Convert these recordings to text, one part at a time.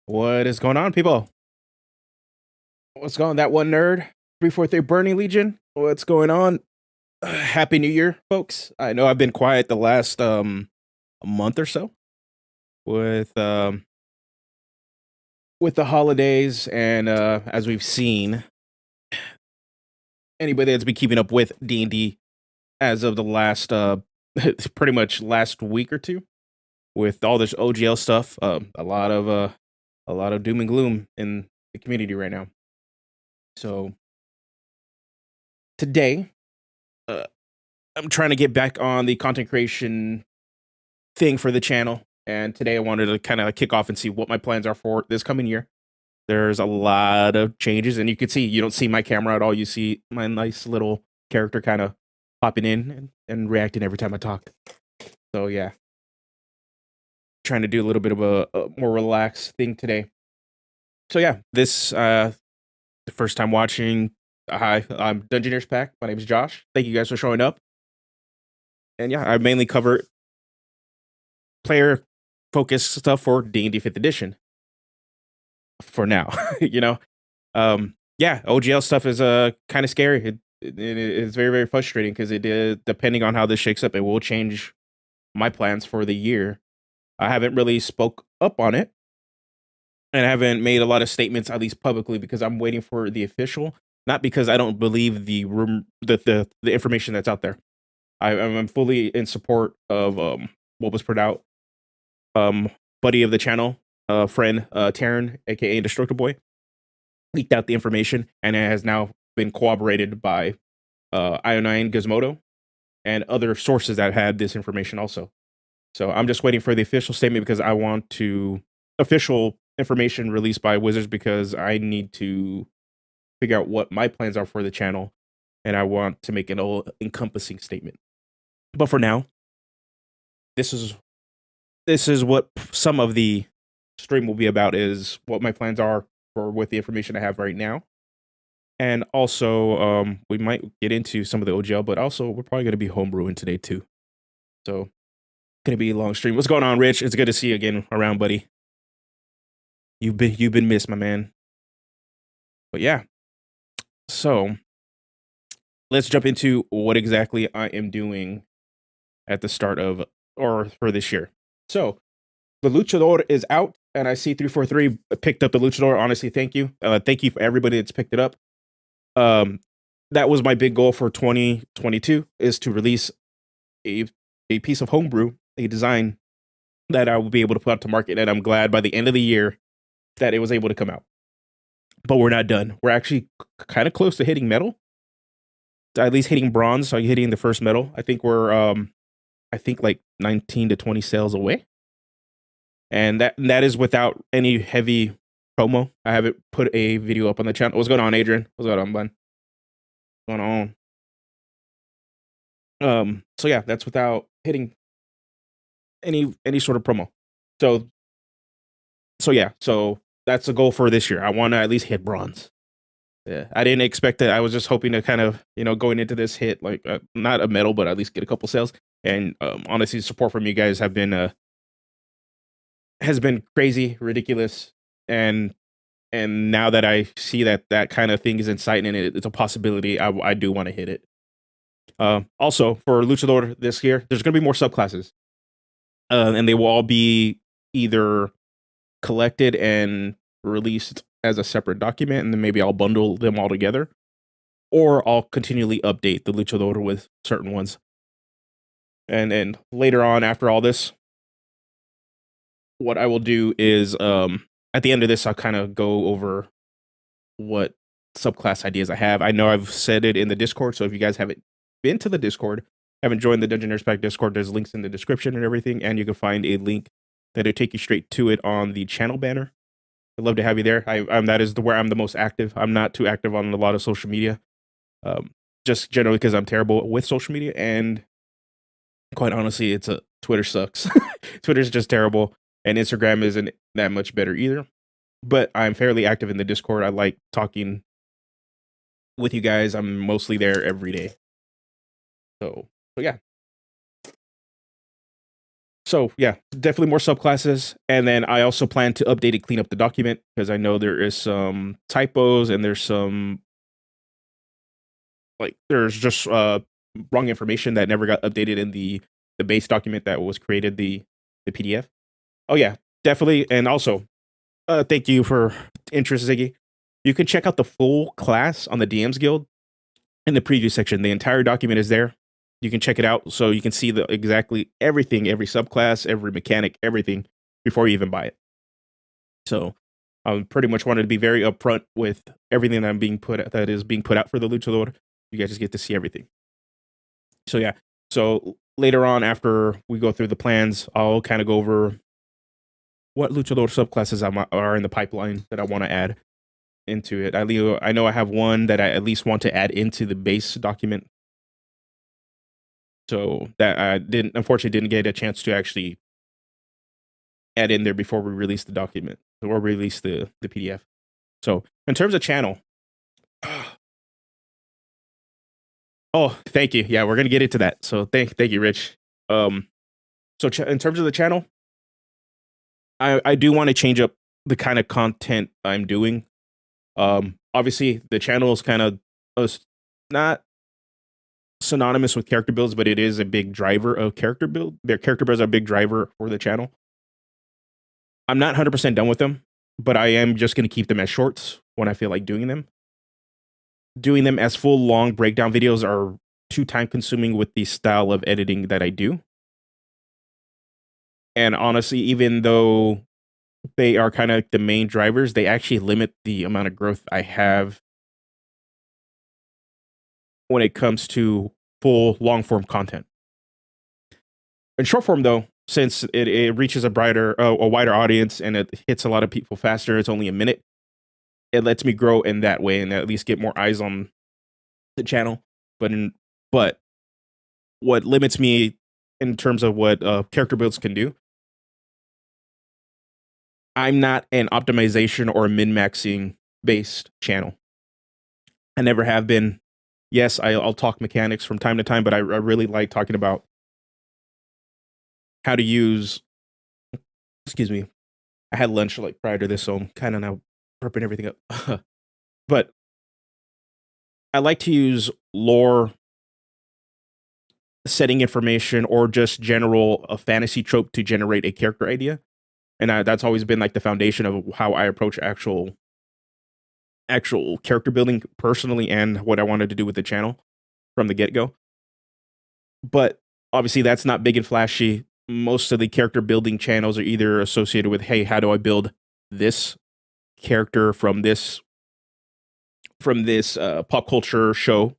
What is going on, people? What's going on? That one nerd? 343 Burning Legion? What's going on? Happy New Year, folks. I know I've been quiet the last a month or so with with the holidays and as we've seen, anybody that's been keeping up with D&D as of the last pretty much last week or two with all this OGL stuff, a lot of doom and gloom in the community right now. So today, uh, I'm trying to get back on the content creation thing for the channel. And today I wanted to kind of kick off and see what my plans are for this coming year. There's a lot of changes, and you can see you don't see my camera at all. You see my nice little character kind of popping in and reacting every time I talk. So yeah, trying to do a little bit of a more relaxed thing today. So yeah, this the first time watching. Hi, I'm Dungeoneers Pack. My name is Josh. Thank you guys for showing up. And yeah, I mainly cover player focused stuff for D&D 5th edition for now. you know, yeah, OGL stuff is kind of scary. It is very very frustrating because depending on how this shakes up, it will change my plans for the year. I haven't really spoke up on it, and I haven't made a lot of statements, at least publicly, because I'm waiting for the official. Not because I don't believe the room the information that's out there. I'm fully in support of what was put out. Buddy of the channel, friend Taryn, aka Indestructible Boy, leaked out the information, and it has now been corroborated by Ionine Gizmodo and other sources that had this information also. So I'm just waiting for the official statement because I want to official information released by Wizards because I need to figure out what my plans are for the channel, and I want to make an all encompassing statement. But for now, this is what some of the stream will be about, is what my plans are for with the information I have right now. And also, we might get into some of the OGL, but also we're probably going to be homebrewing today too. So, going to be a long stream. What's going on, Rich? It's good to see you again around, buddy. You've been missed, my man. But yeah, so let's jump into what exactly I am doing at the start of or for this year. So the Luchador is out, and I see 343 picked up the Luchador. Honestly, thank you. Thank you for everybody that's picked it up. That was my big goal for 2022, is to release a piece of homebrew, a design that I will be able to put out to market. And I'm glad by the end of the year that it was able to come out. But we're not done. We're actually kind of close to hitting metal, at least hitting bronze. So hitting the first metal. I think we're like 19 to 20 sales away. And that is without any heavy promo. I haven't put a video up on the channel. What's going on, Adrian? What's going on, bud? What's going on? So yeah, that's without hitting any sort of promo. So yeah, so that's the goal for this year. I want to at least hit bronze. Yeah, I didn't expect that. I was just hoping to kind of, going into this hit like not a medal, but at least get a couple sales. And honestly, support from you guys has been crazy, ridiculous, and now that I see that kind of thing is in sight and it's a possibility, I do want to hit it. Also, for Luchador this year, there's going to be more subclasses, and they will all be either collected and released as a separate document, and then maybe I'll bundle them all together, or I'll continually update the Luchador with certain ones. And later on, after all this, what I will do is at the end of this, I'll kind of go over what subclass ideas I have. I know I've said it in the Discord, so if you guys haven't been to the Discord, haven't joined the Dungeoneers Pack Discord, there's links in the description and everything, and you can find a link that'll take you straight to it on the channel banner. I'd love to have you there. That is where I'm the most active. I'm not too active on a lot of social media, just generally because I'm terrible with social media, and quite honestly, Twitter sucks. Twitter's just terrible, and Instagram isn't that much better either. But I'm fairly active in the Discord. I like talking with you guys. I'm mostly there every day. So yeah. So yeah, definitely more subclasses, and then I also plan to update and clean up the document because I know there is some typos and there's some there's just wrong information that never got updated in the base document that was created, the PDF. Oh yeah, definitely, and also thank you for interest, Ziggy. You can check out the full class on the DMs Guild in the preview section. The entire document is there. You can check it out so you can see the exactly everything, every subclass, every mechanic, everything before you even buy it. So I pretty much wanted to be very upfront with everything that is being put out for the Luchador. You guys just get to see everything. So yeah. So later on, after we go through the plans, I'll kind of go over what Luchador subclasses are in the pipeline that I want to add into it. I know I have one that I at least want to add into the base document. So that I unfortunately didn't get a chance to actually add in there before we release the document or release the PDF. So in terms of channel, oh, thank you. Yeah, we're gonna get into that. So thank you, Rich. So in terms of the channel, I do want to change up the kind of content I'm doing. Obviously, the channel is kind of not synonymous with character builds, but it is a big driver of character build. Their character builds are a big driver for the channel. I'm not 100% done with them, but I am just going to keep them as shorts when I feel like doing them. Doing them as full long breakdown videos are too time consuming with the style of editing that I do. And honestly, even though they are kind of the main drivers, they actually limit the amount of growth I have when it comes to full long form content. In short form, though, since it reaches a wider audience and it hits a lot of people faster, it's only a minute. It lets me grow in that way and at least get more eyes on the channel. But what limits me in terms of what character builds can do, I'm not an optimization or min-maxing based channel. I never have been. Yes, I'll talk mechanics from time to time, but I really like talking about how to use. Excuse me. I had lunch like prior to this, so I'm kind of now prepping everything up. But I like to use lore, setting information, or just general a fantasy trope to generate a character idea, and that's always been like the foundation of how I approach actual character building personally, and what I wanted to do with the channel from the get go. But obviously, that's not big and flashy. Most of the character building channels are either associated with, hey, how do I build this character from this pop culture show,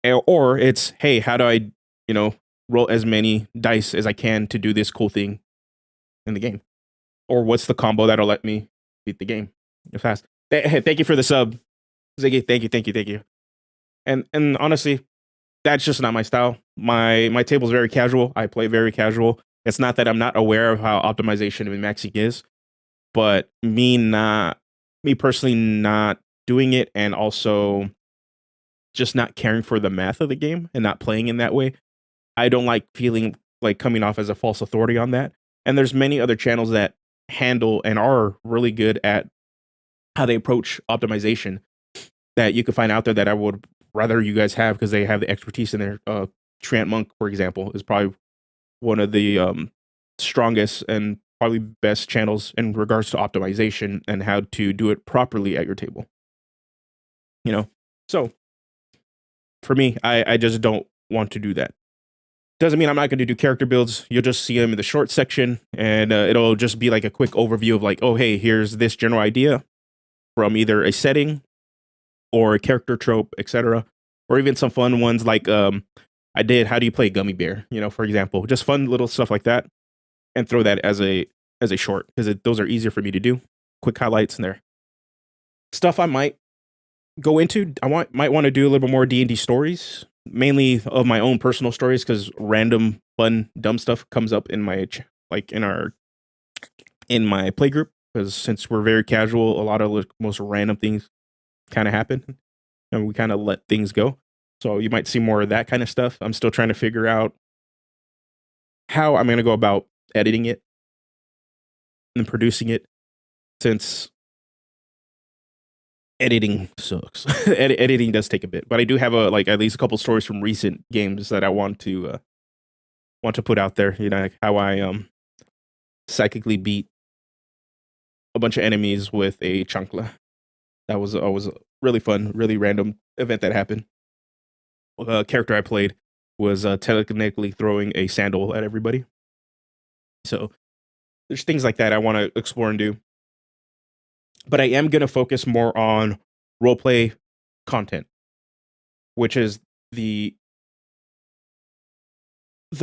or it's, hey, how do I roll as many dice as I can to do this cool thing in the game, or what's the combo that'll let me beat the game fast. Hey, thank you for the sub, Ziggy. Thank you. And honestly, that's just not my style. My table's very casual. I play very casual. It's not that I'm not aware of how optimization and maxing is, but me personally not doing it, and also just not caring for the math of the game and not playing in that way. I don't like feeling like coming off as a false authority on that. And there's many other channels that handle and are really good at how they approach optimization that you can find out there that I would rather you guys have, because they have the expertise in there. Trant Monk, for example, is probably one of the strongest and probably best channels in regards to optimization and how to do it properly at your table. So for me, I just don't want to do that. Doesn't mean I'm not going to do character builds. You'll just see them in the short section, and it'll just be like a quick overview of like, oh, hey, here's this general idea from either a setting or a character trope, etc. Or even some fun ones like I did, how do you play Gummy Bear? For example, just fun little stuff like that, and throw that as a short, because those are easier for me to do. Quick highlights in there. Stuff I might go into. Might want to do a little bit more D&D stories, mainly of my own personal stories, because random fun dumb stuff comes up in my in my play group, because since we're very casual, a lot of the most random things kind of happen, and we kind of let things go. So you might see more of that kind of stuff. I'm still trying to figure out how I'm going to go about editing it and producing it, since editing sucks. Editing does take a bit, but I do have at least a couple stories from recent games that I want to put out there. You know, like how I psychically beat a bunch of enemies with a chancla. That was always a really fun, really random event that happened. Character I played was technically throwing a sandal at everybody. So there's things like that I want to explore and do. But I am going to focus more on roleplay content, which is the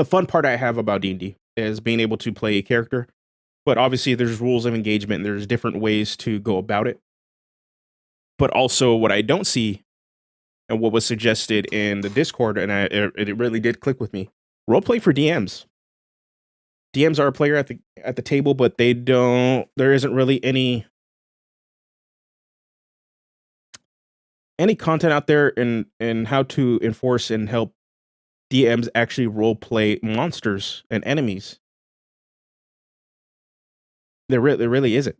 fun part I have about D&D is being able to play a character. But obviously there's rules of engagement and there's different ways to go about it. But also what I don't see, and what was suggested in the Discord, and it really did click with me, roleplay for DMs. DMs are a player at the table, but there isn't really any content out there in how to enforce and help DMs actually roleplay monsters and enemies. There really isn't.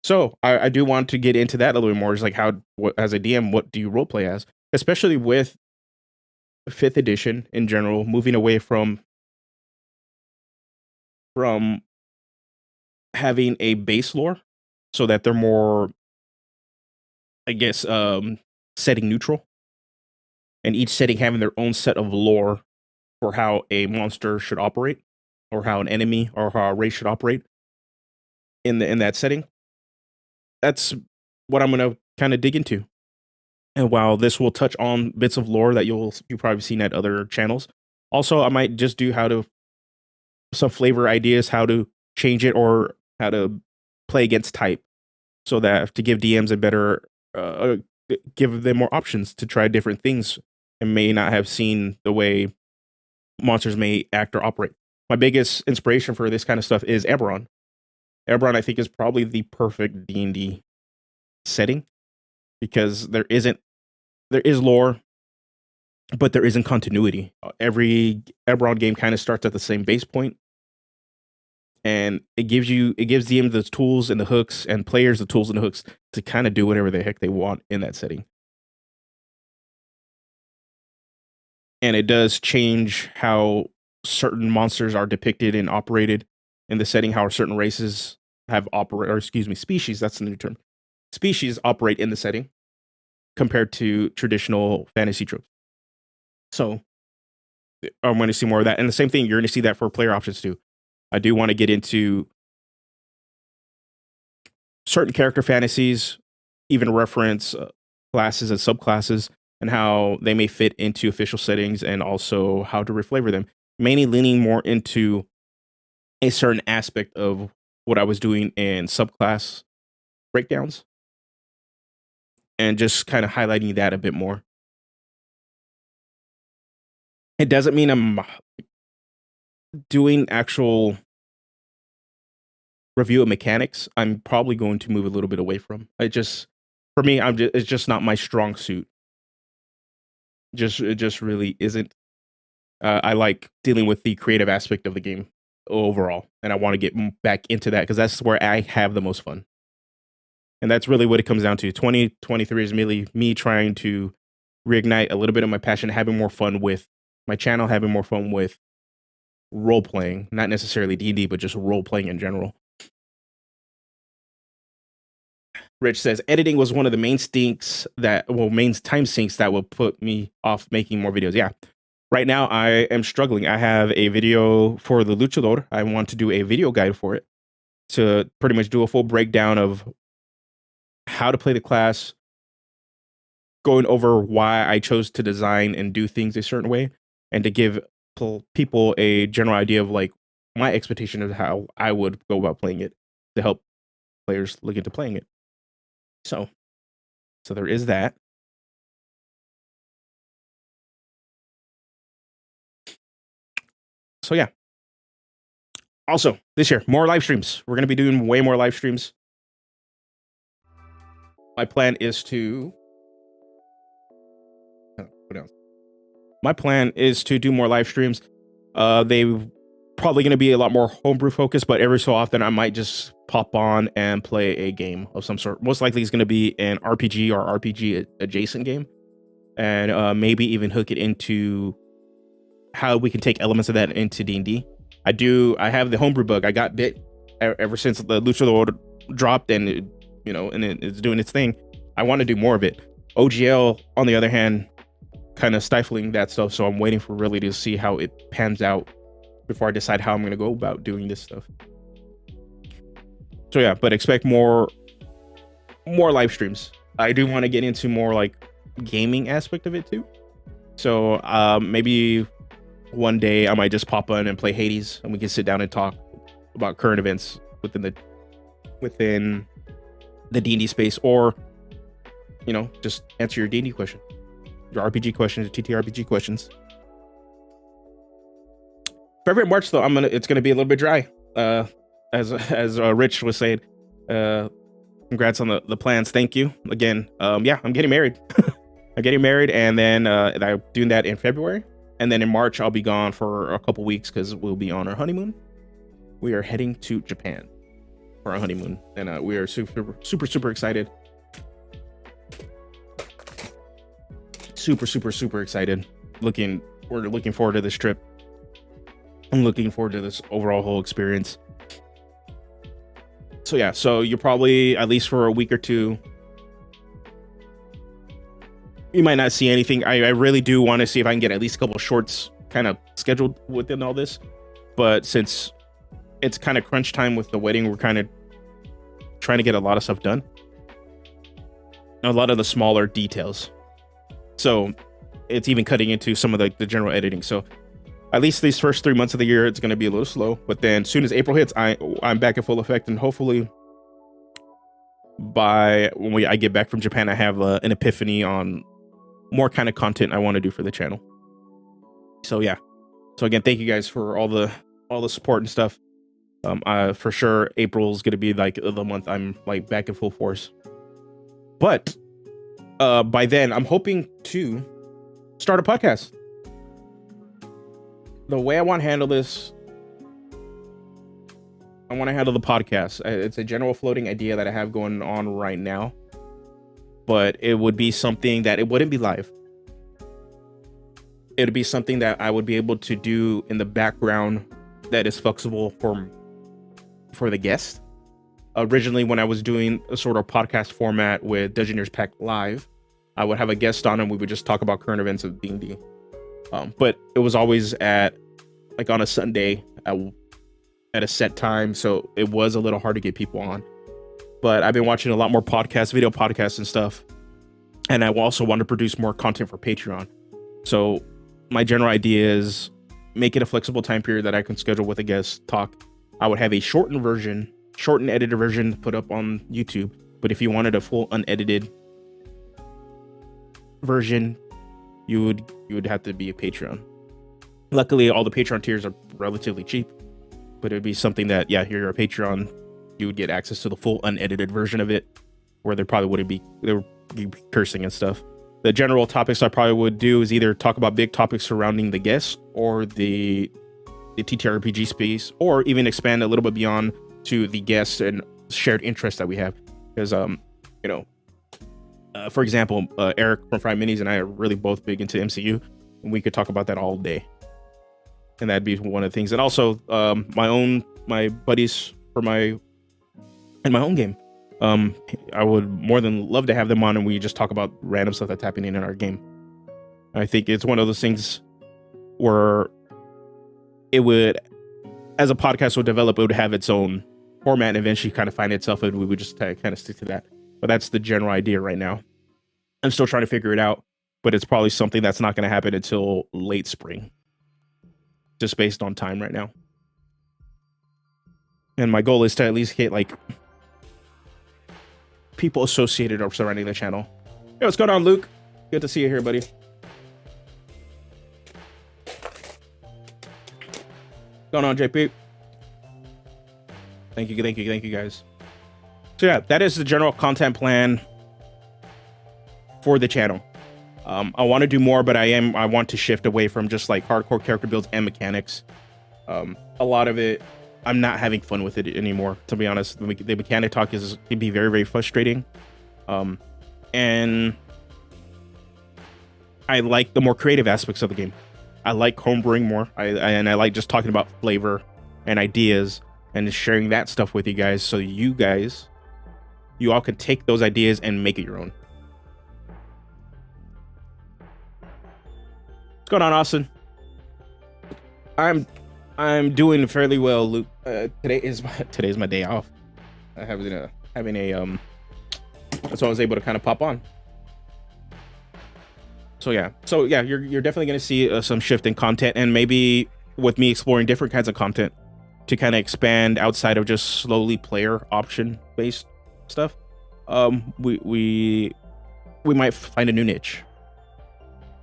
So I do want to get into that a little bit more. It's like as a DM, what do you roleplay as? Especially with 5th edition in general, moving away from having a base lore, so that they're more, I guess, setting neutral, and each setting having their own set of lore for how a monster should operate, or how an enemy or how a race should operate in that setting. That's what I'm gonna kind of dig into. And while this will touch on bits of lore that you've probably seen at other channels, also I might just do some flavor ideas, how to change it, or how to play against type, so that to give DMs a better, give them more options to try different things and may not have seen the way monsters may act or operate. My biggest inspiration for this kind of stuff is Eberron. Eberron, I think, is probably the perfect D&D setting, because there is lore, but there isn't continuity. Every Eberron game kind of starts at the same base point, and it gives them the tools and the hooks, and players the tools and the hooks to kind of do whatever the heck they want in that setting. And it does change how certain monsters are depicted and operated in the setting, how certain races species, that's the new term. Species operate in the setting compared to traditional fantasy tropes. So I'm going to see more of that. And the same thing, you're going to see that for player options too. I do want to get into certain character fantasies, even reference classes and subclasses, and how they may fit into official settings, and also how to reflavor them. Mainly leaning more into a certain aspect of what I was doing in subclass breakdowns, and just kind of highlighting that a bit more. It doesn't mean I'm doing actual review of mechanics. I'm probably going to move a little bit away from. For me, it's just not my strong suit. It just really isn't. I like dealing with the creative aspect of the game overall, and I want to get back into that, because that's where I have the most fun. And that's really what it comes down to. 2023 is merely me trying to reignite a little bit of my passion, having more fun with my channel, having more fun with role playing, not necessarily D&D, but just role playing in general. Rich says editing was one of the main time sinks that will put me off making more videos. Yeah. Right now I am struggling. I have a video for the Luchador. I want to do a video guide for it, to pretty much do a full breakdown of how to play the class, going over why I chose to design and do things a certain way, and to give people a general idea of like my expectation of how I would go about playing it, to help players look into playing it. So there is that. So yeah. Also, this year, more live streams. We're going to be doing way more live streams. My plan is to do more live streams. They probably going to be a lot more homebrew focused, but every so often I might just pop on and play a game of some sort. Most likely it's going to be an RPG or RPG adjacent game, and maybe even hook it into how we can take elements of that into D&D. I have the homebrew bug. I got bit ever since the Lucha Lord dropped, and it's doing its thing. I want to do more of it. OGL, on the other hand, kind of stifling that stuff, so I'm waiting for really to see how it pans out before I decide how I'm going to go about doing this stuff. So yeah, but expect more live streams. I do want to get into more like gaming aspect of it too. So maybe one day I might just pop on and play Hades, and we can sit down and talk about current events within the D&D space, or just answer your D&D question, your RPG questions, TTRPG questions. February, March though, it's gonna be a little bit dry. As Rich was saying, congrats on the plans. Thank you again. Yeah, I'm getting married. I'm getting married, and then I'm doing that in February, and then in March I'll be gone for a couple weeks because we'll be on our honeymoon. We are heading to Japan for our honeymoon, and we are super excited. Super excited. We're looking forward to this trip. I'm looking forward to this overall whole experience. So yeah, so you're probably, at least for a week or two, you might not see anything. I really do want to see if I can get at least a couple of shorts kind of scheduled within all this. But since it's kind of crunch time with the wedding, we're kind of trying to get a lot of stuff done. A lot of the smaller details. So it's even cutting into some of the general editing. So at least these first 3 months of the year, it's going to be a little slow. But then as soon as April hits, I'm back in full effect. And hopefully by when I get back from Japan, I have an epiphany on more kind of content I want to do for the channel. So yeah. So again, thank you guys for all the support and stuff. For sure, April is going to be like the month I'm like back in full force. But by then, I'm hoping to start a podcast. The way I want to handle this, I want to handle the podcast. It's a general floating idea that I have going on right now, but it would be something that it wouldn't be live. It would be something that I would be able to do in the background that is flexible for the guest. Originally, when I was doing a sort of podcast format with Dungeoneers Pack Live, I would have a guest on and we would just talk about current events of D&D. But it was always on a Sunday at a set time, so it was a little hard to get people on. But I've been watching a lot more podcasts, video podcasts and stuff, and I also want to produce more content for Patreon. So my general idea is make it a flexible time period that I can schedule with a guest talk. I would have a shortened edited version put up on YouTube. But if you wanted a full unedited version, you would have to be a Patreon. Luckily, all the Patreon tiers are relatively cheap, but it'd be something that, yeah, you're a Patreon, you would get access to the full unedited version of it, where there would be cursing and stuff. The general topics I probably would do is either talk about big topics surrounding the guest or the TTRPG space, or even expand a little bit beyond to the guests and shared interests that we have. Because, for example, Eric from Fry Minis and I are really both big into MCU, and we could talk about that all day. And that'd be one of the things. And also, my buddies in my own game. I would more than love to have them on and we just talk about random stuff that's happening in our game. I think it's one of those things where it would, as a podcast would develop, it would have its own format and eventually kind of find itself, and we would just kind of stick to that. But that's the general idea right now. I'm still trying to figure it out, but it's probably something that's not going to happen until late spring, just based on time right now. And my goal is to at least get like people associated or surrounding the channel. Hey, what's going on, Luke? Good to see you here, buddy. Going on, JP? Thank you, guys. So yeah, that is the general content plan for the channel. I want to do more, but I want to shift away from just like hardcore character builds and mechanics. A lot of it, I'm not having fun with it anymore, to be honest. The mechanic talk can be very, very frustrating. And I like the more creative aspects of the game. I like homebrewing more. I like just talking about flavor and ideas and just sharing that stuff with you guys, so you all can take those ideas and make it your own. What's going on, Austin? I'm doing fairly well, Luke. Today's my day off. Having a that's why I was able to kind of pop on. So yeah, you're definitely gonna see some shift in content, and maybe with me exploring different kinds of content to kind of expand outside of just slowly player option based stuff. We might find a new niche.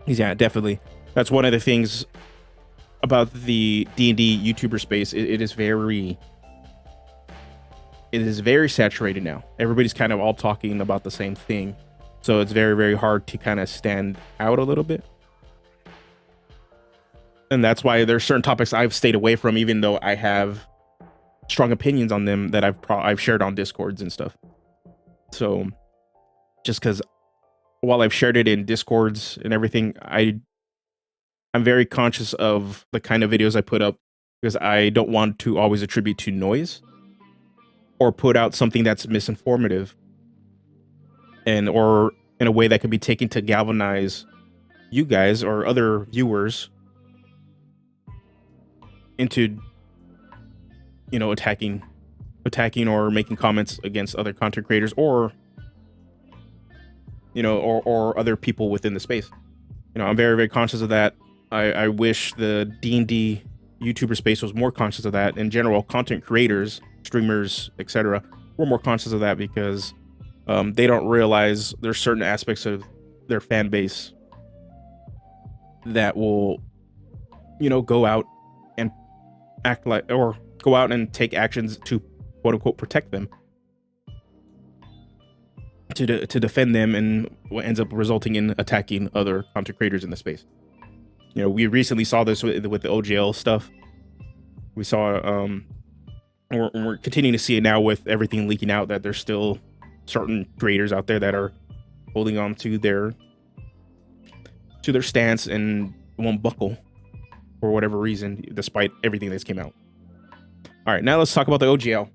Yeah, definitely. That's one of the things about the D&D YouTuber space. It is very saturated now. Everybody's kind of all talking about the same thing. So it's very, very hard to kind of stand out a little bit. And that's why there's certain topics I've stayed away from, even though I have strong opinions on them that I've shared on Discords and stuff. So just because while I've shared it in Discords and everything, I'm very conscious of the kind of videos I put up, because I don't want to always attribute to noise or put out something that's misinformative or in a way that could be taken to galvanize you guys or other viewers into, attacking or making comments against other content creators or other people within the space. I'm very, very conscious of that. I wish the D&D YouTuber space was more conscious of that. In general, content creators, streamers, etc., were more conscious of that, because they don't realize there's certain aspects of their fan base that will, go out and act like, or go out and take actions to quote unquote protect them, to defend them, and what ends up resulting in attacking other content creators in the space. We recently saw this with the OGL stuff. We saw, we're continuing to see it now with everything leaking out, that there's still certain creators out there that are holding on to their stance and won't buckle for whatever reason, despite everything that's came out. All right, now let's talk about the OGL.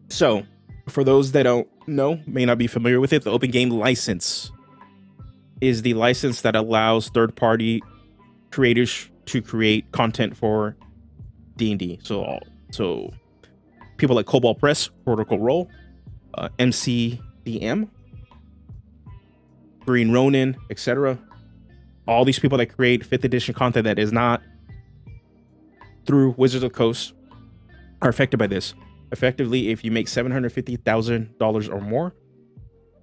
So, for those that don't know, may not be familiar with it, the Open Game License is the license that allows third-party creators to create content for D&D. So people like Cobalt Press, Critical Role, MCDM, Green Ronin, etc. All these people that create 5th edition content that is not through Wizards of the Coast are affected by this. Effectively, if you make $750,000 or more,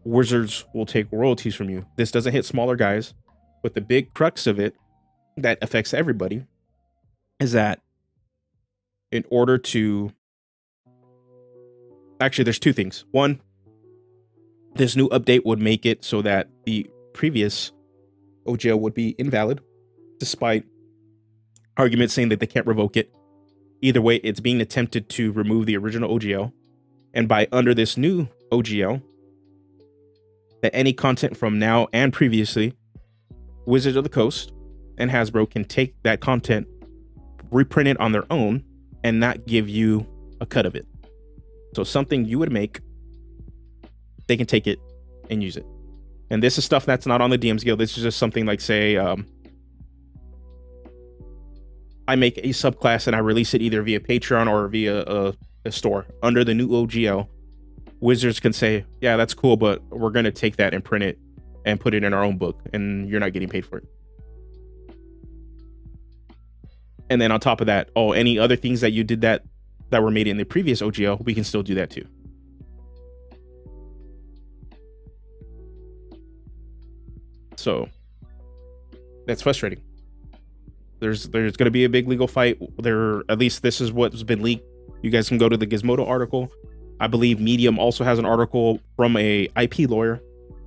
Wizards will take royalties from you. This doesn't hit smaller guys, but the big crux of it that affects everybody is that in order to... Actually, there's two things. One, this new update would make it so that the previous OGL would be invalid, despite arguments saying that they can't revoke it. Either way, it's being attempted to remove the original OGL. And by under this new OGL, that any content from now and previously, Wizards of the Coast and Hasbro can take that content, reprint it on their own, and not give you a cut of it. So something you would make, they can take it and use it. And this is stuff that's not on the DM's Guild. This is just something like, say, I make a subclass and I release it either via Patreon or via a store. Under the new OGL, Wizards can say, yeah, that's cool, but we're going to take that and print it and put it in our own book, and you're not getting paid for it. And then on top of that, any other things that you did that were made in the previous OGL, we can still do that too. So that's frustrating. There's going to be a big legal fight there. At least this is what's been leaked. You guys can go to the Gizmodo article. I believe Medium also has an article from a IP lawyer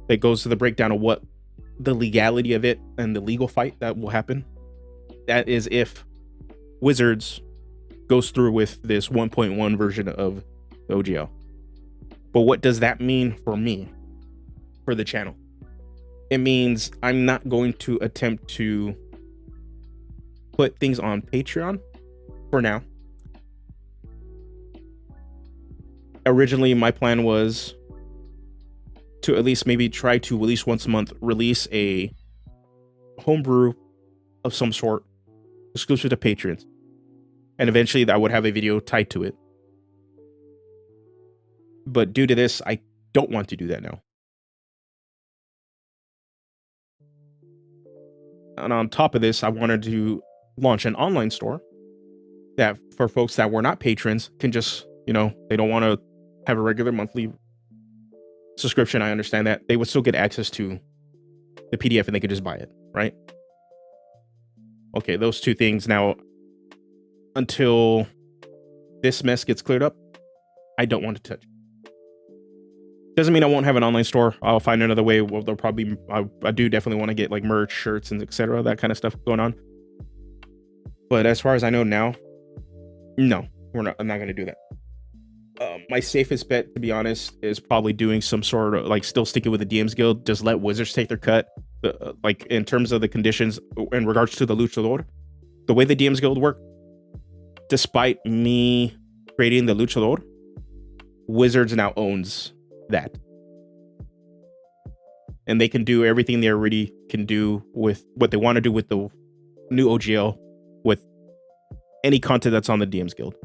that goes to the breakdown of what the legality of it and the legal fight that will happen. That is if Wizards goes through with this 1.1 version of the OGL. But what does that mean for me, for the channel? It means I'm not going to attempt to put things on Patreon for now. Originally, my plan was to at least maybe try to at least once a month release a homebrew of some sort exclusive to patrons, and eventually I would have a video tied to it. But due to this, I don't want to do that now. And on top of this, I wanted to launch an online store that for folks that were not patrons can just, you know, they don't want to have a regular monthly subscription. I understand that. They would still get access to the PDF and they could just buy it, right? Okay, those two things now, until this mess gets cleared up, I don't want to touch. Doesn't mean I won't have an online store. I'll find another way. Well, they'll probably, I do definitely want to get like merch, shirts, and etc. That kind of stuff going on. But as far as I know now, no, I'm not going to do that. My safest bet, to be honest, is probably doing some sort of like still sticking with the DMs Guild. Just let Wizards take their cut. Like in terms of the conditions in regards to the Luchador, the way the DMs Guild work, despite me creating the Luchador, Wizards now owns that. And they can do everything they already can do with what they want to do with the new OGL, with any content that's on the DMs Guild.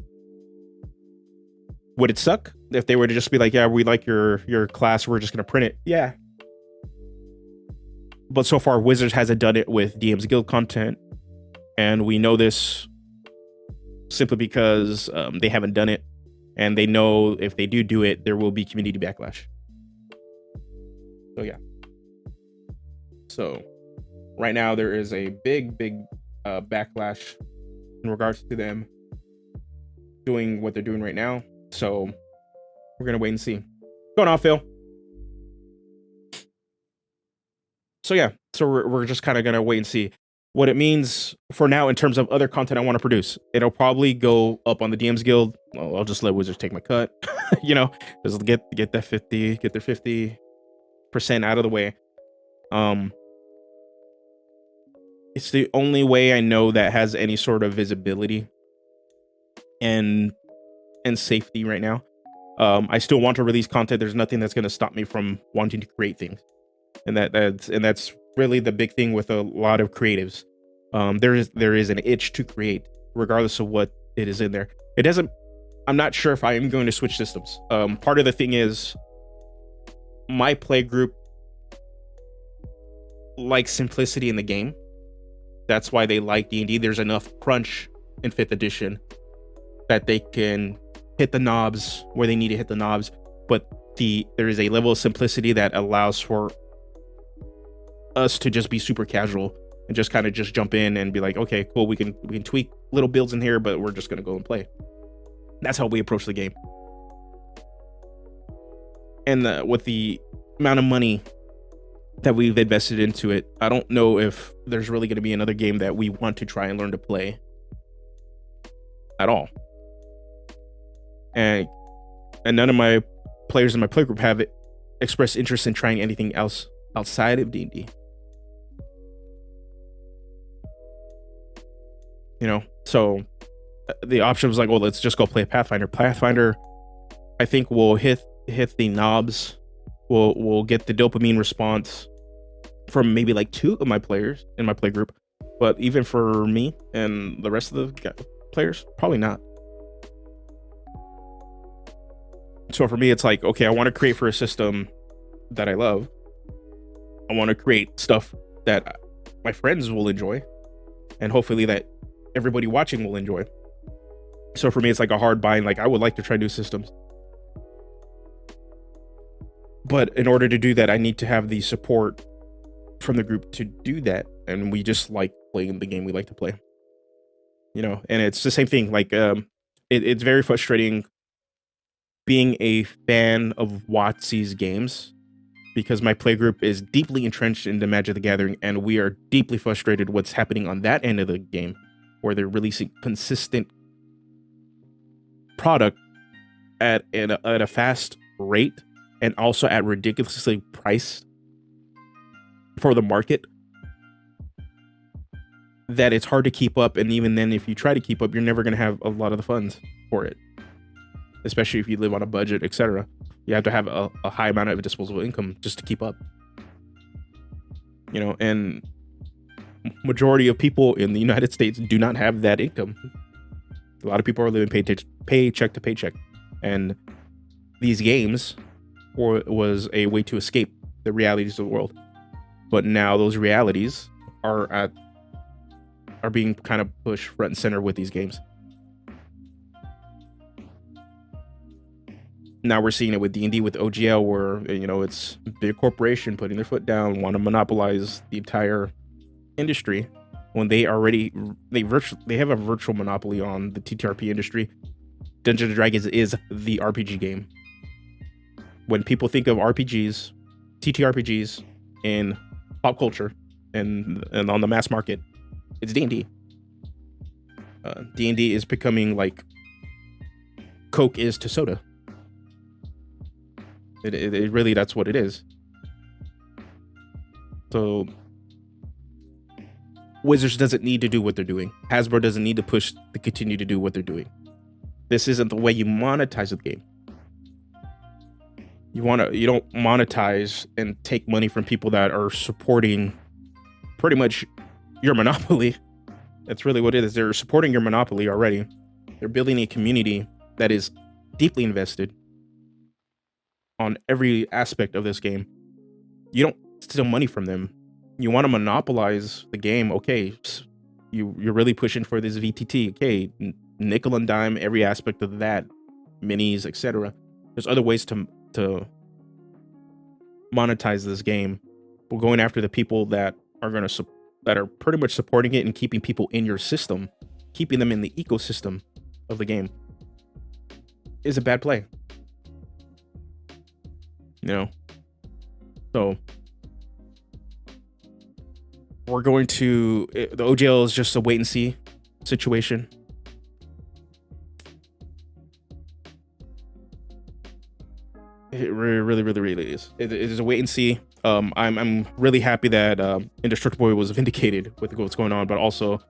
Would it suck if they were to just be like, yeah, we like your class, we're just going to print it? Yeah. But so far, Wizards hasn't done it with DMs Guild content. And we know this simply because they haven't done it. And they know if they do it, there will be community backlash. So, yeah. So, right now, there is a big backlash in regards to them doing what they're doing right now. So, we're going to wait and see. What's going on, Phil? So, yeah. So, we're just kind of going to wait and see what it means for now in terms of other content I want to produce. It'll probably go up on the DMs Guild. Well, I'll just let Wizards take my cut. You know, just get their 50% out of the way. It's the only way I know that has any sort of visibility and safety right now. I still want to release content. There's nothing that's going to stop me from wanting to create things, and that's really the big thing with a lot of creatives. There is an itch to create, regardless of what it is in there. It doesn't. I'm not sure if I am going to switch systems. Part of the thing is my play group likes simplicity in the game. That's why they like D&D. There's enough crunch in 5th edition that they can hit the knobs where they need to hit the knobs, but there is a level of simplicity that allows for us to just be super casual and just kind of just jump in and be like, okay, cool, we can tweak little builds in here, but we're just gonna go and play. That's how we approach the game. And with the amount of money that we've invested into it, I don't know if there's really going to be another game that we want to try and learn to play at all. And none of my players in my playgroup have expressed interest in trying anything else outside of D&D. You know, so the option was like, well, let's just go play Pathfinder. Pathfinder, I think, will hit the knobs. We'll get the dopamine response from maybe like 2 of my players in my playgroup, but even for me and the rest of the players, probably not. So for me, it's like, okay, I want to create for a system that I love. I want to create stuff that my friends will enjoy, and hopefully that everybody watching will enjoy. So for me, it's like a hard bind. Like, I would like to try new systems, but in order to do that, I need to have the support from the group to do that. And we just like playing the game we like to play, you know. And it's the same thing. Like, it's very frustrating being a fan of WotC's games because my play group is deeply entrenched in the Magic the Gathering, and we are deeply frustrated what's happening on that end of the game, where they're releasing consistent product at a fast rate and also at ridiculously priced for the market, that it's hard to keep up. And even then, if you try to keep up, you're never going to have a lot of the funds for it, especially if you live on a budget, etc. You have to have a high amount of disposable income just to keep up, you know. And majority of people in the United States do not have that income. A lot of people are living paycheck to paycheck, and these games was a way to escape the realities of the world. But now those realities are being kind of pushed front and center with these games. Now we're seeing it with D&D, with OGL, where, you know, it's a big corporation putting their foot down, want to monopolize the entire industry when they already they have a virtual monopoly on the TTRP industry. Dungeons and Dragons is the RPG game. When people think of RPGs, TTRPGs in pop culture and on the mass market, it's D&D. D&D is becoming like Coke is to soda. It really, that's what it is. So Wizards doesn't need to do what they're doing. Hasbro doesn't need to push to continue to do what they're doing. This isn't the way you monetize the game. You don't monetize and take money from people that are supporting pretty much your monopoly. That's really what it is. They're supporting your monopoly already. They're building a community that is deeply invested on every aspect of this game. You don't steal money from them. You want to monopolize the game. Okay, you're really pushing for this VTT. Okay, nickel and dime every aspect of that, minis, etc. There's other ways to monetize this game. We're going after the people that are pretty much supporting it and keeping people in your system, keeping them in the ecosystem of the game, is a bad play. You know, so we're going to, the OGL is just a wait and see situation. It really is. It is a wait and see. I'm really happy that Indestructible Boy was vindicated with what's going on, but also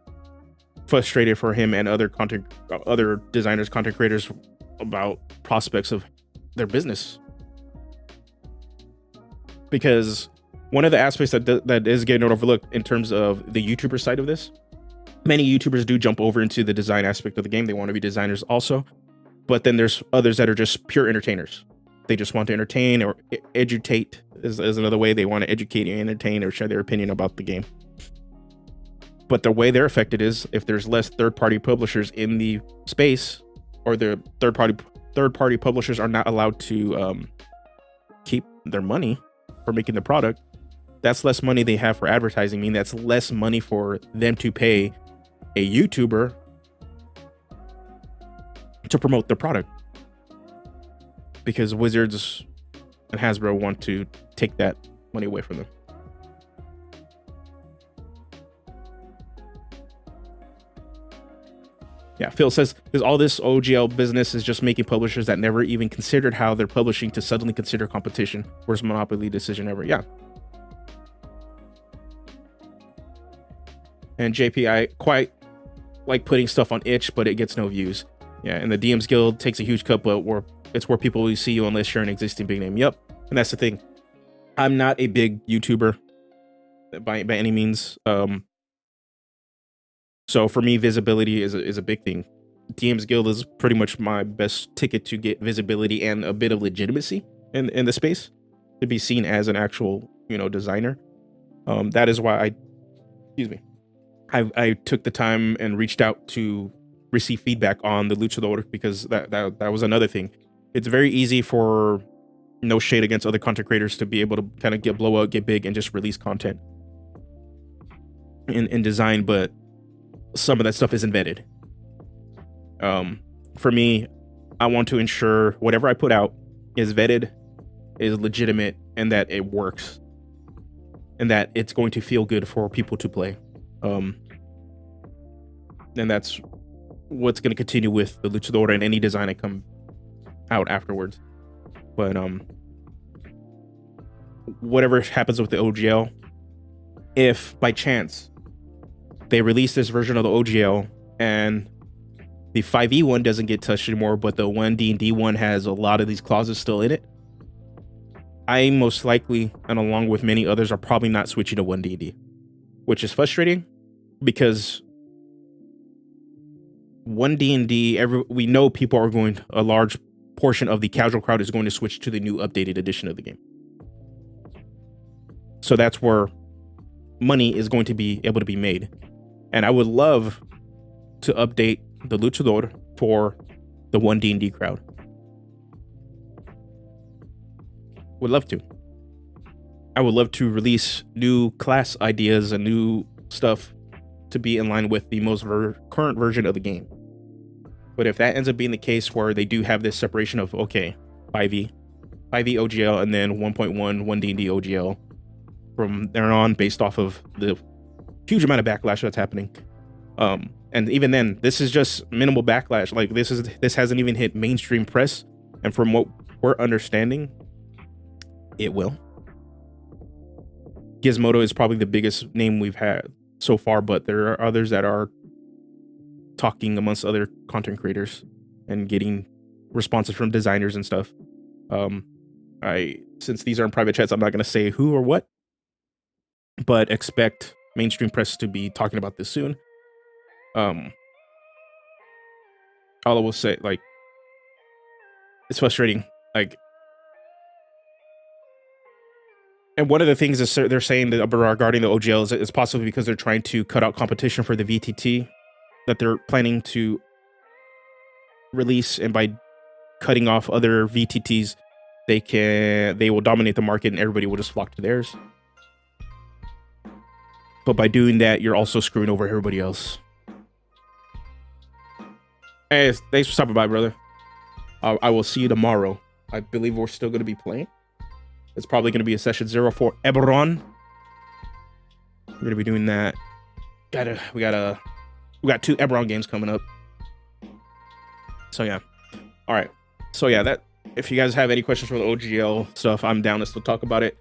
frustrated for him and other designers, content creators, about prospects of their business. Because one of the aspects that is getting overlooked in terms of the YouTuber side of this, many YouTubers do jump over into the design aspect of the game. They want to be designers also, but then there's others that are just pure entertainers. They just want to entertain, or educate is another way. They want to educate and entertain or share their opinion about the game. But the way they're affected is if there's less third-party publishers in the space, or the third-party publishers are not allowed to keep their money for making the product. That's less money they have for advertising. I mean, that's less money for them to pay a YouTuber to promote their product, because Wizards and Hasbro want to take that money away from them. Yeah, Phil says, is all this OGL business is just making publishers that never even considered how they're publishing to suddenly consider competition. Worst monopoly decision ever. Yeah. And JP, I quite like putting stuff on itch, but it gets no views. Yeah, and the DMs Guild takes a huge cut, but it's where people will see you unless you're an existing big name. Yep. And that's the thing. I'm not a big YouTuber by any means. So for me, visibility is a big thing. DMs Guild is pretty much my best ticket to get visibility and a bit of legitimacy in the space, to be seen as an actual, you know, designer. That is why I took the time and reached out to receive feedback on the Luchador, because that was another thing. It's very easy for, no shade against other content creators, to be able to kind of blow out, get big, and just release content in design, but some of that stuff isn't vetted. For me, I want to ensure whatever I put out is vetted, is legitimate, and that it works, and that it's going to feel good for people to play. And that's what's going to continue with the Luchador and any design that come out afterwards. But whatever happens with the OGL, if by chance they release this version of the OGL and the 5e one doesn't get touched anymore, but the 1D&D one has a lot of these clauses still in it, I most likely, and along with many others, are probably not switching to 1D&D, which is frustrating because 1D&D, we know people are going, a large portion of the casual crowd is going to switch to the new updated edition of the game. So that's where money is going to be able to be made. And I would love to update the Luchador for the 1D&D crowd. Would love to. I would love to release new class ideas and new stuff to be in line with the most current version of the game. But if that ends up being the case where they do have this separation of, okay, 5e OGL and then 1.1 1D&D OGL from there on, based off of the huge amount of backlash that's happening. And even then, this is just minimal backlash. Like this hasn't even hit mainstream press. And from what we're understanding, it will. Gizmodo is probably the biggest name we've had so far, but there are others that are talking amongst other content creators and getting responses from designers and stuff. Since these are in private chats, I'm not going to say who or what, but expect mainstream press to be talking about this soon. All I will say, like, it's frustrating. Like, and one of the things is they're saying that regarding the OGL is possibly because they're trying to cut out competition for the VTT that they're planning to release, and by cutting off other VTTs, they will dominate the market and everybody will just flock to theirs. But by doing that, you're also screwing over everybody else. Hey, thanks for stopping by, brother. I will see you tomorrow. I believe we're still going to be playing. It's probably going to be a session 04 Eberron. We're going to be doing that. We got 2 Eberron games coming up. So yeah. All right. So yeah, that if you guys have any questions for the OGL stuff, I'm down to still talk about it.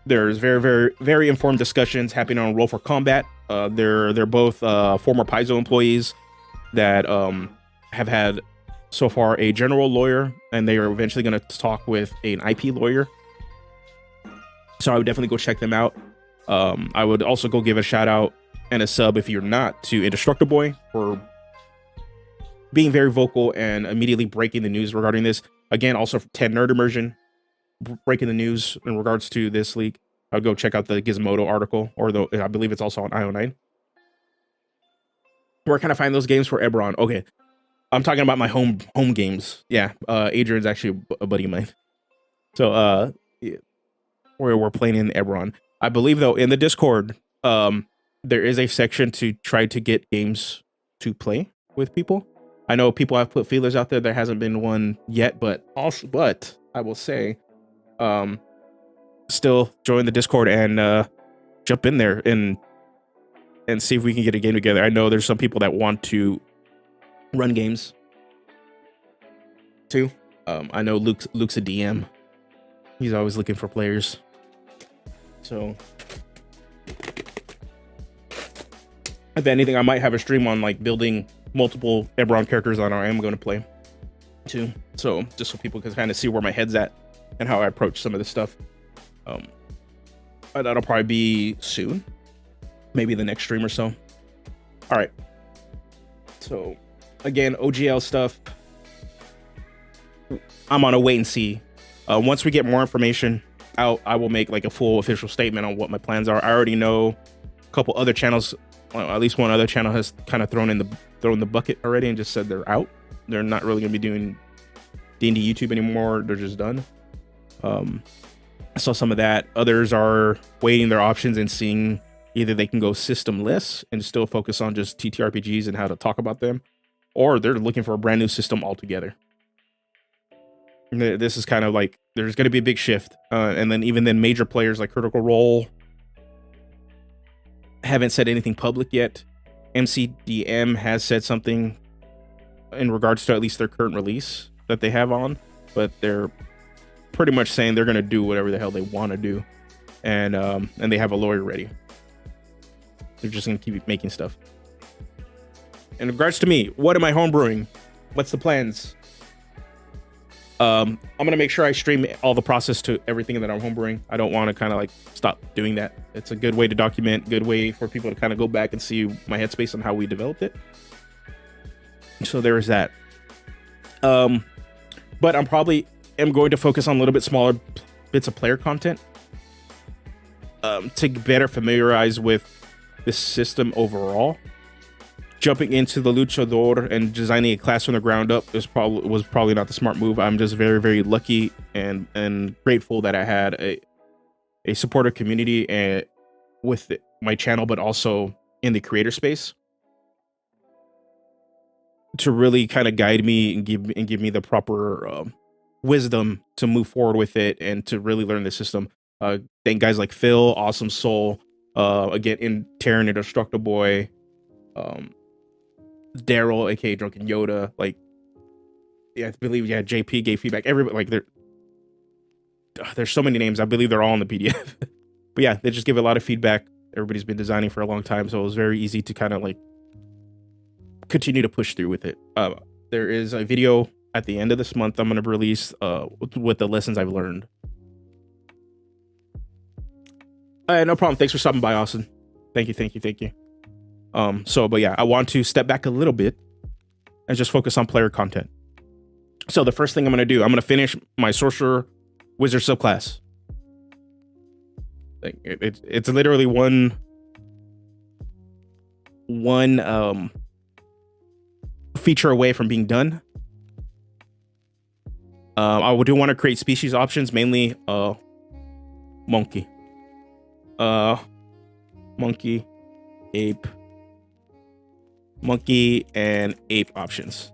There's very, very, very informed discussions happening on Roll for Combat. They're both former Paizo employees that have had so far a general lawyer, and they are eventually going to talk with an IP lawyer. So I would definitely go check them out. I would also go give a shout out and a sub, if you're not, to Indestructible Boy for being very vocal and immediately breaking the news regarding this. Again, also Ted Nerd Immersion breaking the news in regards to this leak. I'll go check out the Gizmodo article, or I believe it's also on IO9. Where can I find those games for Eberron? Okay, I'm talking about my home games. Yeah, Adrian's actually a buddy of mine. So yeah, where we're playing in Eberron. I believe though in the Discord, there is a section to try to get games to play with people. I know people have put feelers out there. There hasn't been one yet, but I will say, still join the Discord and jump in there and see if we can get a game together. I know there's some people that want to run games too. I know Luke's a DM. He's always looking for players. So if anything, I might have a stream on like building multiple Eberron characters on I am going to play too. So just so people can kind of see where my head's at and how I approach some of this stuff. That'll probably be soon, maybe the next stream or so. All right. So again, OGL stuff, I'm on a wait and see. Once we get more information out, I will make like a full official statement on what my plans are. I already know a couple other channels, at least one other channel has kind of thrown in the bucket already and just said they're out. They're not really going to be doing D&D YouTube anymore. They're just done. I saw some of that. Others are weighing their options and seeing either they can go systemless and still focus on just TTRPGs and how to talk about them, or they're looking for a brand new system altogether. This is kind of like there's going to be a big shift, and then even then, major players like Critical Role haven't said anything public yet. MCDM has said something in regards to at least their current release that they have on, but they're pretty much saying they're going to do whatever the hell they want to do, and they have a lawyer ready. They're just going to keep making stuff. In regards to me, what am I homebrewing? What's the plans? I'm gonna make sure I stream all the process to everything that I'm homebrewing. I don't want to kind of like stop doing that. It's a good way to document, good way for people to kind of go back and see my headspace on how we developed it. So there is that. But I'm probably going to focus on a little bit smaller bits of player content to better familiarize with the system overall. Jumping into the luchador and designing a class from the ground up was probably not the smart move. I'm just very, very lucky and grateful that I had a supportive community and with my channel, but also in the creator space to really kind of guide me and give me the proper wisdom to move forward with it and to really learn the system. Thank guys like Phil, Awesome Soul, again in Terran and Destructo Boy, Daryl, aka Drunken Yoda, like I believe JP gave feedback. Everybody, like there's so many names. I believe they're all in the PDF. But yeah, they just give a lot of feedback. Everybody's been designing for a long time, so it was very easy to kind of like continue to push through with it. There is a video at the end of this month I'm going to release with the lessons I've learned. No problem. Thanks for stopping by, Austin. Thank you. But yeah, I want to step back a little bit and just focus on player content. So the first thing I'm going to do, I'm going to finish my Sorcerer Wizard subclass. It's literally one feature away from being done. I do want to create species options, mainly monkey, ape, monkey and ape options.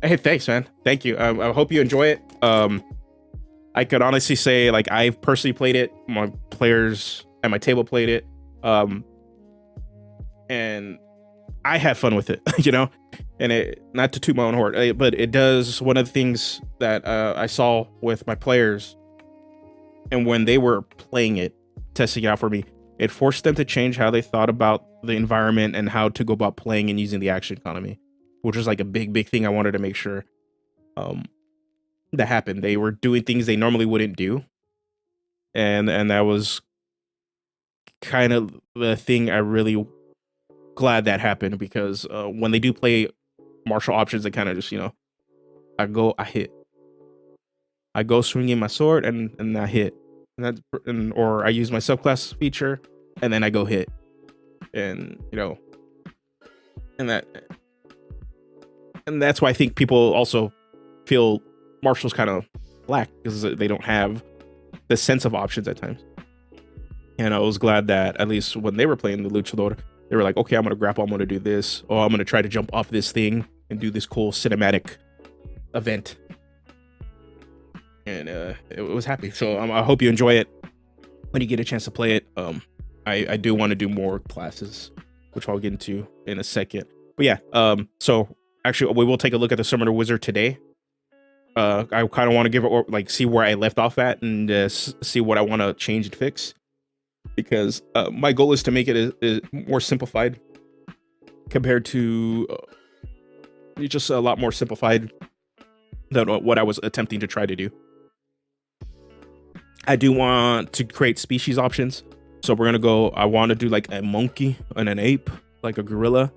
Hey, thanks, man. Thank you. I hope you enjoy it. I could honestly say, like, I've personally played it. My players at my table played it. And I have fun with it, you know? And it, not to toot my own horn, but it does one of the things that I saw with my players, and when they were playing it, testing it out for me, it forced them to change how they thought about the environment and how to go about playing and using the action economy, which was like a big thing I wanted to make sure that happened. They were doing things they normally wouldn't do. And that was kind of the thing I really glad that happened, because when they do play martial options, they kind of just, you know, I go swinging my sword and I hit, or I use my subclass feature and then I go hit, and you know, and that's why I think people also feel martials kind of lack, because they don't have the sense of options at times. And I was glad that at least when they were playing the luchador, they were like, okay, I'm gonna grapple, I'm gonna do this, or I'm gonna try to jump off this thing and do this cool cinematic event. And it was happy. So I hope you enjoy it when you get a chance to play it. I do want to do more classes, which I'll get into in a second. But yeah, so actually we will take a look at the Summoner Wizard today. I kind of want to give it, like, see where I left off at and see what I want to change and fix, because my goal is to make it is more simplified compared to just a lot more simplified than what I was attempting to try to do. I do want to create species options. So we're gonna go, I want to do like a monkey and an ape, like a gorilla,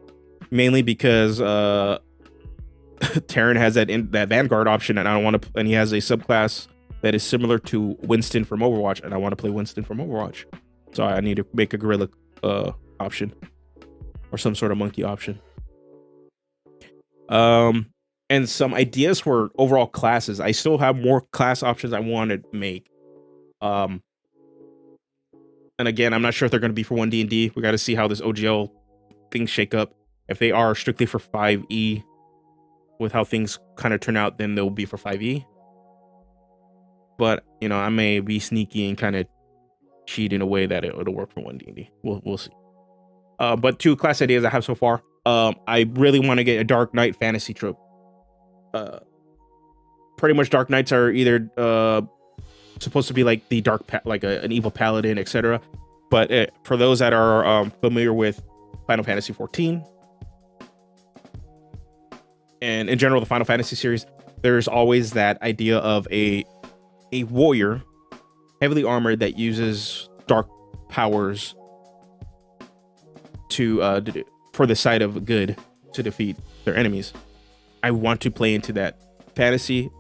mainly because Terran has that Vanguard option, and I don't want to, and he has a subclass that is similar to Winston from Overwatch, and I want to play Winston from Overwatch. So I need to make a gorilla option or some sort of monkey option. And some ideas for overall classes. I still have more class options I want to make. And again, I'm not sure if they're going to be for 1D&D. We got to see how this OGL things shake up. If they are strictly for 5e, with how things kind of turn out than they'll be for 5e. But you know, I may be sneaky and kind of cheat in a way that it'll work for 1D&D. We'll see. But 2 class ideas I have so far. I really want to get a Dark Knight fantasy trope. Pretty much Dark Knights are either supposed to be like the an evil paladin, etc. But for those that are familiar with Final Fantasy 14 and in general the Final Fantasy series, there's always that idea of a warrior, heavily armored, that uses dark powers to for the side of good to defeat their enemies. I want to play into that fantasy.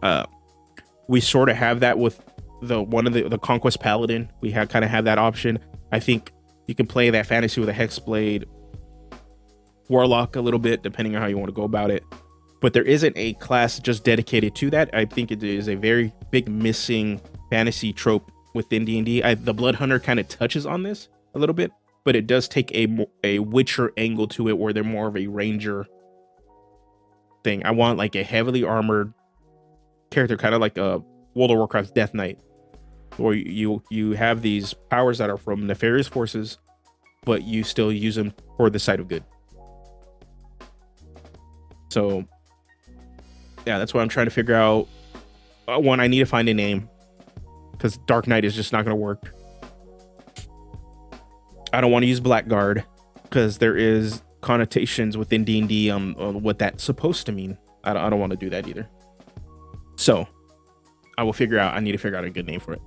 We sort of have that with the Conquest Paladin. We kind of have that option. I think you can play that fantasy with a Hexblade Warlock a little bit, depending on how you want to go about it. But there isn't a class just dedicated to that. I think it is a very big missing fantasy trope within D&D. The Blood Hunter kind of touches on this a little bit, but it does take a Witcher angle to it, where they're more of a ranger thing. I want like a heavily armored character, kind of like a World of Warcraft's Death Knight, where you have these powers that are from nefarious forces, but you still use them for the side of good. So yeah, that's what I'm trying to figure out. One, I need to find a name, because Dark Knight is just not going to work. I don't want to use Blackguard, because there is connotations within D&D on what that's supposed to mean. I don't want to do that either. So I need to figure out a good name for it.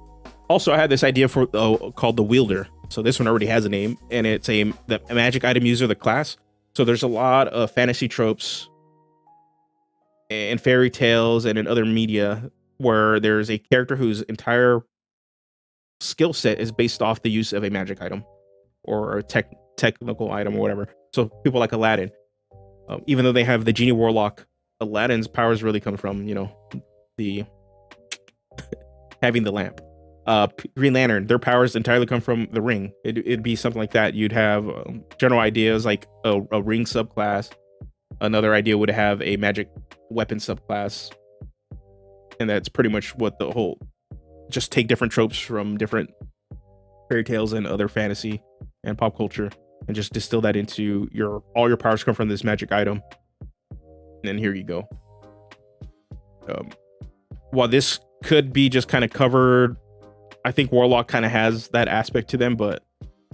Also, I had this idea for called the Wielder. So this one already has a name, and it's the magic item user, the class. So there's a lot of fantasy tropes and fairy tales and in other media where there's a character whose entire skill set is based off the use of a magic item or a technical item or whatever. So people like Aladdin, even though they have the Genie Warlock, Aladdin's powers really come from, the having the lamp. Green Lantern, their powers entirely come from the ring. It'd be something like that. You'd have general ideas like a ring subclass. Another idea would have a magic weapon subclass. And that's pretty much what the whole, just take different tropes from different fairy tales and other fantasy and pop culture and just distill that into all your powers come from this magic item. And here you go. While this could be just kind of covered, I think Warlock kind of has that aspect to them, but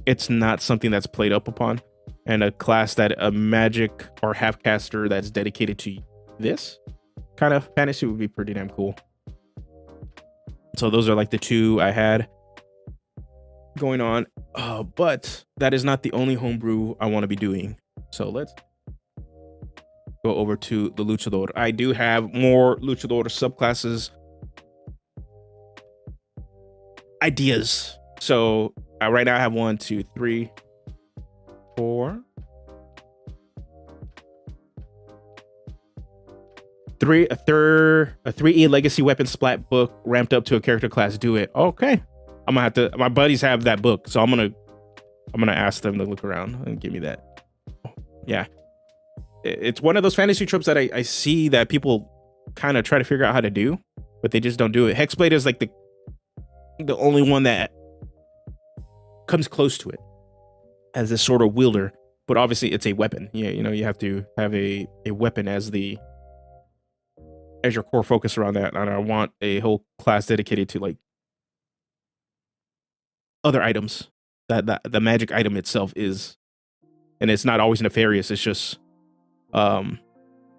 it's not something that's played up upon. And a class that a magic or half-caster that's dedicated to this kind of fantasy would be pretty damn cool. So those are like the 2 I had going on. But that is not the only homebrew I want to be doing. So let's go over to the Luchador. I do have more Luchador subclasses ideas. So right now I have 1, 2, 3, 4, 3, a 3E legacy weapon splat book ramped up to a character class. Do it. Okay, I'm gonna have to. My buddies have that book, so I'm gonna ask them to look around and give me that. Yeah, it's one of those fantasy tropes that I see that people kind of try to figure out how to do, but they just don't do it. Hexblade is like the only one that comes close to it as this sort of wielder, but obviously it's a weapon. Yeah, you have to have a weapon as your core focus around that. And I want a whole class dedicated to like other items that the magic item itself is, and it's not always nefarious. It's just the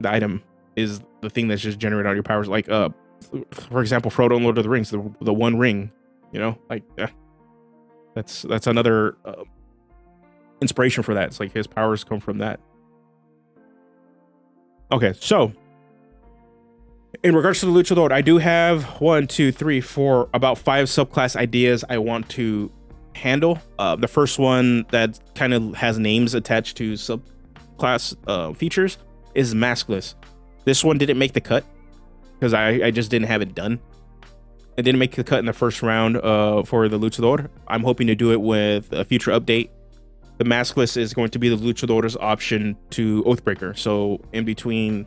item is the thing that's just generating all your powers. Like for example, Frodo in Lord of the Rings, the one ring. That's another inspiration for that. It's like his powers come from that. Okay, so in regards to the Luchador, I do have 1, 2, 3, 4, about 5 subclass ideas I want to handle. The first one that kind of has names attached to subclass features is Maskless. This one didn't make the cut because I just didn't have it done. It didn't make the cut in the first round for the Luchador. I'm hoping to do it with a future update. The Maskless is going to be the Luchador's option to Oathbreaker. So in between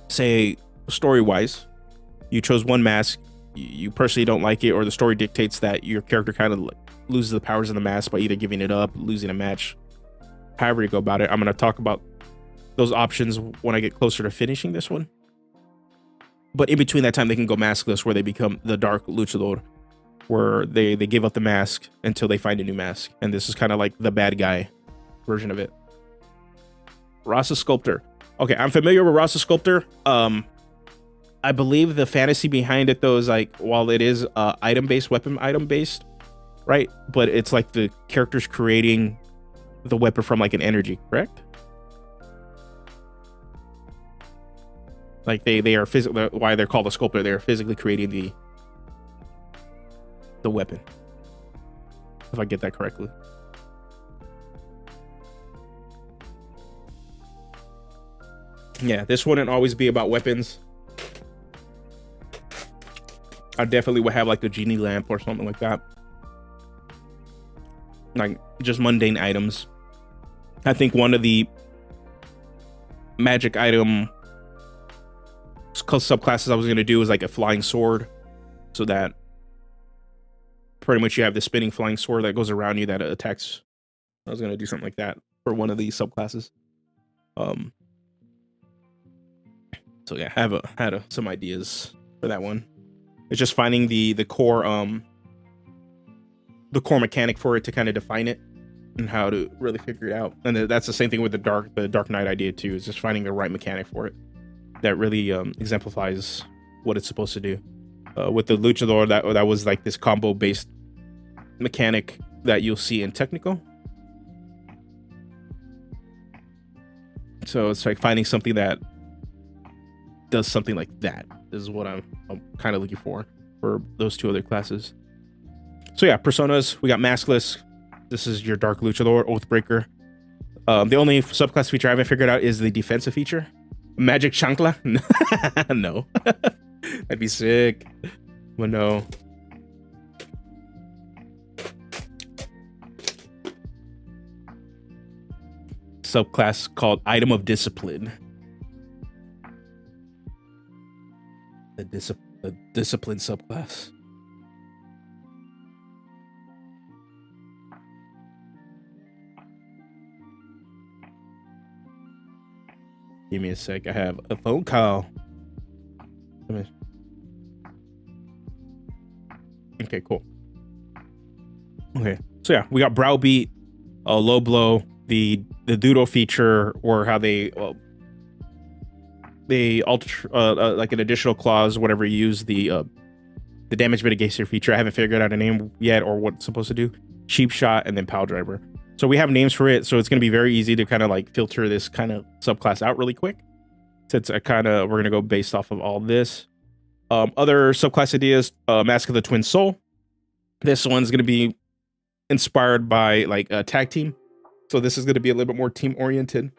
say story wise, you chose one mask, you personally don't like it, or the story dictates that your character kind of loses the powers of the mask by either giving it up, losing a match, however you go about it. I'm going to talk about those options when I get closer to finishing this one. But in between that time, they can go maskless, where they become the Dark Luchador, where they give up the mask until they find a new mask. And this is kind of like the bad guy version of it. Rasa Sculptor. Okay, I'm familiar with Rasa Sculptor. I believe the fantasy behind it, though, is like, while it is item-based, weapon item-based, right? But it's like the characters creating the weapon from like an energy, correct? Like they are physically, why they're called a sculptor, they're physically creating the weapon, if I get that correctly. Yeah, this wouldn't always be about weapons. I definitely would have like a genie lamp or something like that, like just mundane items. I think one of the magic item subclasses I was going to do is like a flying sword, so that pretty much you have the spinning flying sword that goes around you that attacks. I was going to do something like that for one of these subclasses. So yeah, I had some ideas for that one. It's just finding the core mechanic for it to kind of define it and how to really figure it out. And that's the same thing with the Dark Knight idea too, is just finding the right mechanic for it that really exemplifies what it's supposed to do. With the Luchador, that was like this combo based mechanic that you'll see in Technical. So it's like finding something that does something like that is what I'm kind of looking for those two other classes. So yeah, personas, we got maskless. This is your Dark Luchador, Oathbreaker. The only subclass feature I haven't figured out is the defensive feature. Magic Chancla? No. That'd be sick. But no. Subclass called Item of Discipline. The discipline subclass. Give me a sec. I have a phone call. Okay, cool. Okay, so yeah, we got Browbeat, Low Blow, the Doodle feature, or how they alter like an additional clause whenever you use the damage mitigation feature. I haven't figured out a name yet or what it's supposed to do. Cheap Shot, and then Pal Driver. So we have names for it, so it's going to be very easy to kind of like filter this kind of subclass out really quick, since we're going to go based off of all this. Other subclass ideas, Mask of the Twin Soul. This one's going to be inspired by like a tag team, so this is going to be a little bit more team oriented,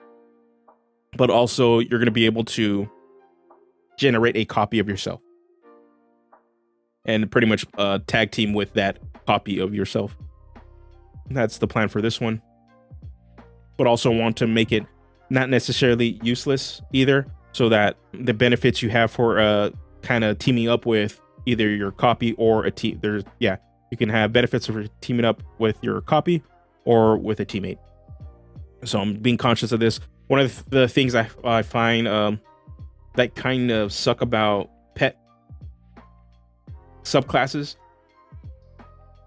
but also you're going to be able to generate a copy of yourself and pretty much tag team with that copy of yourself. That's the plan for this one, but also want to make it not necessarily useless either, so that the benefits you have for kind of teaming up with either your copy or a team, you can have benefits of teaming up with your copy or with a teammate. So I'm being conscious of this. One of the things I find that kind of suck about pet subclasses,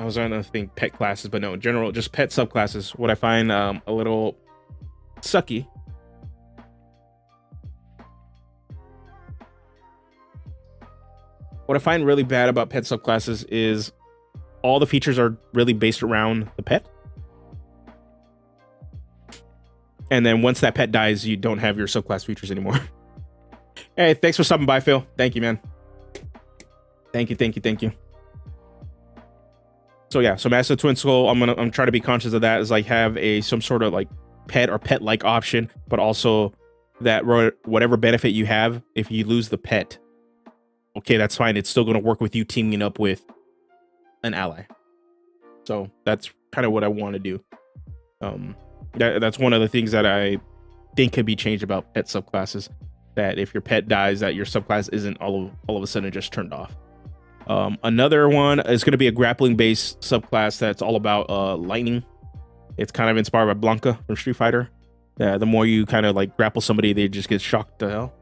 I was trying to think pet classes, but no, in general, just pet subclasses. What I find a little sucky what I find really bad about pet subclasses is all the features are really based around the pet. And then once that pet dies, you don't have your subclass features anymore. Hey, thanks for stopping by, Phil. Thank you, man. Thank you. So yeah, so Master Twin Skull, I'm trying to be conscious of that, is like have some sort of like pet or pet-like option, but also that whatever benefit you have, if you lose the pet, okay, that's fine. It's still going to work with you teaming up with an ally. So that's kind of what I want to do. That's one of the things that I think could be changed about pet subclasses. that if your pet dies, that your subclass isn't all of a sudden just turned off. Another one is going to be a grappling based subclass that's all about lightning. It's kind of inspired by Blanca from Street Fighter. The more you kind of like grapple somebody, they just get shocked to hell.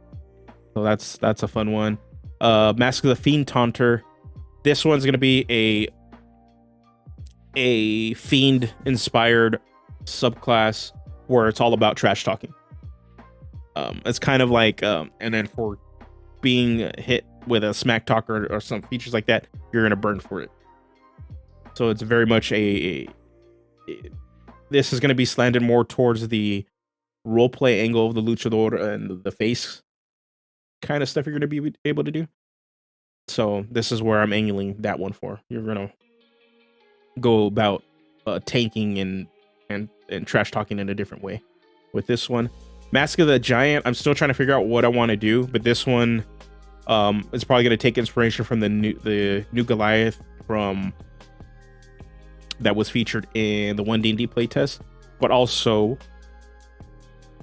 So that's a fun one. Mask of the Fiend Taunter. This one's going to be a fiend inspired subclass where it's all about trash talking. It's kind of like and then for being hit with a smack talk or some features like that, you're gonna burn for it. So it's very much this is gonna be slanted more towards the roleplay angle of the luchador and the face kind of stuff you're gonna be able to do. So this is where I'm angling that one for. You're gonna go about tanking and trash talking in a different way with this one. Mask of the Giant, I'm still trying to figure out what I want to do, but this one is probably going to take inspiration from the new Goliath from that was featured in the 1D&D playtest, but also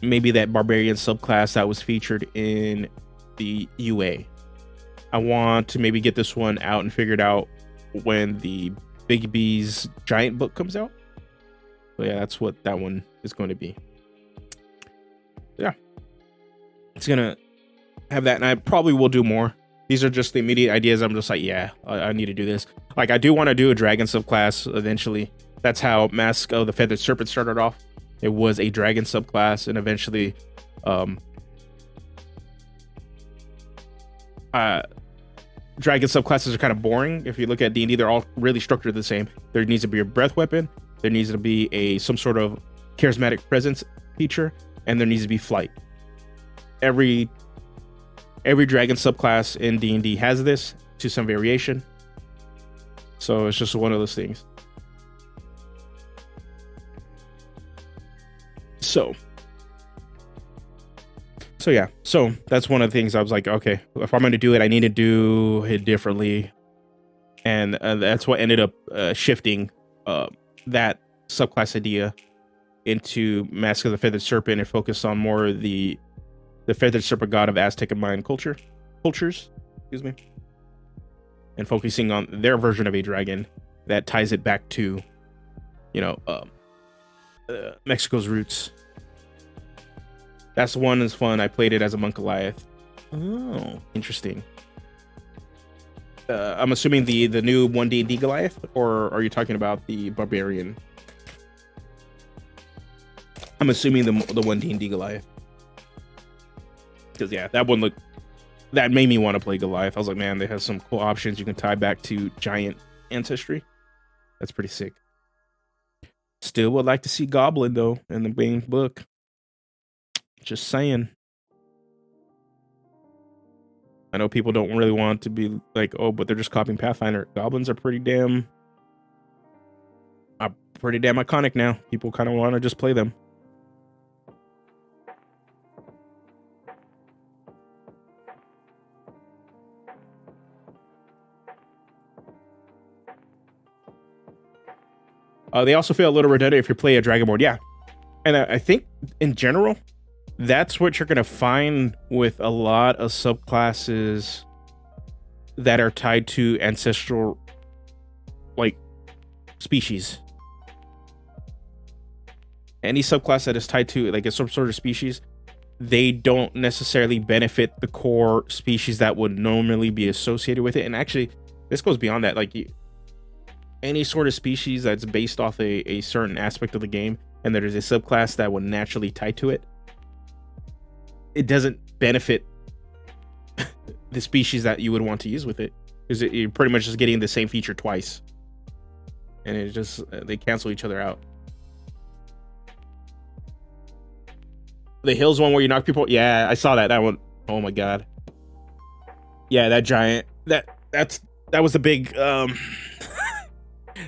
maybe that barbarian subclass that was featured in the UA. I want to maybe get this one out and figure it out when the Big B's Giant book comes out. So yeah, that's what that one is going to be. Yeah, it's gonna have that, and I probably will do more. These are just the immediate ideas. I'm just like, yeah, I need to do this. Like, I do want to do a dragon subclass eventually. That's how Mask of the Feathered Serpent started off. It was a dragon subclass, and eventually dragon subclasses are kind of boring. If you look at D&D, they're all really structured the same. There needs to be a breath weapon, there needs to be some sort of charismatic presence feature, and there needs to be flight. Every dragon subclass in D&D has this to some variation. So it's just one of those things. So yeah. So that's one of the things I was like, okay, if I'm going to do it, I need to do it differently. And that's what ended up shifting that subclass idea into Mask of the Feathered Serpent and focus on more the Feathered Serpent god of Aztec and Mayan cultures, excuse me, and focusing on their version of a dragon that ties it back to, Mexico's roots. That's one is fun. I played it as a monk Goliath. Oh, interesting. I'm assuming the new 1D&D Goliath, or are you talking about the barbarian? I'm assuming the 1D&D Goliath. Because yeah, that made me want to play Goliath. I was like, man, they have some cool options you can tie back to giant ancestry. That's pretty sick. Still would like to see Goblin though in the main book. Just saying. I know people don't really want to be like, oh, but they're just copying Pathfinder. Goblins are pretty damn iconic now. People kind of want to just play them. They also feel a little redundant if you play a Dragonborn. Yeah. And I think in general, that's what you're going to find with a lot of subclasses that are tied to ancestral, like, species. Any subclass that is tied to, like, some sort of species, they don't necessarily benefit the core species that would normally be associated with it. And actually, this goes beyond that. Like, any sort of species that's based off a certain aspect of the game, and there is a subclass that would naturally tie to it, it doesn't benefit the species that you would want to use with it, because you're pretty much just getting the same feature twice, and it just they cancel each other out. The hills one where you knock people, yeah, I saw that one. Oh my god, yeah, that giant, that was the big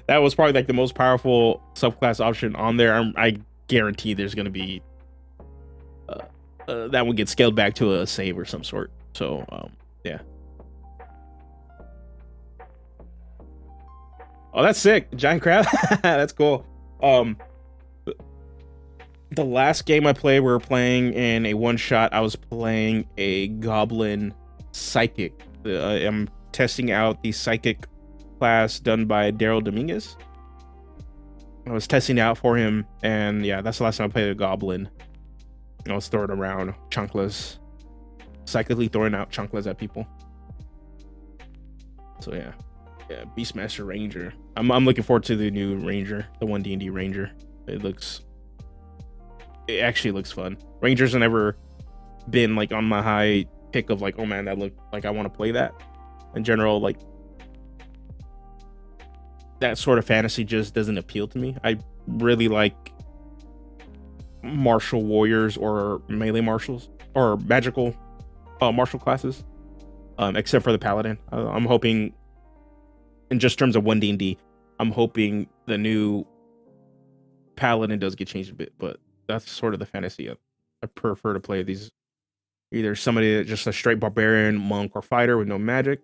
that was probably like the most powerful subclass option on there. I guarantee there's gonna be that one gets scaled back to a save or some sort. So yeah. Oh, that's sick. Giant crab. That's cool. The last game I played, we were playing in a one shot. I was playing a goblin psychic. I'm testing out the psychic class done by Daryl Dominguez. I was testing it out for him, and yeah, that's the last time I played a goblin. I was throwing around chunkless, psychically throwing out chunkless at people. So yeah, Beastmaster Ranger. I'm looking forward to the new Ranger, the 1D&D Ranger. It actually looks fun. Rangers have never been like on my high pick of like, oh man, that look like I want to play that. In general, like that sort of fantasy just doesn't appeal to me. I really like martial warriors or melee marshals or magical martial classes, except for the paladin. I'm hoping, in just terms of 1D&D, I'm hoping the new paladin does get changed a bit, but that's sort of the fantasy I prefer to play these. Either somebody that's just a straight barbarian, monk, or fighter with no magic,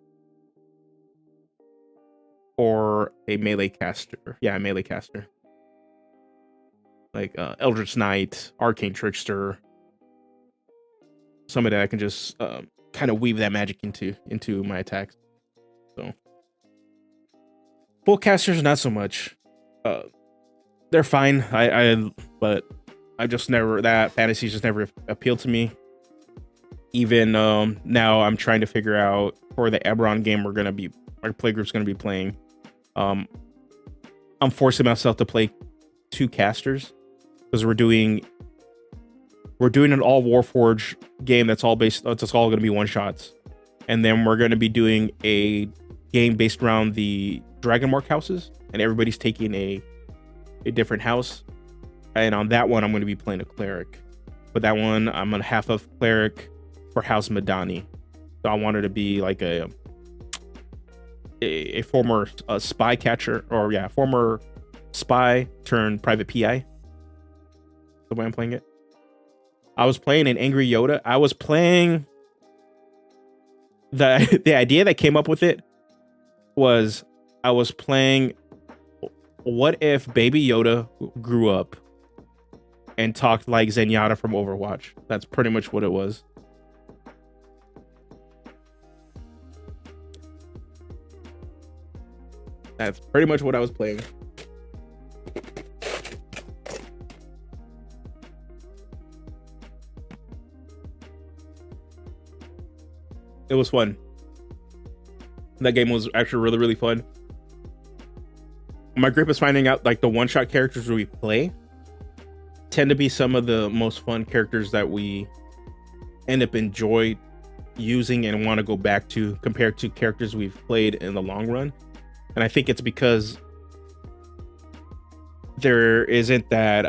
or a melee caster. Yeah, a melee caster. Like Eldritch Knight, Arcane Trickster. Somebody that I can just kind of weave that magic into my attacks. So full casters, not so much. They're fine. But I just never, that fantasy just never appealed to me. Even now, I'm trying to figure out for the Eberron game our playgroup's gonna be playing. I'm forcing myself to play 2 casters because we're doing an all Warforged game that's all gonna be one shots, and then we're gonna be doing a game based around the Dragon Mark houses, and everybody's taking a different house. And on that one, I'm going to be playing a cleric. But that one, I'm a half of cleric for House Madani. So I wanted to be like a former spy catcher, or yeah, former spy turned private PI. The way I'm playing it. I was playing an Angry Yoda. I was playing the idea that came up with it was I was playing, what if Baby Yoda grew up and talked like Zenyatta from Overwatch? That's pretty much what it was. That's pretty much what I was playing. It was fun. That game was actually really, really fun. My group is finding out like the one-shot characters we play tend to be some of the most fun characters that we end up enjoy using and want to go back to compared to characters we've played in the long run. And I think it's because there isn't that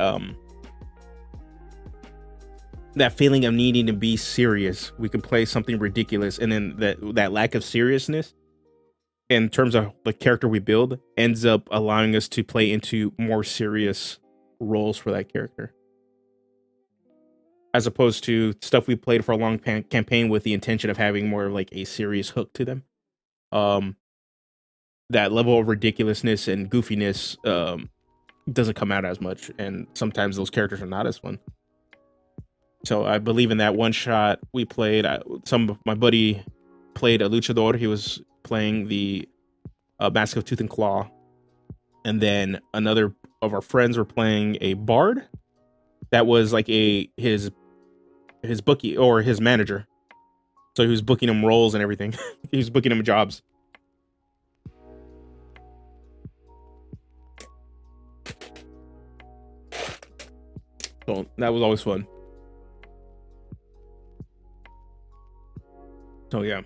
that feeling of needing to be serious. We can play something ridiculous, and then that lack of seriousness in terms of the character we build ends up allowing us to play into more serious roles for that character, as opposed to stuff we played for a long campaign with the intention of having more of like a serious hook to them. That level of ridiculousness and goofiness doesn't come out as much, and sometimes those characters are not as fun. So I believe in that one shot we played. My buddy played a luchador. He was playing the Mask of Tooth and Claw, and then another of our friends were playing a bard that was like his bookie or his manager. So he was booking him roles and everything. He was booking him jobs. So that was always fun. So yeah.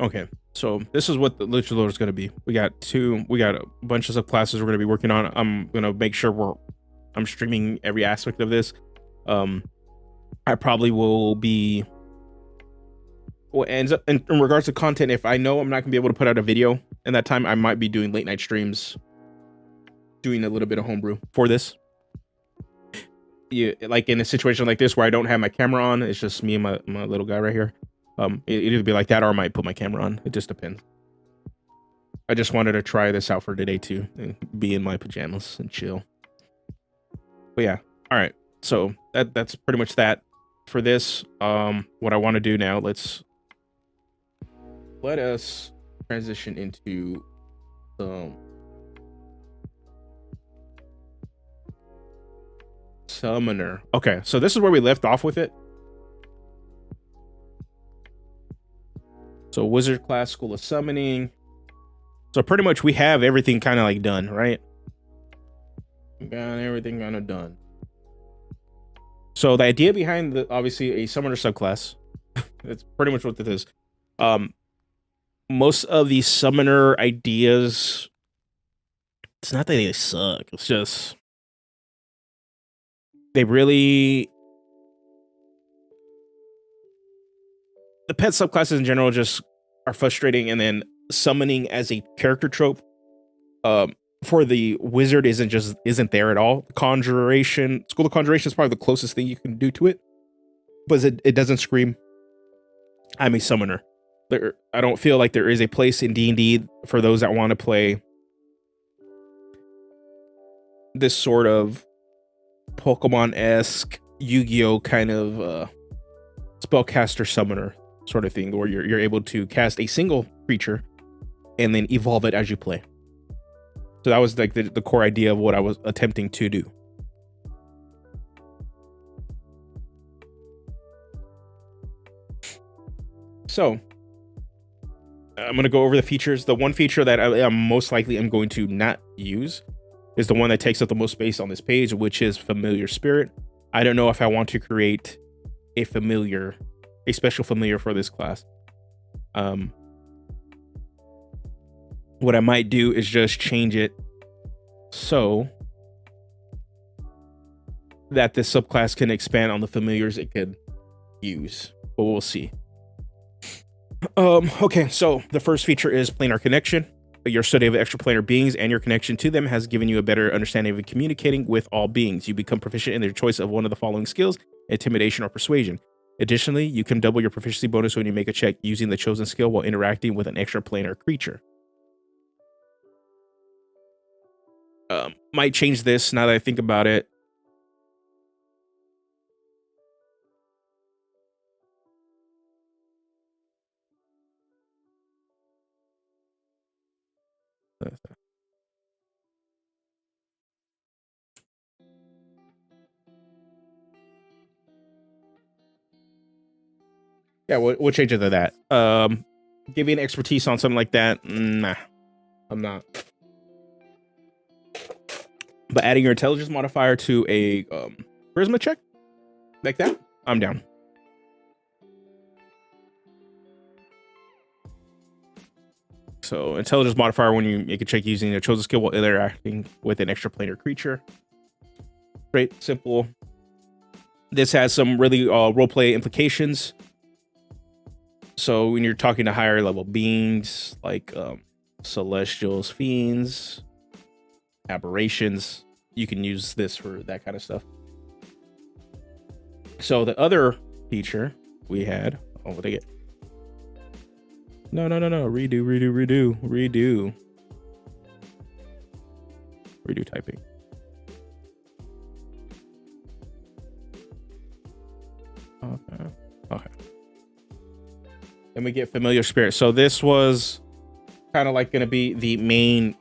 Okay, so this is what the luchador is going to be. We got a bunch of subclasses we're going to be working on. I'm going to make sure I'm streaming every aspect of this. I probably will be, what ends up in regards to content, if I know I'm not gonna be able to put out a video in that time, I might be doing late night streams, doing a little bit of homebrew for this. Like in a situation like this where I don't have my camera on, it's just me and my little guy right here. It either be like that or I might put my camera on. It just depends. I just wanted to try this out for today too, and be in my pajamas and chill. But yeah, all right. So that's pretty much that for this. What I want to do now, let us transition into summoner. Okay, so this is where we left off with it. So wizard class, school of summoning. So pretty much we have everything kind of like done, right? We got everything kind of done. So the idea behind the obviously a summoner subclass, that's pretty much what this is. Most of these summoner ideas, it's not that they suck. It's just they really, the pet subclasses in general just are frustrating, and then summoning as a character trope for the wizard isn't there at all. Conjuration, School of Conjuration is probably the closest thing you can do to it, but it doesn't scream I'm a summoner. I don't feel like there is a place in D&D for those that want to play this sort of Pokemon-esque, Yu-Gi-Oh kind of spellcaster summoner sort of thing, where you're able to cast a single creature and then evolve it as you play. So that was like the core idea of what I was attempting to do. So I'm going to go over the features. The one feature that I'm most likely am going to not use is the one that takes up the most space on this page, which is Familiar Spirit. I don't know if I want to create a special familiar for this class. What I might do is just change it so that this subclass can expand on the familiars it could use, but we'll see. Okay, so the first feature is planar connection. Your study of extraplanar beings and your connection to them has given you a better understanding of communicating with all beings. You become proficient in their choice of one of the following skills: intimidation or persuasion. Additionally, you can double your proficiency bonus when you make a check using the chosen skill while interacting with an extraplanar creature. Might change this now that I think about it. Yeah, we'll change it to that. Giving expertise on something like that, nah, I'm not. But adding your intelligence modifier to a charisma check like that, I'm down. So intelligence modifier when you make a check using a chosen skill while interacting with an extraplanar creature. Great, simple. This has some really roleplay implications. So when you're talking to higher level beings like celestials, fiends, aberrations, you can use this for that kind of stuff. So the other feature we had, what did I get? No, redo typing. Okay. Then we get Familiar Spirit. So this was kind of like going to be the main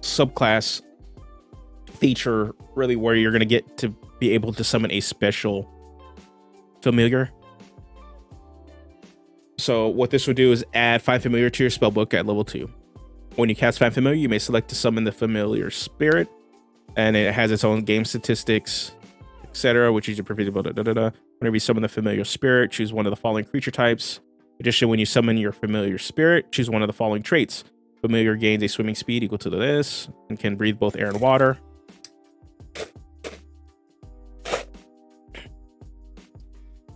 subclass feature, really, where you're going to get to be able to summon a special familiar. So what this would do is add 5 familiar to your spellbook at level 2. When you cast 5 familiar, you may select to summon the Familiar Spirit, and it has its own game statistics, etc., which is your predictable. Whenever you summon the Familiar Spirit, choose one of the following creature types. Additionally, when you summon your Familiar Spirit, choose one of the following traits. Familiar gains a swimming speed equal to this and can breathe both air and water.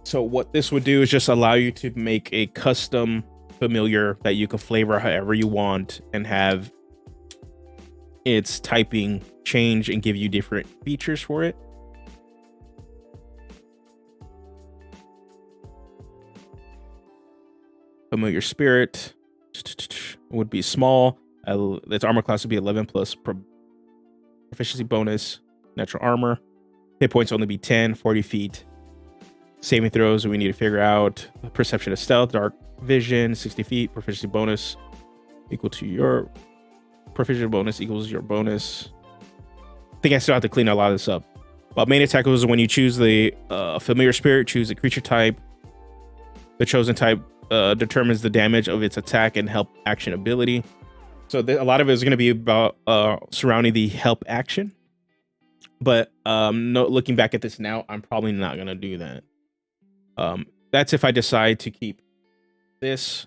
So what this would do is just allow you to make a custom familiar that you can flavor however you want and have its typing change and give you different features for it. Familiar Spirit would be small. Its armor class would be 11 plus proficiency bonus, natural armor. Hit points only be 10, 40 feet. Saving throws, we need to figure out perception of stealth, dark vision, 60 feet, proficiency bonus equal to your proficiency bonus equals your bonus. I think I still have to clean a lot of this up. But main attack was when you choose the familiar spirit, choose a creature type. The chosen type determines the damage of its attack and help action ability. So a lot of it is going to be about surrounding the help action. But looking back at this now, I'm probably not going to do that. That's if I decide to keep this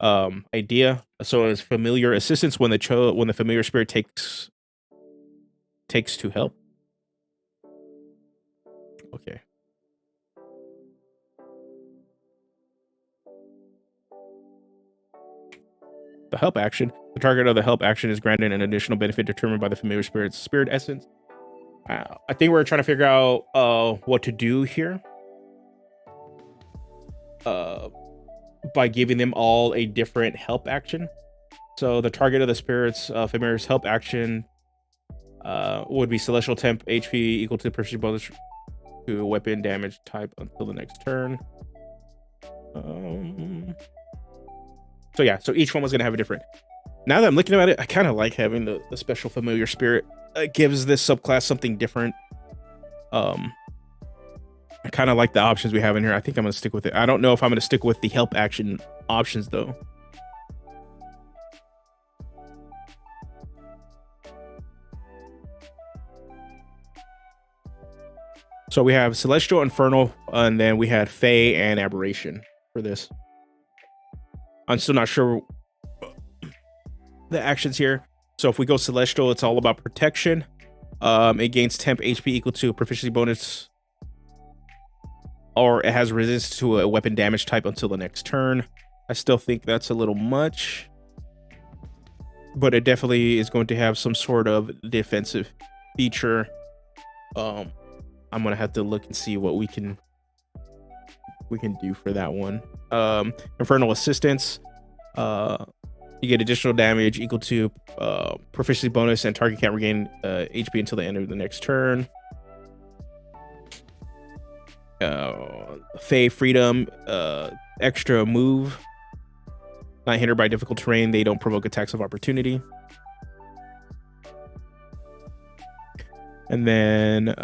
idea. So as familiar assistance when the familiar spirit takes to help. Okay. The help action. The target of the help action is granted an additional benefit determined by the familiar spirit's spirit essence. I think we're trying to figure out what to do here. By giving them all a different help action. So the target of the spirit's familiar's help action would be celestial temp HP equal to proficiency bonus to weapon damage type until the next turn. So yeah, so each one was gonna have a different. Now that I'm looking at it, I kind of like having the special familiar spirit. It gives this subclass something different. I kind of like the options we have in here. I think I'm gonna stick with it. I don't know if I'm gonna stick with the help action options though. So we have Celestial, Infernal, and then we had Fey and Aberration for this. I'm still not sure the actions here. So if we go Celestial, it's all about protection. It gains temp HP equal to a proficiency bonus, or it has resistance to a weapon damage type until the next turn. I still think that's a little much, but it definitely is going to have some sort of defensive feature. I'm gonna have to look and see what we can do for that one. Infernal Assistance. You get additional damage equal to proficiency bonus, and target can't regain HP until the end of the next turn. Fey Freedom, extra move. Not hindered by difficult terrain. They don't provoke attacks of opportunity. And then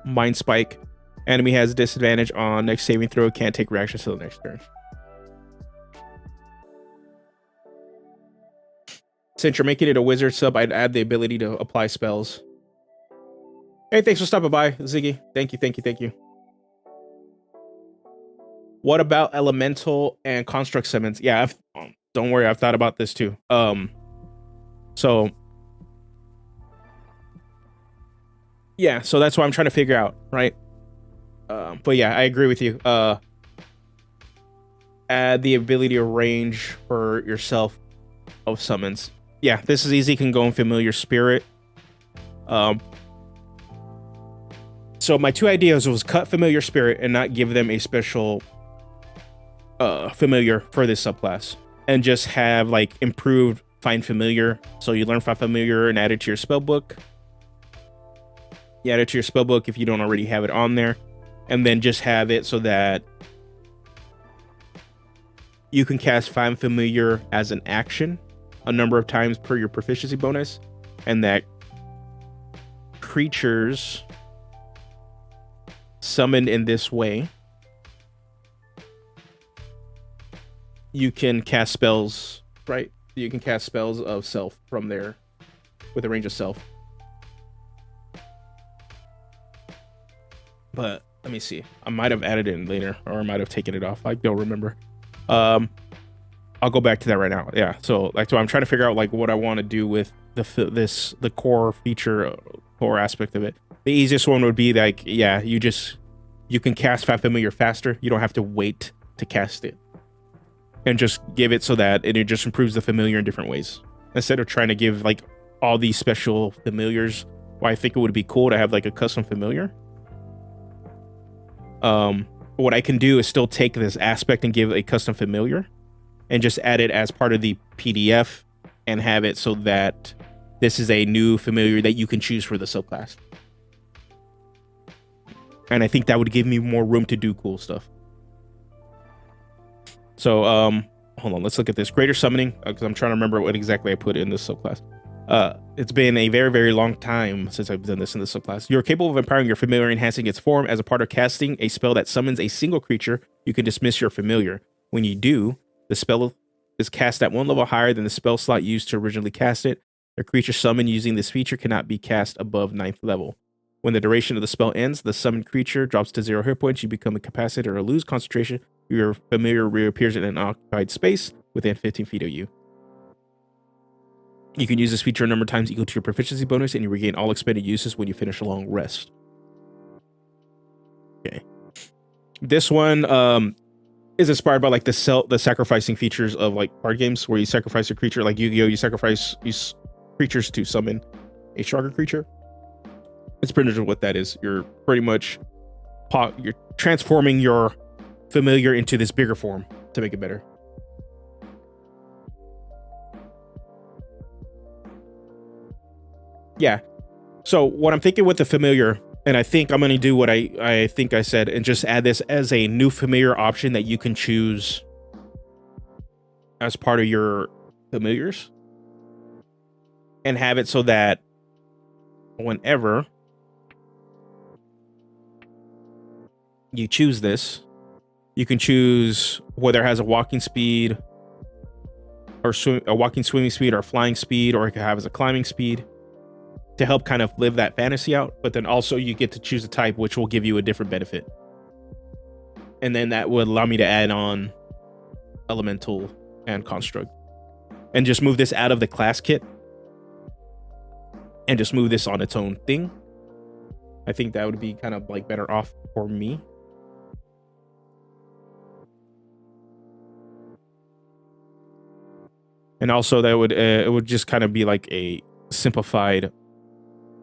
Mind Spike. Enemy has disadvantage on next saving throw. Can't take reactions till the next turn. Since you're making it a wizard sub, I'd add the ability to apply spells. Hey, thanks for stopping by, Ziggy. Thank you. What about elemental and construct summons? Yeah, don't worry, I've thought about this too. So yeah, so that's what I'm trying to figure out, right? But yeah, I agree with you. Add the ability to range for yourself of summons. Yeah, this is easy. Can go in familiar spirit. So my two ideas was cut familiar spirit and not give them a special familiar for this subclass, and just have like improved find familiar. So you learn find familiar and add it to your spell book. You add it to your spell book if you don't already have it on there, and then just have it so that you can cast find familiar as an action a number of times per your proficiency bonus, and that creatures summoned in this way, you can cast spells, right? You can cast spells of self from there with a range of self. But let me see. I might have added it in later, or I might have taken it off. I don't remember. I'll go back to that right now. Yeah. So like, so I'm trying to figure out like what I want to do with the core feature, core aspect of it. The easiest one would be like, yeah, you can cast Find Familiar faster. You don't have to wait to cast it, and just give it so that it just improves the familiar in different ways, instead of trying to give like all these special familiars. Well, I think it would be cool to have like a custom familiar. What I can do is still take this aspect and give a custom familiar, and just add it as part of the PDF, and have it so that this is a new familiar that you can choose for the subclass. And I think that would give me more room to do cool stuff. So, hold on, let's look at this. Greater summoning, because I'm trying to remember what exactly I put in this subclass. It's been a very, very long time since I've done this in this subclass. You're capable of empowering your familiar, enhancing its form. As a part of casting a spell that summons a single creature, you can dismiss your familiar. When you do, the spell is cast at one level higher than the spell slot used to originally cast it. A creature summoned using this feature cannot be cast above 9th level. When the duration of the spell ends, the summoned creature drops to 0 hit points. You become incapacitated or lose concentration. Your familiar reappears in an occupied space within 15 feet of you. You can use this feature a number of times equal to your proficiency bonus, and you regain all expended uses when you finish a long rest. Okay. This one is inspired by like the sacrificing features of like card games where you sacrifice a creature. Like Yu-Gi-Oh, you sacrifice these creatures to summon a stronger creature. It's pretty much what that is. You're pretty much you're transforming your familiar into this bigger form to make it better. Yeah. So what I'm thinking with the familiar, and I think I'm going to do what I think I said and just add this as a new familiar option that you can choose as part of your familiars, and have it so that whenever you choose this, you can choose whether it has a walking speed or a walking, swimming speed, or flying speed, or it could have as a climbing speed to help kind of live that fantasy out. But then also you get to choose a type, which will give you a different benefit. And then that would allow me to add on elemental and construct, and just move this out of the class kit and just move this on its own thing. I think that would be kind of like better off for me. And also that would it would just kind of be like a simplified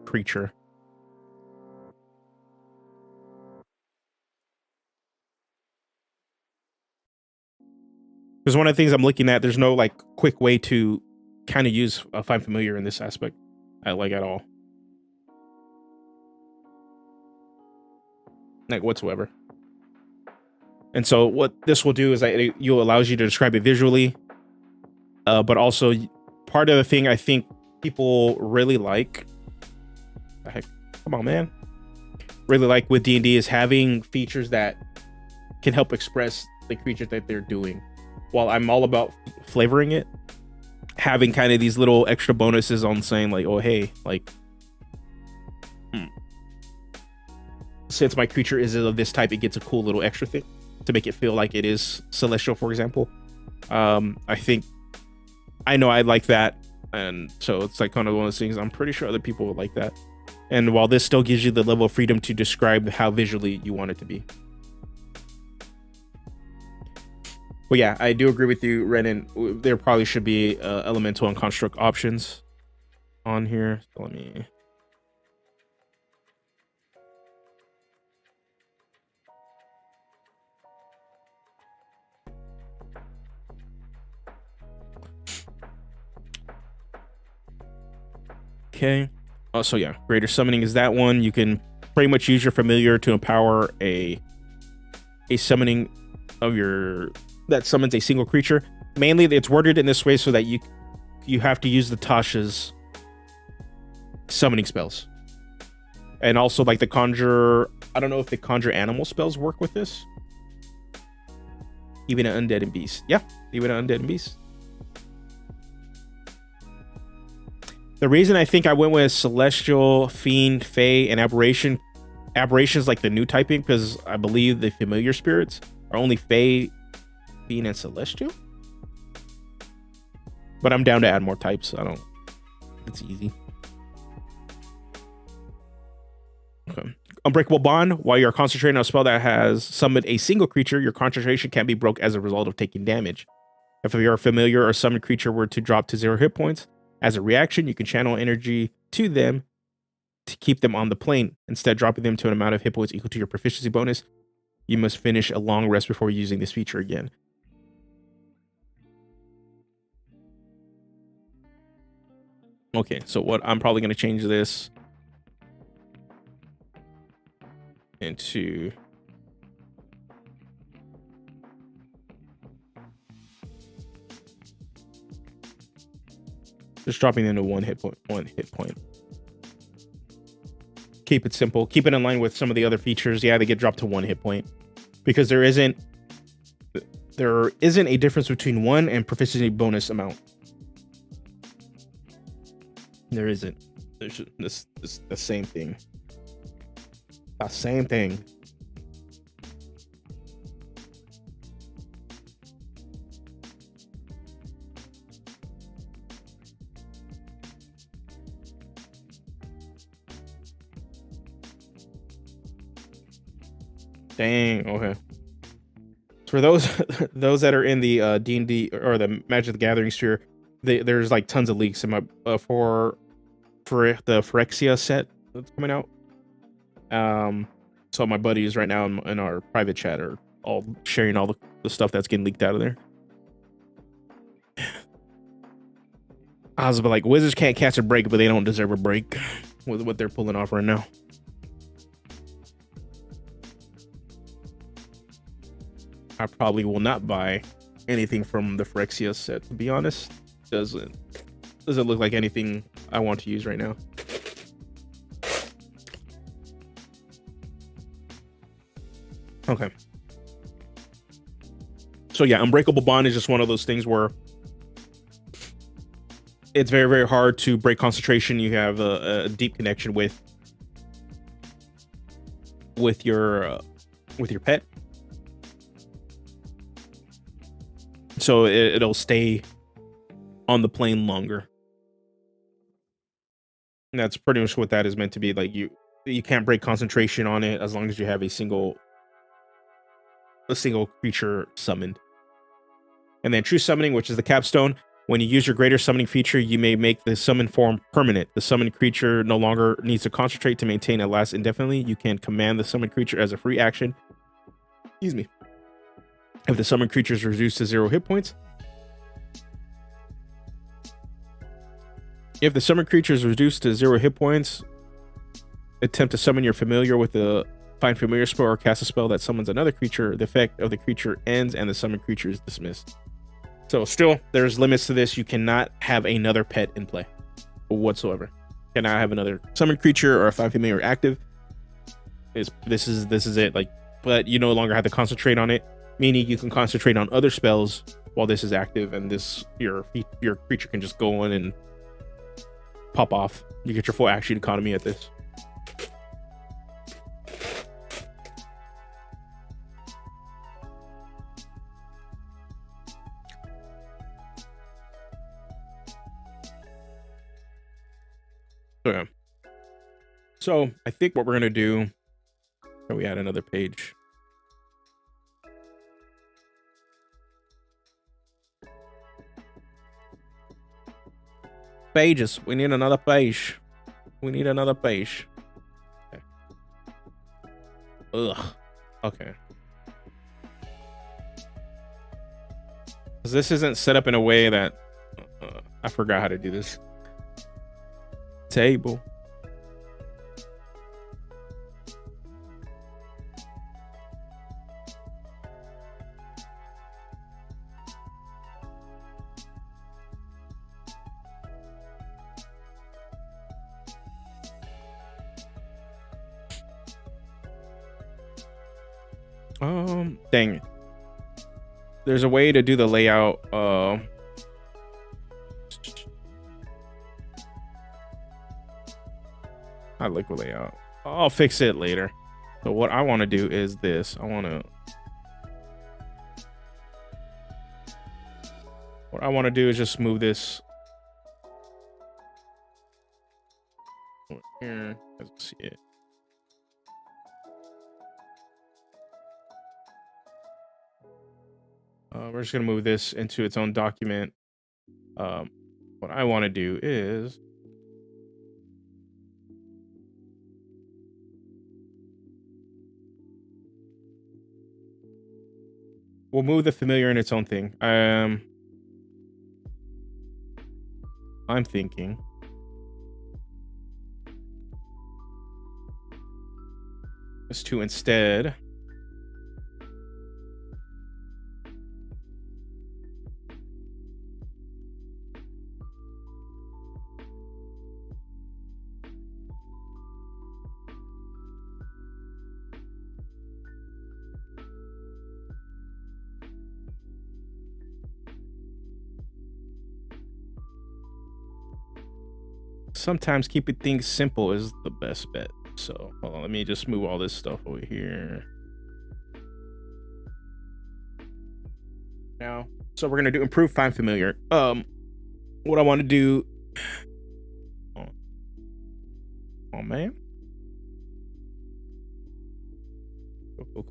creature. Because one of the things I'm looking at, there's no like quick way to kind of use a find familiar in this aspect, like at all, like whatsoever. And so what this will do is it allows you to describe it visually, but also part of the thing I think people really like, heck, come on, man, really like with D&D is having features that can help express the creature that they're doing. While I'm all about flavoring it, having kind of these little extra bonuses on saying like, oh, hey, like, since my creature is of this type, it gets a cool little extra thing to make it feel like it is celestial, for example. I think, I know I like that. And so it's like kind of one of those things, I'm pretty sure other people would like that. And while this still gives you the level of freedom to describe how visually you want it to be. But yeah, I do agree with you, Renan. There probably should be elemental and construct options on here. So let me... Okay. So yeah, greater summoning is that one. You can pretty much use your familiar to empower a summoning of your... that summons a single creature. Mainly it's worded in this way so that you have to use the Tasha's summoning spells. And also like the conjure, I don't know if the conjure animal spells work with this. Even an undead and beast. Yeah, even an undead and beast. The reason I think I went with celestial, fiend, fae, and aberration. Aberration is like the new typing, because I believe the familiar spirits are only fae, fiend, and celestial. But I'm down to add more types. It's easy. Okay. Unbreakable Bond. While you're concentrating on a spell that has summoned a single creature, your concentration can't be broke as a result of taking damage. If your familiar or summoned creature were to drop to 0 hit points, as a reaction, you can channel energy to them to keep them on the plane. Instead, dropping them to an amount of hit points equal to your proficiency bonus. You must finish a long rest before using this feature again. Okay, so what I'm probably going to change this. into just dropping into one hit point. Keep it simple. Keep it in line with some of the other features. Yeah, they get dropped to 1 hit point because there isn't a difference between 1 and proficiency bonus amount. There isn't. There's this the same thing. The same thing. Dang. Okay. For those that are in the D&D or the Magic the Gathering sphere, there's like tons of leaks in my for the Phyrexia set that's coming out. So my buddies right now in our private chat are all sharing all the stuff that's getting leaked out of there. I was like, Wizards can't catch a break, but they don't deserve a break with what they're pulling off right now. I probably will not buy anything from the Phyrexia set, to be honest. Doesn't look like anything I want to use right now. Okay. So yeah, Unbreakable Bond is just one of those things where it's very, very hard to break concentration. You have a deep connection with your pet, so it'll stay on the plane longer. And that's pretty much what that is meant to be. Like you can't break concentration on it as long as you have a single creature summoned. And then true summoning, which is the capstone. When you use your greater summoning feature, you may make the summon form permanent. The summoned creature no longer needs to concentrate to maintain it last indefinitely. You can command the summoned creature as a free action. Excuse me. If the summoned creature is reduced to 0 hit points. If the summoned creature is reduced to 0 hit points, attempt to summon your familiar with the Find Familiar spell or cast a spell that summons another creature. The effect of the creature ends and the summoned creature is dismissed. So still, there's limits to this. You cannot have another pet in play whatsoever. You cannot have another summoned creature or a Find Familiar active. This is it. Like, but you no longer have to concentrate on it, meaning you can concentrate on other spells while this is active, and your creature can just go in and pop off. You get your full action economy at this. Okay. So I think what we're gonna do. Oh, we add another page. Pages. We need another page. We need another page. Okay. Ugh. Okay. Because this isn't set up in a way that I forgot how to do this. Table. Dang it. There's a way to do the layout. Not liquid layout. I'll fix it later. So what I want to do is this. What I want to do is just move this over here. Let's see it. We're just gonna move this into its own document. What I want to do is we'll move the familiar in its own thing. I'm thinking is to instead sometimes keeping things simple is the best bet. So hold on, let me just move all this stuff over here now. So we're gonna do improve find familiar. What I want to do, oh man,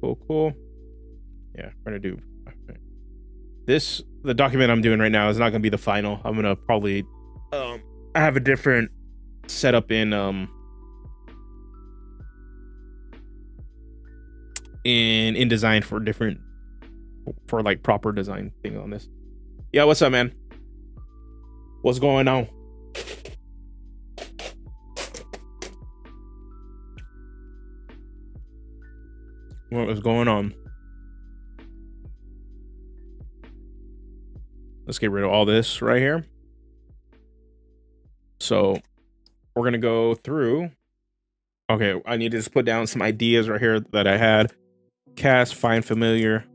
cool. Yeah, we're gonna do this. The document I'm doing right now is not gonna be the final. I'm gonna probably I have a different setup in InDesign for like proper design thing on this. Yeah, what's up, man? What's going on? What was going on? Let's get rid of all this right here. So we're gonna go through. Okay, I need to just put down some ideas right here that I had. Cast find familiar.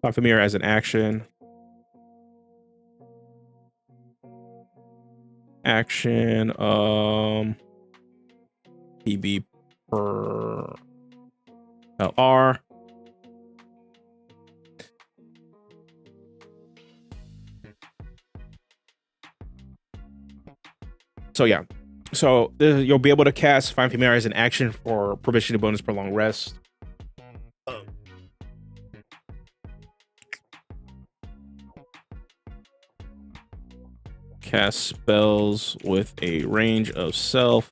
Find familiar as an action. Action PB per LR. So yeah, so you'll be able to cast find familiar as an action for provisioning bonus prolonged rest. Cast spells with a range of self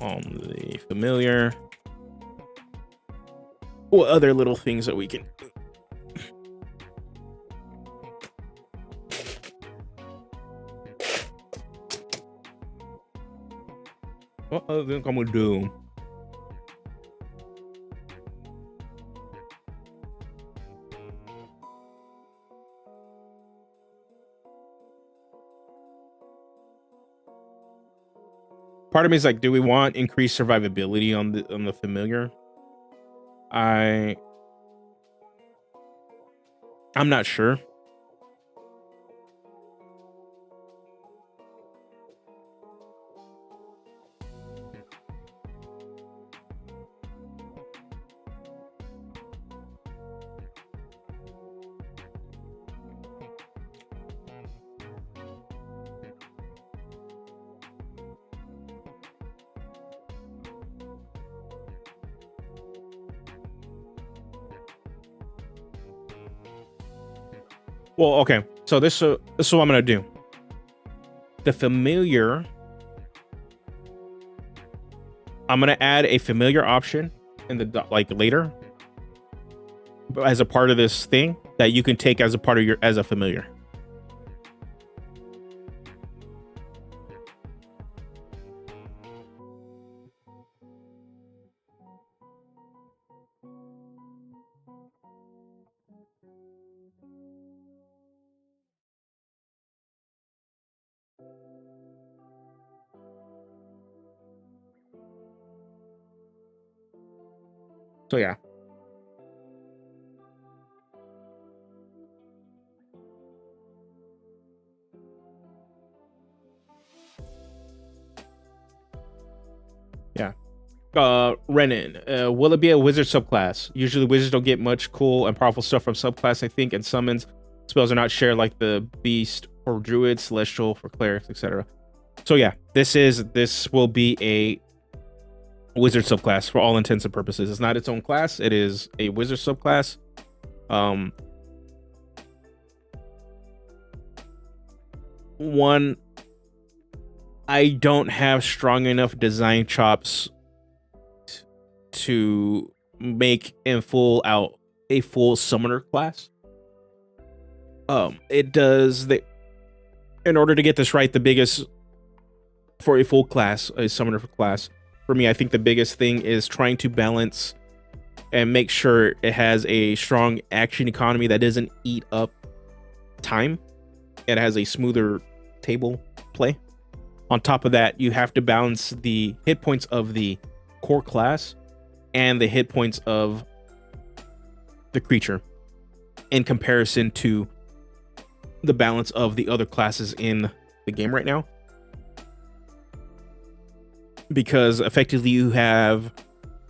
on the familiar. What other little things that we can do? What other thing I'm gonna do? Part of me is like, do we want increased survivability on the familiar? I'm not sure. Well, okay. So this is what I'm gonna do. The familiar. I'm gonna add a familiar option in the like later, as a part of this thing that you can take as a part of your as a familiar. So yeah. Yeah. Renin. Will it be a wizard subclass? Usually wizards don't get much cool and powerful stuff from subclass, I think, and summons. Spells are not shared like the beast for druids, celestial for clerics, etc. So yeah, this will be a wizard subclass for all intents and purposes. It's not its own class. It is a wizard subclass. One, I don't have strong enough design chops to make and full out a full summoner class. It does the in order to get this right, the biggest for a full class, a summoner class, For me, I think the biggest thing is trying to balance and make sure it has a strong action economy that doesn't eat up time. It has a smoother table play. On top of that, you have to balance the hit points of the core class and the hit points of the creature in comparison to the balance of the other classes in the game right now. Because effectively you have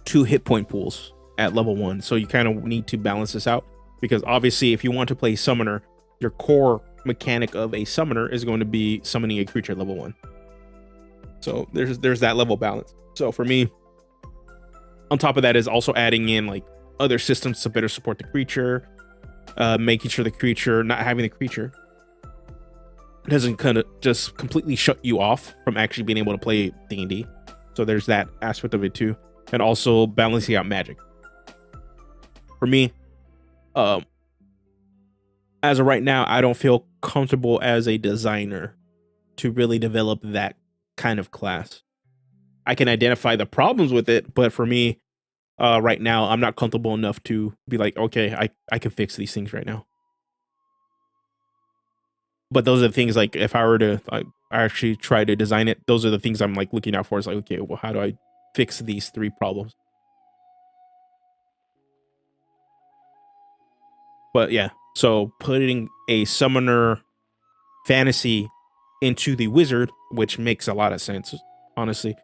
2 hit point pools at level 1. So you kind of need to balance this out, because obviously if you want to play summoner, your core mechanic of a summoner is going to be summoning a creature at level 1. So there's that level balance. So for me, on top of that is also adding in like other systems to better support the creature, making sure the creature, not having the creature doesn't kind of just completely shut you off from actually being able to play D&D. So there's that aspect of it too, and also balancing out magic. For me, as of right now, I don't feel comfortable as a designer to really develop that kind of class. I can identify the problems with it, but for me, right now, I'm not comfortable enough to be like, okay, I can fix these things right now. But those are the things, like, if I were to actually try to design it, those are the things I'm like looking out for. It's like, okay, well, how do I fix these 3 problems? But yeah, so putting a summoner fantasy into the wizard, which makes a lot of sense, honestly,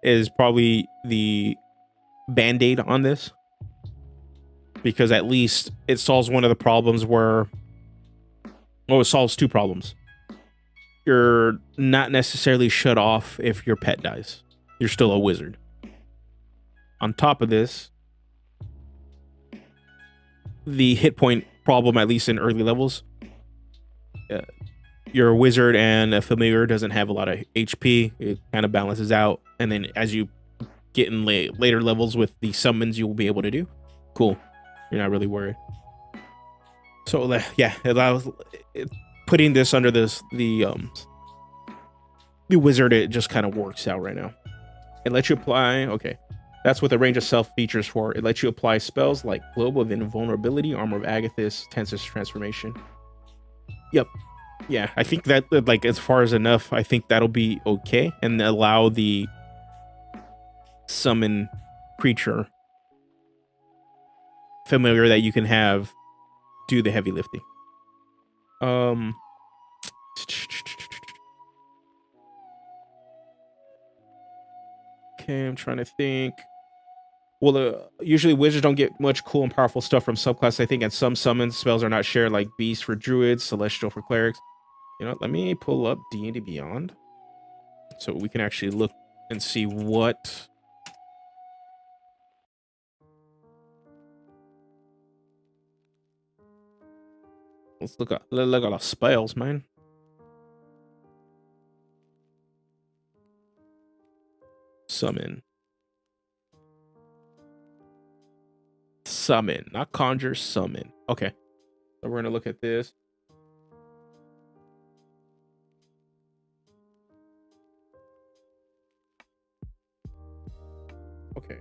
is probably the band-aid on this, because at least it solves one of the problems where, well, it solves 2 problems. You're not necessarily shut off if your pet dies. You're still a wizard. On top of this, the hit point problem, at least in early levels, your wizard and a familiar doesn't have a lot of HP. It kind of balances out, and then as you get in later levels with the summons, you will be able to do. Cool. You're not really worried. So yeah, it allows putting this under the wizard. It just kind of works out right now. It lets you apply. Okay, that's what the range of self features for. It lets you apply spells like Globe of Invulnerability, Armor of Agathis, Tensor's Transformation. Yep. Yeah, I think that, like, as far as enough, I think that'll be okay, and allow the summon creature familiar that you can have do the heavy lifting. Okay, I'm trying to think. Well, usually wizards don't get much cool and powerful stuff from subclasses. I think at some summons, spells are not shared, like Beast for druids, Celestial for clerics. You know, let me pull up D&D Beyond so we can actually look and see what. Let's look at the spells, man. Summon, not conjure, summon. Okay, so we're gonna look at this. Okay.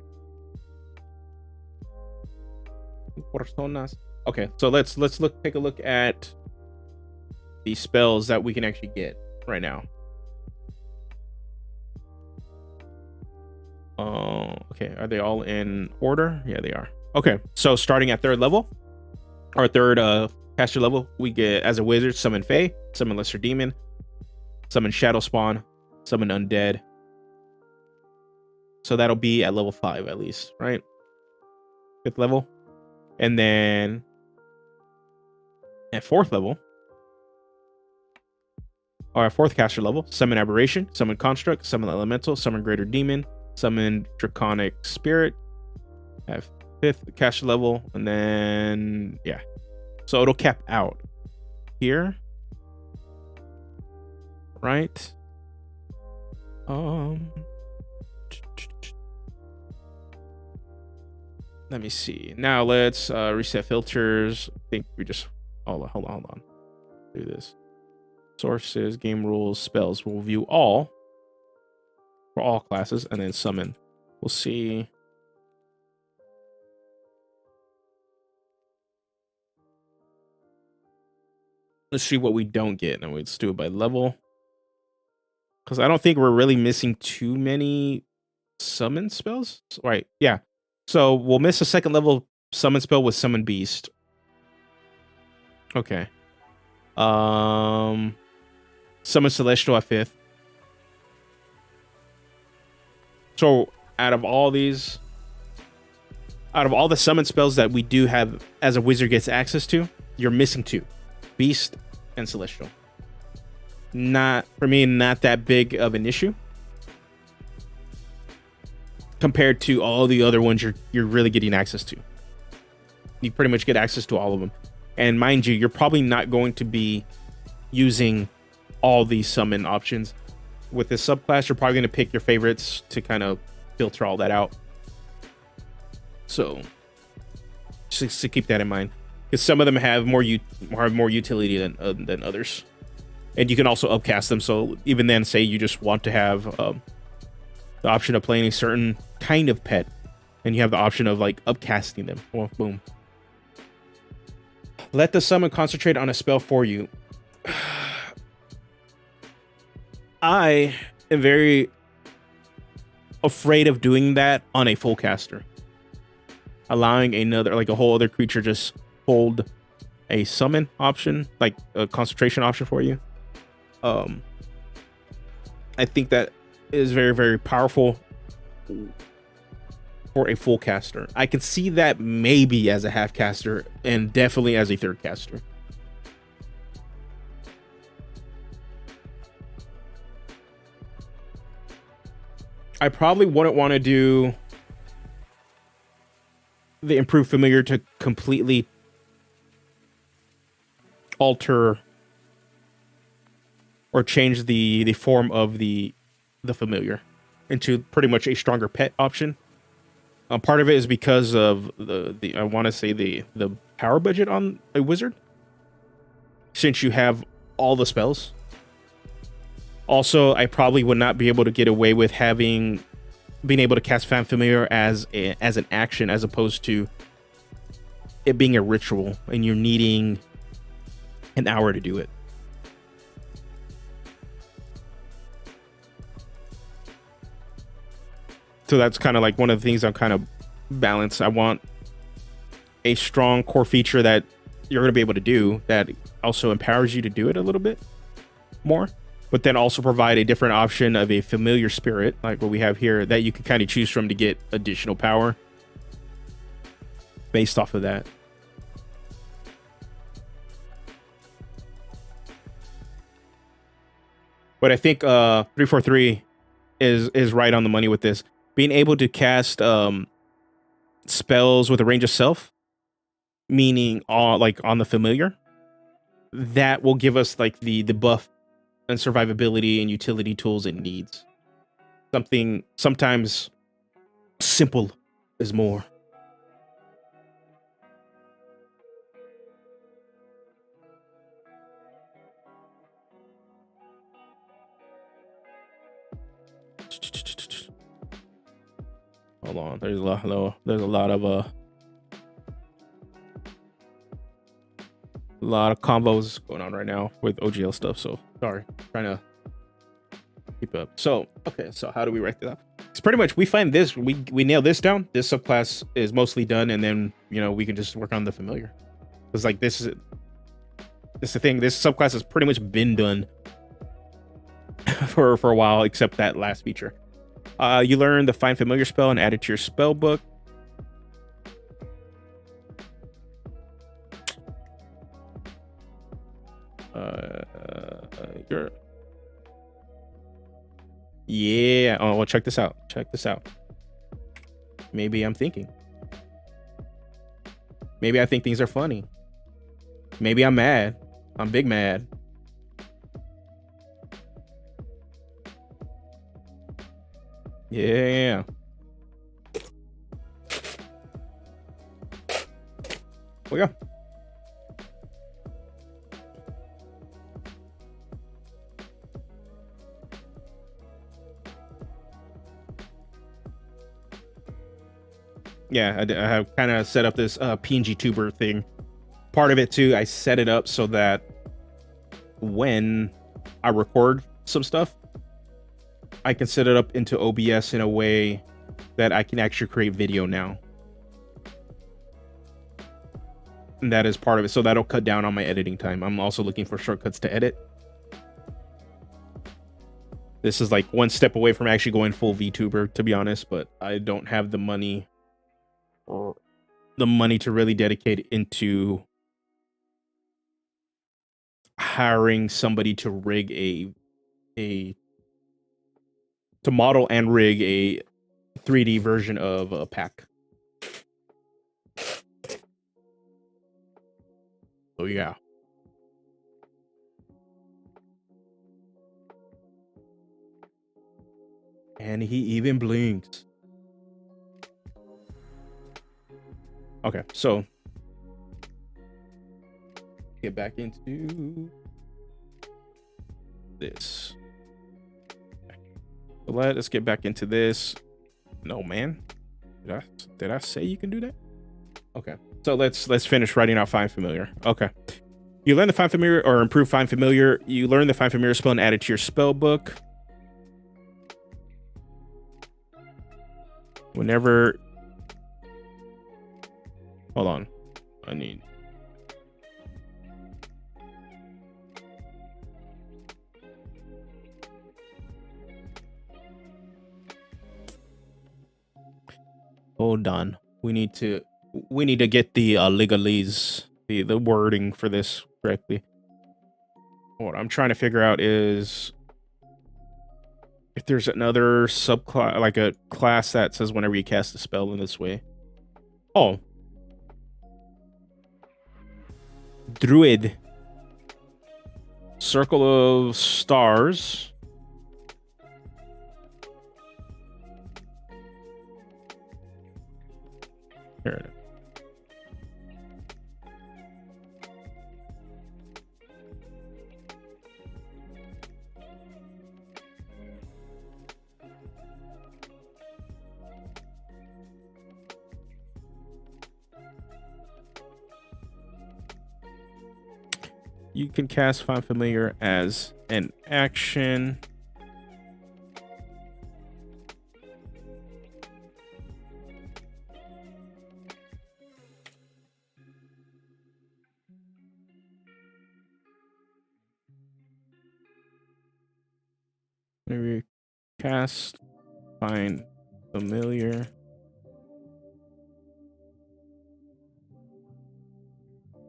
Personas. Okay, so let's take a look at the spells that we can actually get right now. Okay, are they all in order? Yeah, they are. Okay, so starting at 3rd level, or 3rd caster level, we get, as a wizard, summon Fae, summon Lesser Demon, summon Shadow Spawn, summon Undead. So that'll be at level 5 at least, right? 5th level. And then at 4th level, or at 4th caster level, summon Aberration, summon Construct, summon Elemental, summon Greater Demon, summon Draconic Spirit at 5th caster level, and then yeah, so it'll cap out here, right? Let me see. Now let's reset filters. I think we just hold on. Do this. Sources, game rules, spells. We'll view all for all classes, and then summon. We'll see. Let's see what we don't get. And let's do it by level. Because I don't think we're really missing too many summon spells. Right, yeah. So we'll miss a second level summon spell with Summon Beast. Okay. Summon Celestial at 5th. So out of all the summon spells that we do have as a wizard gets access to, you're missing 2. Beast and Celestial. Not, for me, not that big of an issue. Compared to all the other ones you're really getting access to. You pretty much get access to all of them. And mind you, you're probably not going to be using all these summon options. With this subclass, you're probably going to pick your favorites to kind of filter all that out. So, just to keep that in mind. Because some of them have more utility than others. And you can also upcast them. So, even then, say you just want to have the option of playing a certain kind of pet. And you have the option of, like, upcasting them. Well, boom. Let the summon concentrate on a spell for you. I am very afraid of doing that on a full caster. Allowing another, like a whole other creature, just hold a summon option, like a concentration option for you. I think that is very, very powerful for a full caster. I can see that maybe as a half caster and definitely as a third caster. I probably wouldn't want to do the improved familiar to completely alter or change the form of the familiar into pretty much a stronger pet option. Part of it is because of the I want to say the power budget on a wizard, since you have all the spells. Also, I probably would not be able to get away with being able to cast Fan Familiar as an action, as opposed to it being a ritual and you're needing an hour to do it. So that's kind of like one of the things I'm kind of balanced. I want a strong core feature that you're going to be able to do that also empowers you to do it a little bit more, but then also provide a different option of a familiar spirit, like what we have here, that you can kind of choose from to get additional power based off of that. But I think 343 is right on the money with this. Being able to cast spells with a range of self, meaning like on the familiar, that will give us like the buff and survivability and utility tools it needs. Sometimes simple is more. Hold on, there's a lot of combos going on right now with OGL stuff, so sorry, trying to keep up. So okay, so how do we write that up? It's pretty much we find this, we nail this down, this subclass is mostly done, and then we can just work on the familiar. It's like this is the thing, this subclass has pretty much been done for a while, except that last feature. You learn the Find Familiar spell and add it to your spell book. Yeah. Oh, well, check this out. Maybe I'm thinking. Maybe I think things are funny. Maybe I'm mad. I'm big mad. Yeah. Oh yeah. Yeah, I have kind of set up this PNG tuber thing. Part of it too, I set it up so that when I record some stuff, I can set it up into OBS in a way that I can actually create video now. And that is part of it. So that'll cut down on my editing time. I'm also looking for shortcuts to edit. This is like one step away from actually going full VTuber, to be honest, but I don't have the money to really dedicate into hiring somebody to rig to model and rig a 3D version of a pack. So yeah. And he even blinks. Okay, so get back into this. So let's get back into this. No, man. Did I say you can do that? Okay. So let's finish writing out Find Familiar. Okay. You learn the Find Familiar or improve Find Familiar. You learn the Find Familiar spell and add it to your spell book. Whenever, hold on, I need. Hold on, we need to get the legalese, the wording for this correctly. What I'm trying to figure out is if there's another subclass, like a class that says whenever you cast a spell in this way. Oh. Druid. Circle of Stars. Here it is. You can cast Find Familiar as an action. Whenever you cast Find Familiar,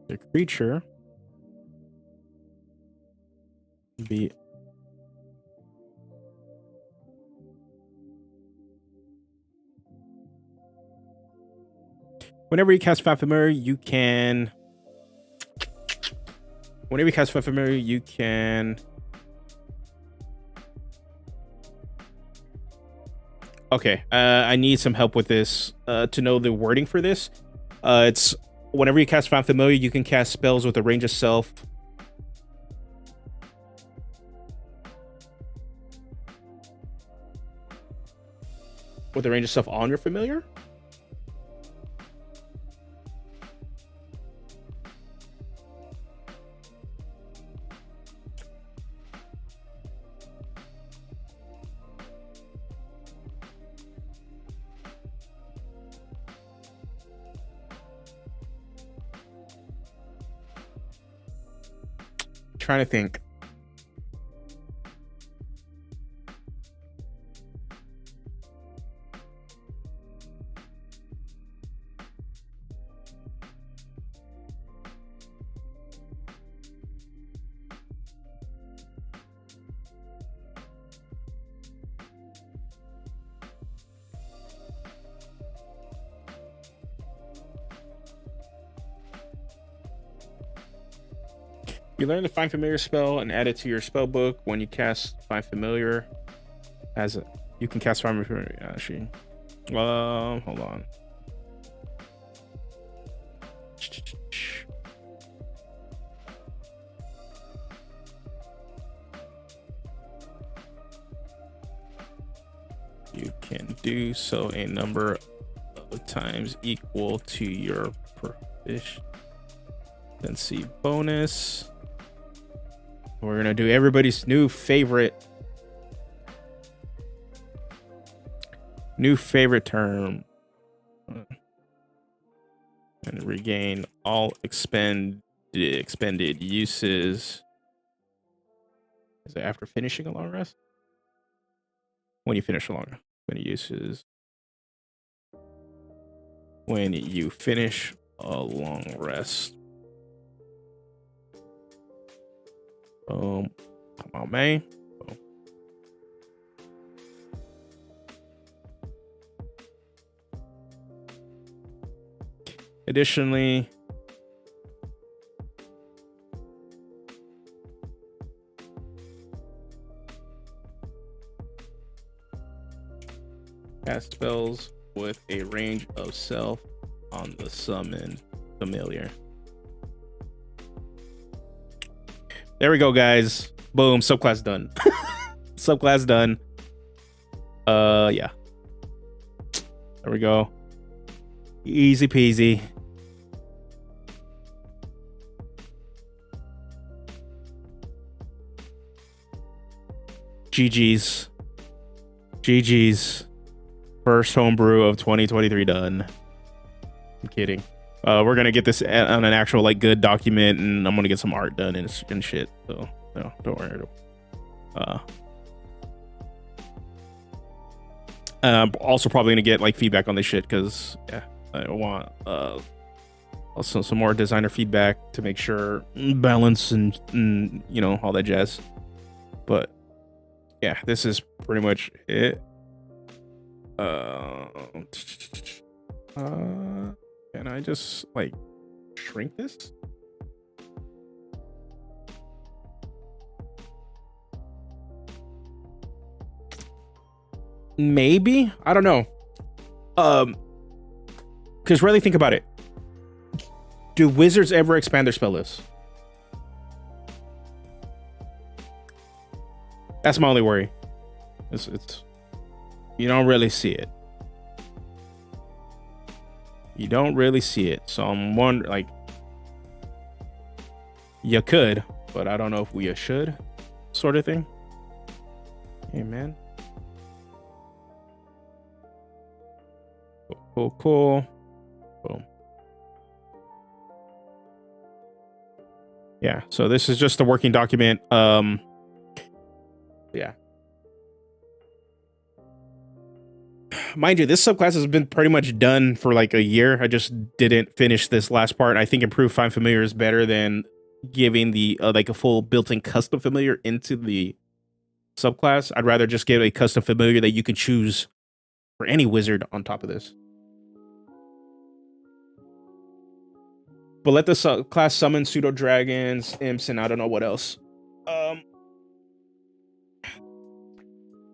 the creature be whenever you cast Find Familiar, you can. Whenever you cast Find Familiar, you can. Okay, I need some help with this to know the wording for this. It's whenever you cast Find Familiar, you can cast spells with a range of self. With a range of self on your familiar? Trying to think. You learn the Find Familiar spell and add it to your spell book. When you cast Find Familiar, as a, you can cast Find Familiar. Actually, hold on. You can do so a number of times equal to your proficiency bonus. We're gonna do everybody's new favorite term. And regain all expended uses. Is it after finishing a long rest? When you finish a long rest. When uses. When you finish a long rest. Come on, man. Boom. Additionally, cast spells with a range of self on the summon familiar. There we go, guys. Boom, subclass done. Subclass done. Yeah. There we go. Easy peasy. GG's. GG's. First homebrew of 2023 done. I'm kidding. We're gonna get this on an actual like good document, and I'm gonna get some art done and shit. So no, don't worry. I'm also probably gonna get like feedback on this shit because yeah, I want also some more designer feedback to make sure balance and you know all that jazz. But yeah, this is pretty much it. Can I just like shrink this? Maybe, I don't know. Because really think about it. Do wizards ever expand their spell list? That's my only worry. It's you don't really see it. You don't really see it. So I'm wondering, like, you could, but I don't know if we should, sort of thing. Hey, man. Cool. Boom. Yeah, so this is just a working document. Yeah. Mind you, this subclass has been pretty much done for like a year. I just didn't finish this last part. I think improved find familiar is better than giving the like a full built-in custom familiar into the subclass. I'd rather just give a custom familiar that you can choose for any wizard on top of this. But let the class summon pseudo dragons, imps, and I don't know what else.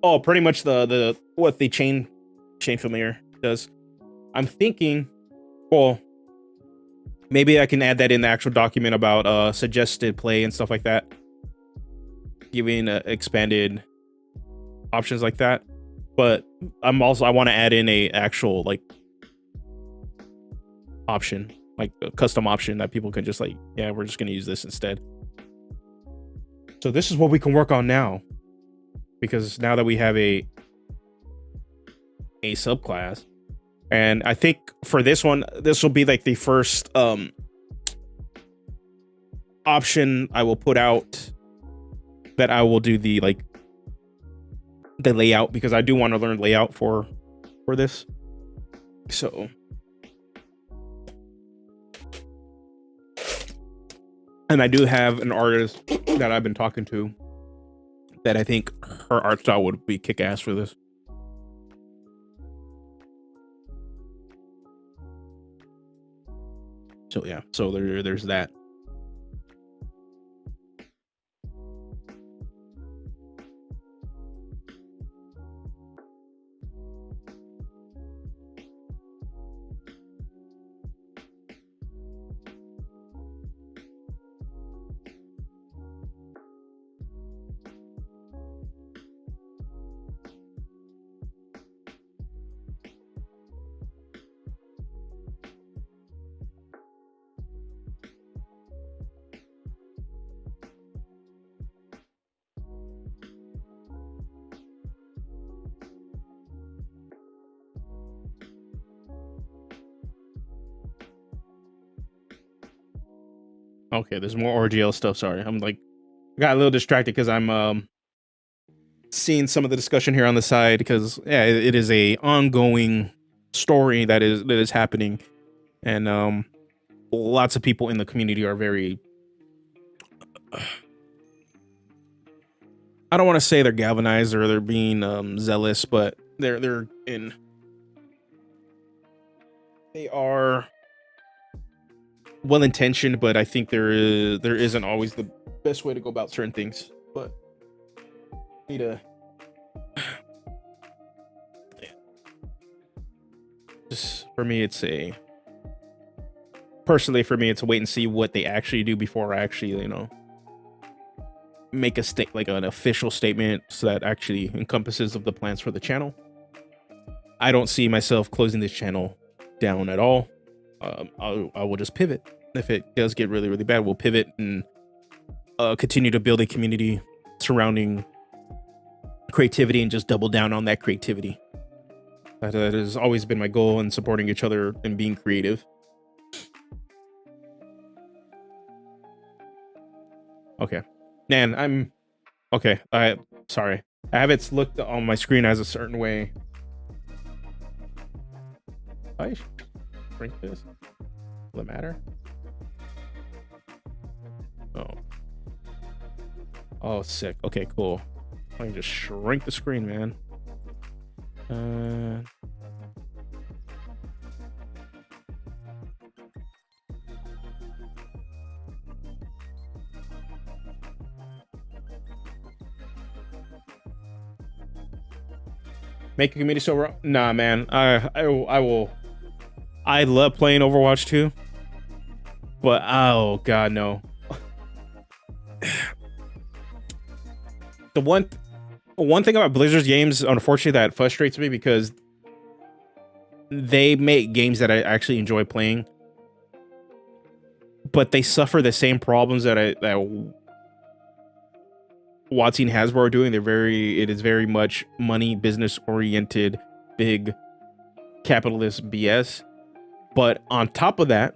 Oh, pretty much the what the chain familiar does. I'm thinking, well, maybe I can add that in the actual document about suggested play and stuff like that, giving expanded options like that. But I want to add in a actual like option, like a custom option that people can just like, yeah, we're just gonna use this instead. So this is what we can work on now, because now that we have a subclass, and I think for this one, this will be like the first option I will put out that I will do the like the layout, because I do want to learn layout for this. So and I do have an artist that I've been talking to that I think her art style would be kick-ass for this. So yeah, so there's that. Okay, there's more RGL stuff. Sorry, I'm like got a little distracted because I'm seeing some of the discussion here on the side because yeah, it is a ongoing story that is happening, and lots of people in the community are very. I don't want to say they're galvanized or they're being zealous, but they're in. They are well intentioned, but I think there isn't always the best way to go about certain things. But need to just for me, it's a personally for me, it's a wait and see what they actually do before I actually make a like an official statement so that actually encompasses of the plans for the channel. I don't see myself closing this channel down at all. I will just pivot. If it does get really, really bad, we'll pivot and continue to build a community surrounding creativity and just double down on that creativity. That has always been my goal in supporting each other and being creative. Okay. Man, I'm okay. Sorry. I have it looked on my screen as a certain way. I shrink this. Will it matter? Oh. Oh, sick. Okay, cool. I can just shrink the screen, man. Make a community server? Nah, man. I will. I love playing Overwatch 2, but oh god, no. The one thing about Blizzard's games, unfortunately, that frustrates me because they make games that I actually enjoy playing, but they suffer the same problems that WotC and Hasbro are doing. It is very much money, business oriented, big capitalist BS. But on top of that,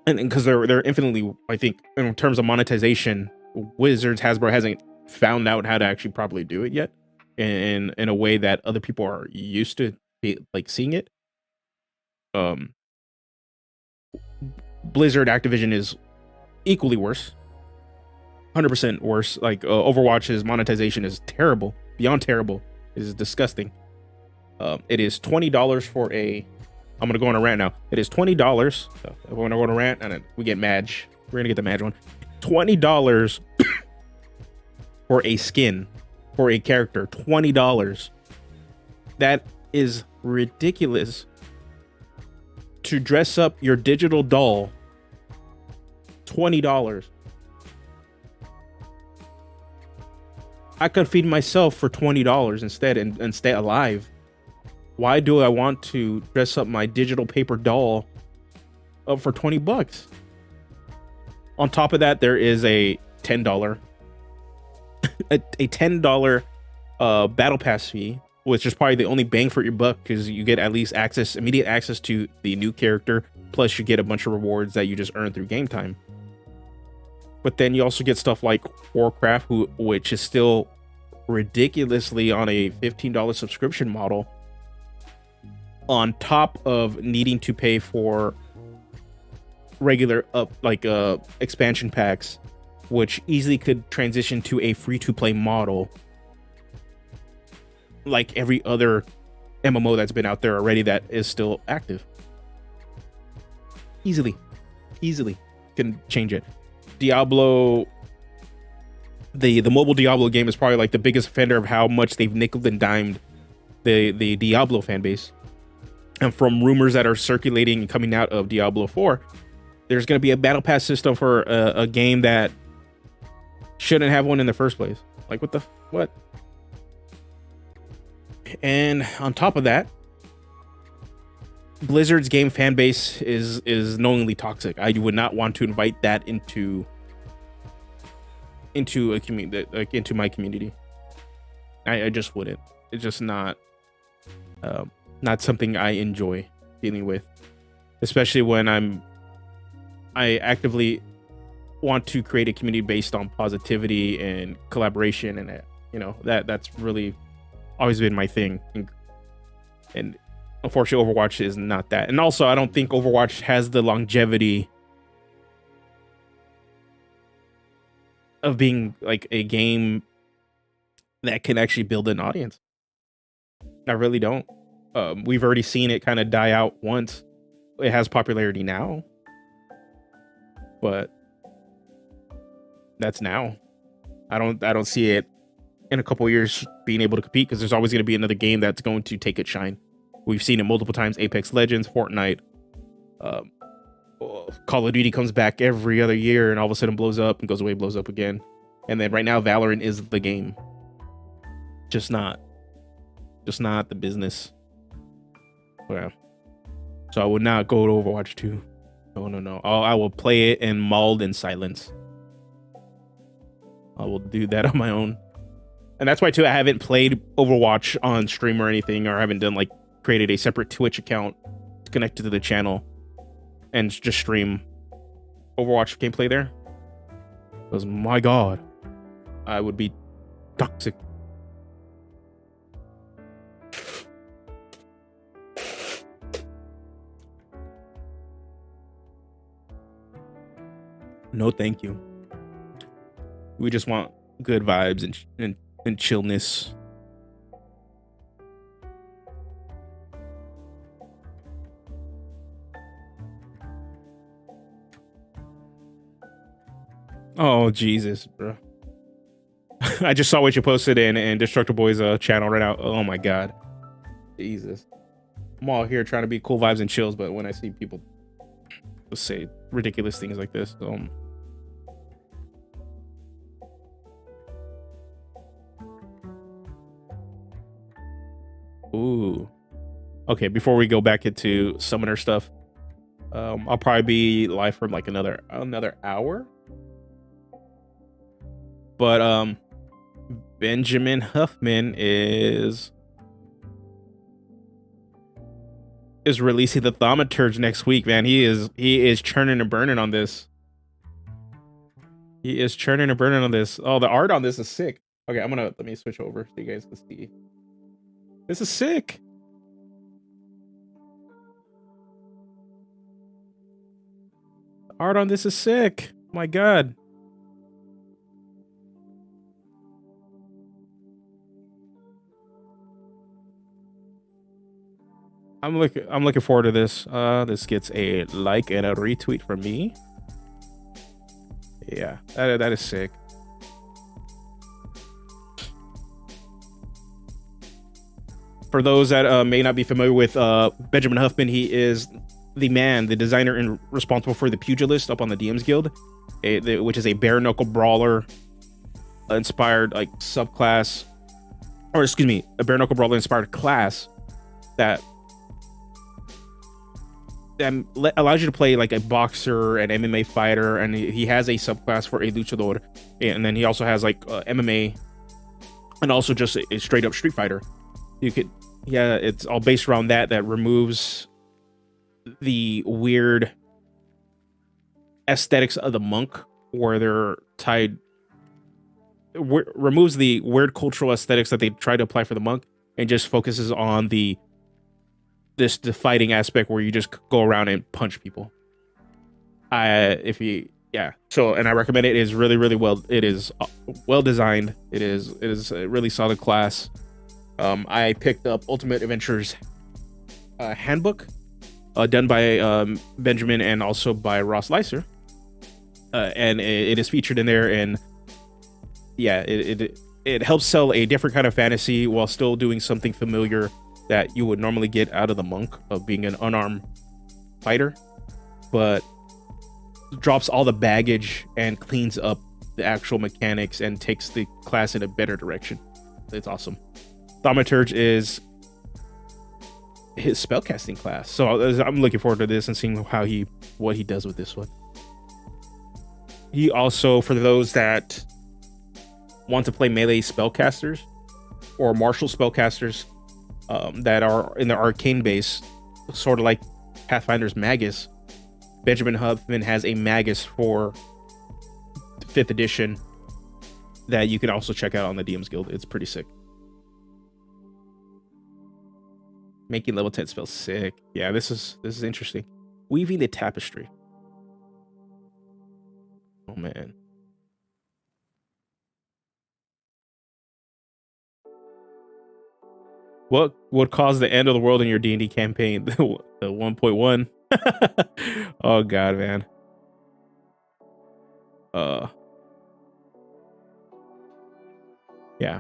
and because they're infinitely, I think, in terms of monetization, Hasbro hasn't found out how to actually properly do it yet, in a way that other people are used to like seeing it. Blizzard Activision is equally worse. 100% worse. Like Overwatch's monetization is terrible, beyond terrible. It is disgusting. It is $20 for a. I'm gonna go on a rant now. It is $20. So I'm gonna go on a rant, and then we get Madge. We're gonna get the Madge one. $20 for a skin for a character. $20. That is ridiculous. To dress up your digital doll. $20. I could feed myself for $20 instead and stay alive. Why do I want to dress up my digital paper doll up for $20? On top of that, there is a $10 a $10 battle pass fee, which is probably the only bang for your buck because you get at least immediate access to the new character, plus you get a bunch of rewards that you just earn through game time. But then you also get stuff like Warcraft, which is still ridiculously on a $15 subscription model, on top of needing to pay for regular expansion packs, which easily could transition to a free-to-play model like every other MMO that's been out there already that is still active. Easily can change it. Diablo, the mobile Diablo game is probably like the biggest offender of how much they've nickeled and dimed the Diablo fan base. And from rumors that are circulating and coming out of Diablo 4, there's going to be a battle pass system for a game that shouldn't have one in the first place. Like, what? And on top of that, Blizzard's game fan base is knowingly toxic. I would not want to invite that into a community, like into my community. I just wouldn't. It's just not something I enjoy dealing with, especially when I actively want to create a community based on positivity and collaboration, and you know, that's really always been my thing. And unfortunately, Overwatch is not that. And also, I don't think Overwatch has the longevity of being like a game that can actually build an audience. I really don't. We've already seen it kind of die out once. It has popularity now, but that's now. I don't see it in a couple of years being able to compete, because there's always going to be another game that's going to take its shine. We've seen it multiple times. Apex Legends, Fortnite, Call of Duty comes back every other year and all of a sudden blows up and goes away, blows up again. And then right now Valorant is the game. Just not the business. Yeah. So I would not go to Overwatch 2. No. I will play it and mauled in silence. I will do that on my own. And that's why too I haven't played Overwatch on stream or anything, or I haven't done like created a separate Twitch account connected to the channel and just stream Overwatch gameplay there. Because my god, I would be toxic. No, thank you. We just want good vibes and chillness. Oh Jesus, bro! I just saw what you posted in Destructive Boy's channel right now. Oh my god, Jesus! I'm all here trying to be cool vibes and chills, but when I see people say ridiculous things like this, ooh. Okay, before we go back into summoner stuff, I'll probably be live for like another hour. But Benjamin Huffman is releasing the Thaumaturge next week, man. He is churning and burning on this. He is churning and burning on this. Oh, the art on this is sick. Okay, let me switch over so you guys can see. This is sick. The art on this is sick. My god. I'm looking forward to this. This gets a like and a retweet from me. Yeah, that is sick. For those that may not be familiar with Benjamin Huffman, he is the designer and responsible for the Pugilist up on the DMs Guild, which is a bare knuckle brawler inspired like subclass, or excuse me, a bare knuckle brawler inspired class that allows you to play like a boxer, an MMA fighter, and he has a subclass for a luchador, and then he also has like MMA, and also just a straight up Street Fighter. You could, yeah, it's all based around that removes the weird aesthetics of the monk, where they're tied, removes the weird cultural aesthetics that they try to apply for the monk, and just focuses on the fighting aspect where you just go around and punch people. So, and I recommend it. It is really well. It is well designed. It is a really solid class. I picked up Ultimate Adventure's handbook, done by Benjamin and also by Ross Leiser, and it is featured in there. And yeah, it helps sell a different kind of fantasy while still doing something familiar that you would normally get out of the monk of being an unarmed fighter, but drops all the baggage and cleans up the actual mechanics and takes the class in a better direction. It's awesome. Thaumaturge is his spellcasting class, so I'm looking forward to this and seeing what he does with this one. He also, for those that want to play melee spellcasters or martial spellcasters, that are in the arcane base, sort of like Pathfinder's Magus, Benjamin Huffman has a Magus for 5th edition that you can also check out on the DM's Guild. It's pretty sick. Making level 10 spells sick. Yeah, this is interesting. Weaving the tapestry. Oh man. What would cause the end of the world in your D&D campaign? The 1.1. Oh god, man. Yeah.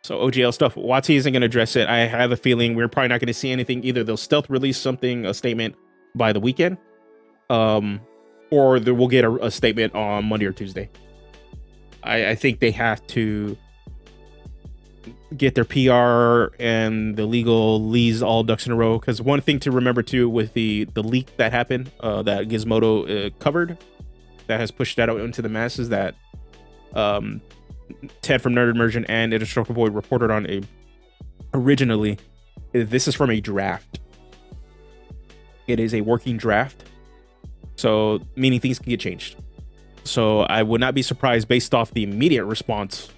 So OGL stuff. WotC isn't going to address it. I have a feeling we're probably not going to see anything. Either they'll stealth release something, a statement by the weekend, or we'll get a statement on Monday or Tuesday. I think they have to get their PR and the legal leads all ducks in a row. Because one thing to remember too with the leak that happened, that Gizmodo covered, that has pushed that out into the masses, that Ted from Nerd Immersion and Indestructible Boy reported on originally, this is from a draft. It is a working draft, so meaning things can get changed. So I would not be surprised, based off the immediate response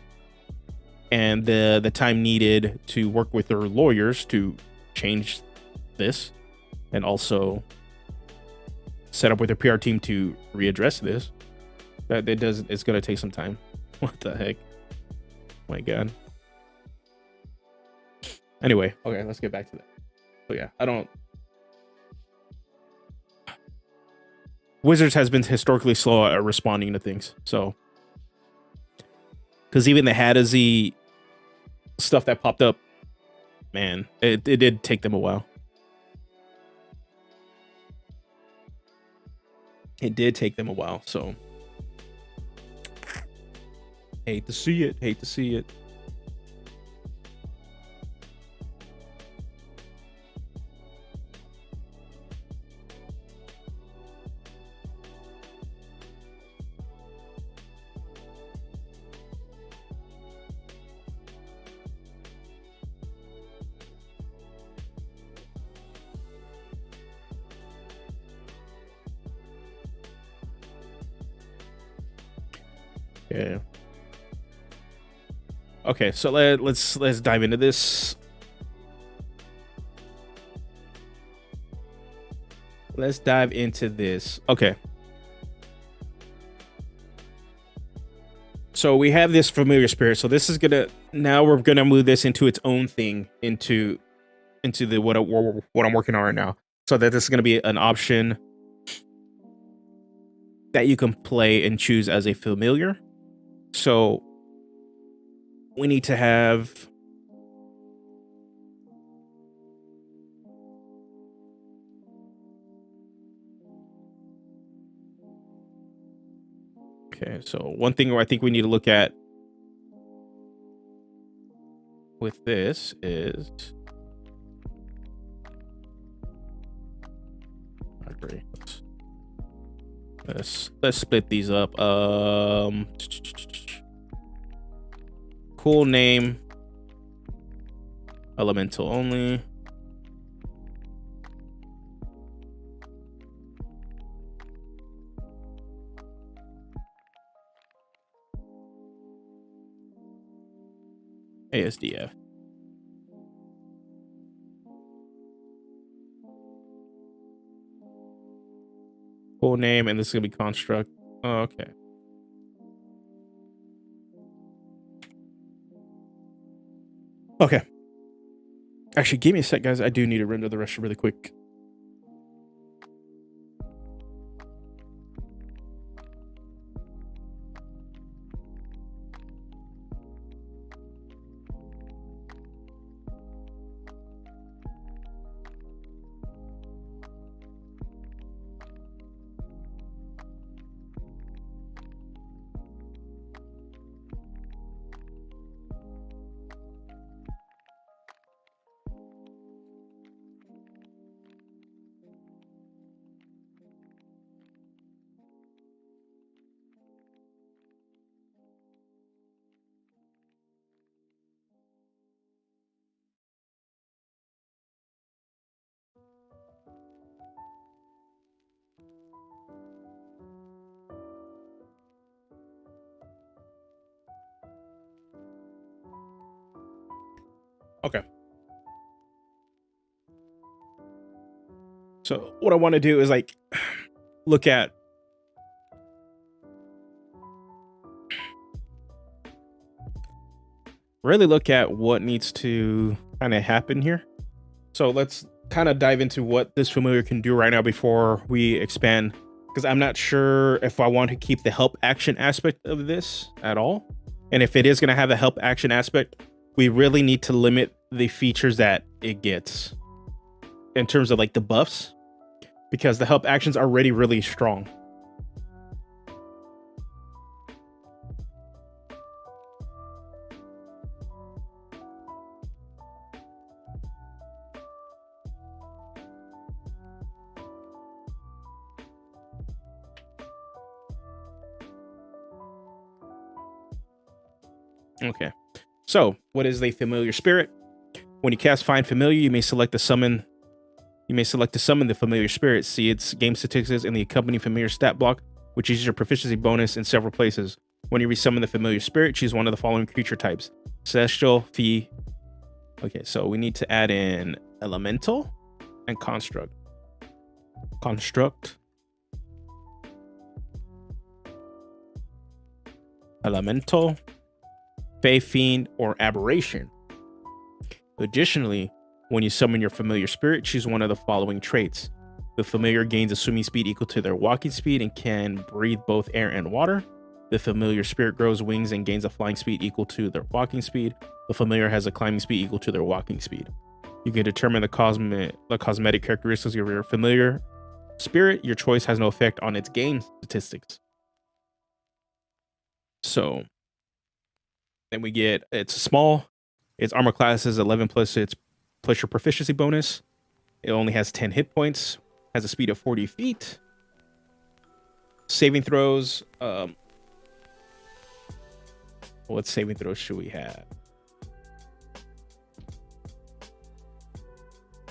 and the time needed to work with their lawyers to change this, and also set up with their PR team to readdress this, that it's going to take some time. What the heck? My god. Anyway, okay, let's get back to that. So yeah, Wizards has been historically slow at responding to things. So, because even the Hadazee stuff that popped up, man, it did take them a while. It did take them a while. So, hate to see it. Hate to see it. Yeah. Okay, so let's dive into this. Let's dive into this. Okay. So we have this familiar spirit. So this is now we're gonna move this into its own thing, into the what I'm working on right now. So that this is gonna be an option that you can play and choose as a familiar. So we need to have okay, so one thing I think we need to look at with this is I agree. Let's split these up. Cool name. Elemental only. ASDF. Full name, and this is gonna be construct. Oh, okay. Okay. Actually, give me a sec, guys. I do need to run to the restroom really quick. Okay. So what I want to do is like look at what needs to kind of happen here. So let's kind of dive into what this familiar can do right now before we expand, because I'm not sure if I want to keep the help action aspect of this at all. And if it is going to have a help action aspect, we really need to limit the features that it gets in terms of like the buffs, because the help actions are already really strong. Okay. So, what is a familiar spirit? When you cast Find Familiar, you may select to summon the familiar spirit. See its game statistics in the accompanying familiar stat block, which uses your proficiency bonus in several places. When you resummon the familiar spirit, choose one of the following creature types: Celestial, Fey. Okay, so we need to add in Elemental and Construct. Elemental, Fey, Fiend, or Aberration. Additionally, when you summon your familiar spirit, choose one of the following traits. The familiar gains a swimming speed equal to their walking speed and can breathe both air and water. The familiar spirit grows wings and gains a flying speed equal to their walking speed. The familiar has a climbing speed equal to their walking speed. You can determine the cosmetic characteristics of your familiar spirit. Your choice has no effect on its game statistics. So then we get, it's small. Its armor class is 11 plus your proficiency bonus. It only has 10 hit points. Has a speed of 40 feet. Saving throws. What saving throws should we have?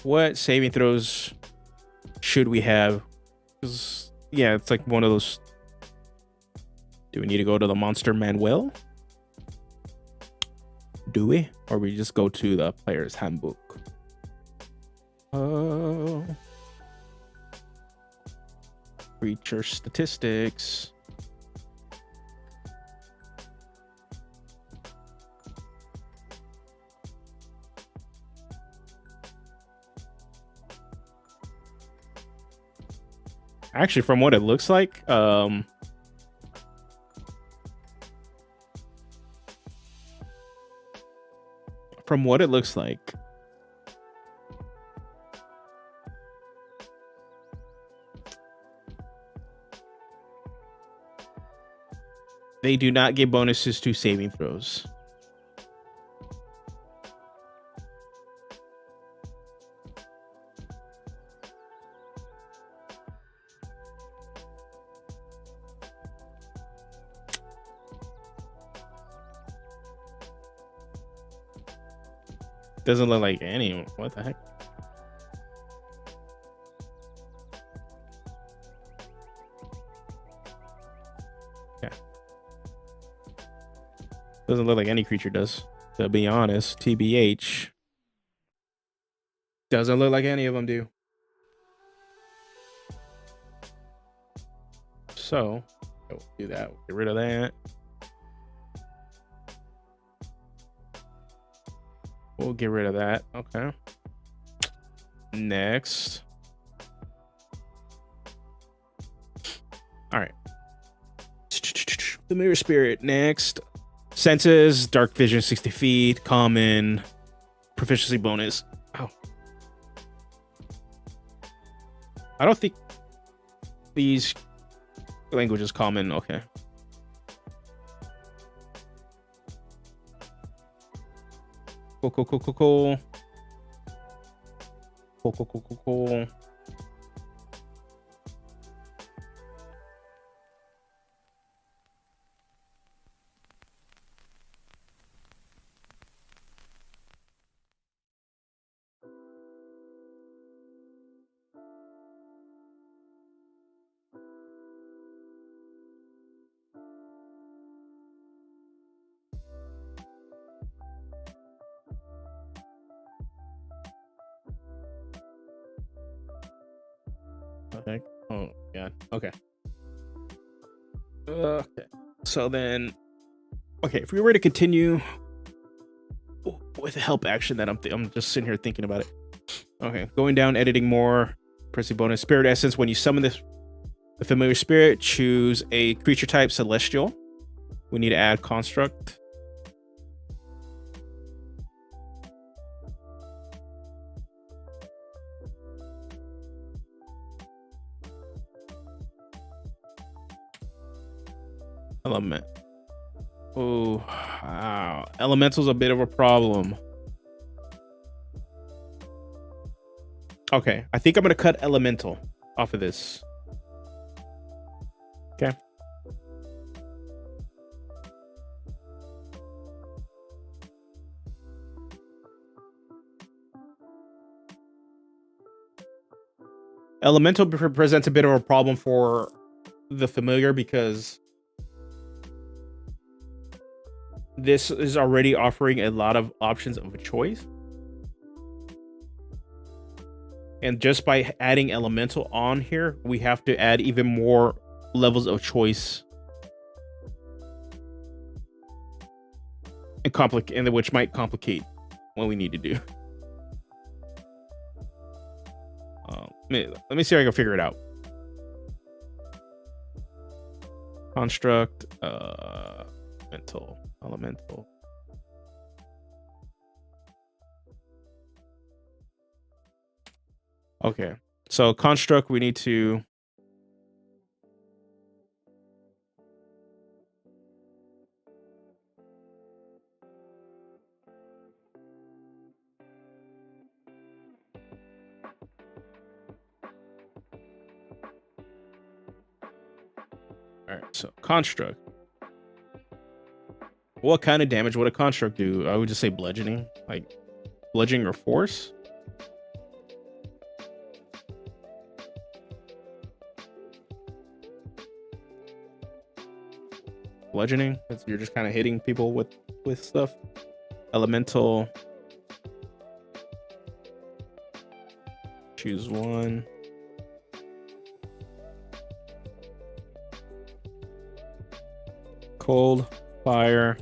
What saving throws should we have? Yeah, it's like one of those. Do we need to go to the Monster Manual? Do we? Or we just go to the player's handbook? Creature statistics. Actually, from what it looks like, they do not give bonuses to saving throws. Doesn't look like any. What the heck? Yeah. Doesn't look like any creature does, to be honest. TBH. Doesn't look like any of them do. So, we'll do that. Get rid of that. We'll get rid of that. Okay. Next. All right. Familiar spirit. Next. Senses, dark vision, 60 feet, common, proficiency bonus. Oh. I don't think these languages common. Okay. Cool. Heck? Oh god. Okay. Okay. So then, okay, if we were to continue with the help action that I'm just sitting here thinking about it. Okay, going down, editing more, pressing bonus spirit essence. When you summon the familiar spirit, choose a creature type celestial. We need to add construct. Element. Oh, wow. Elemental's a bit of a problem. Okay, I think I'm going to cut elemental off of this. Okay. Elemental presents a bit of a problem for the familiar because this is already offering a lot of options of choice. And just by adding elemental on here, we have to add even more levels of choice and which might complicate what we need to do. Let me see if I can figure it out. Construct, elemental. Okay, so construct, we need to all right, so construct. What kind of damage would a construct do? I would just say bludgeoning, like bludgeoning or force. Bludgeoning, you're just kind of hitting people with stuff. Elemental, choose one. Cold, fire.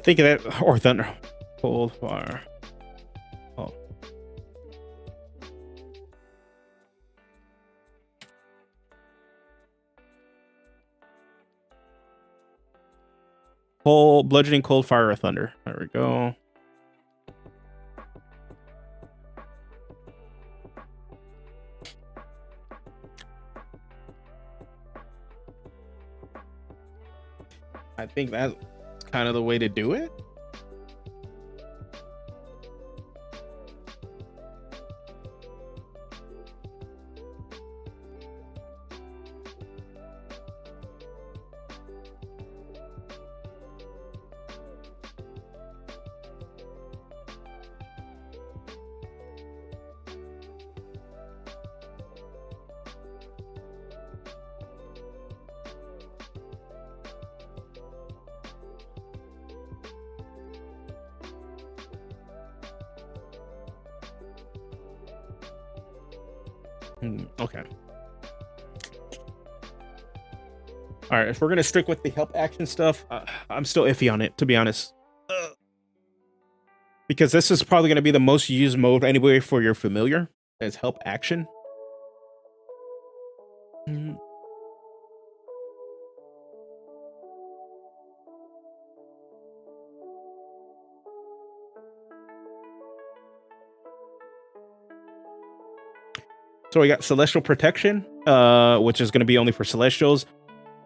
Think of that, or thunder. Cold, fire. Oh. Cold, bludgeoning, cold, fire, or thunder. There we go. I think that's kind of the way to do it. Okay. All right, if we're gonna stick with the help action stuff, I'm still iffy on it, to be honest, because this is probably gonna be the most used mode anyway for your familiar as help action. So we got Celestial Protection, which is going to be only for Celestials.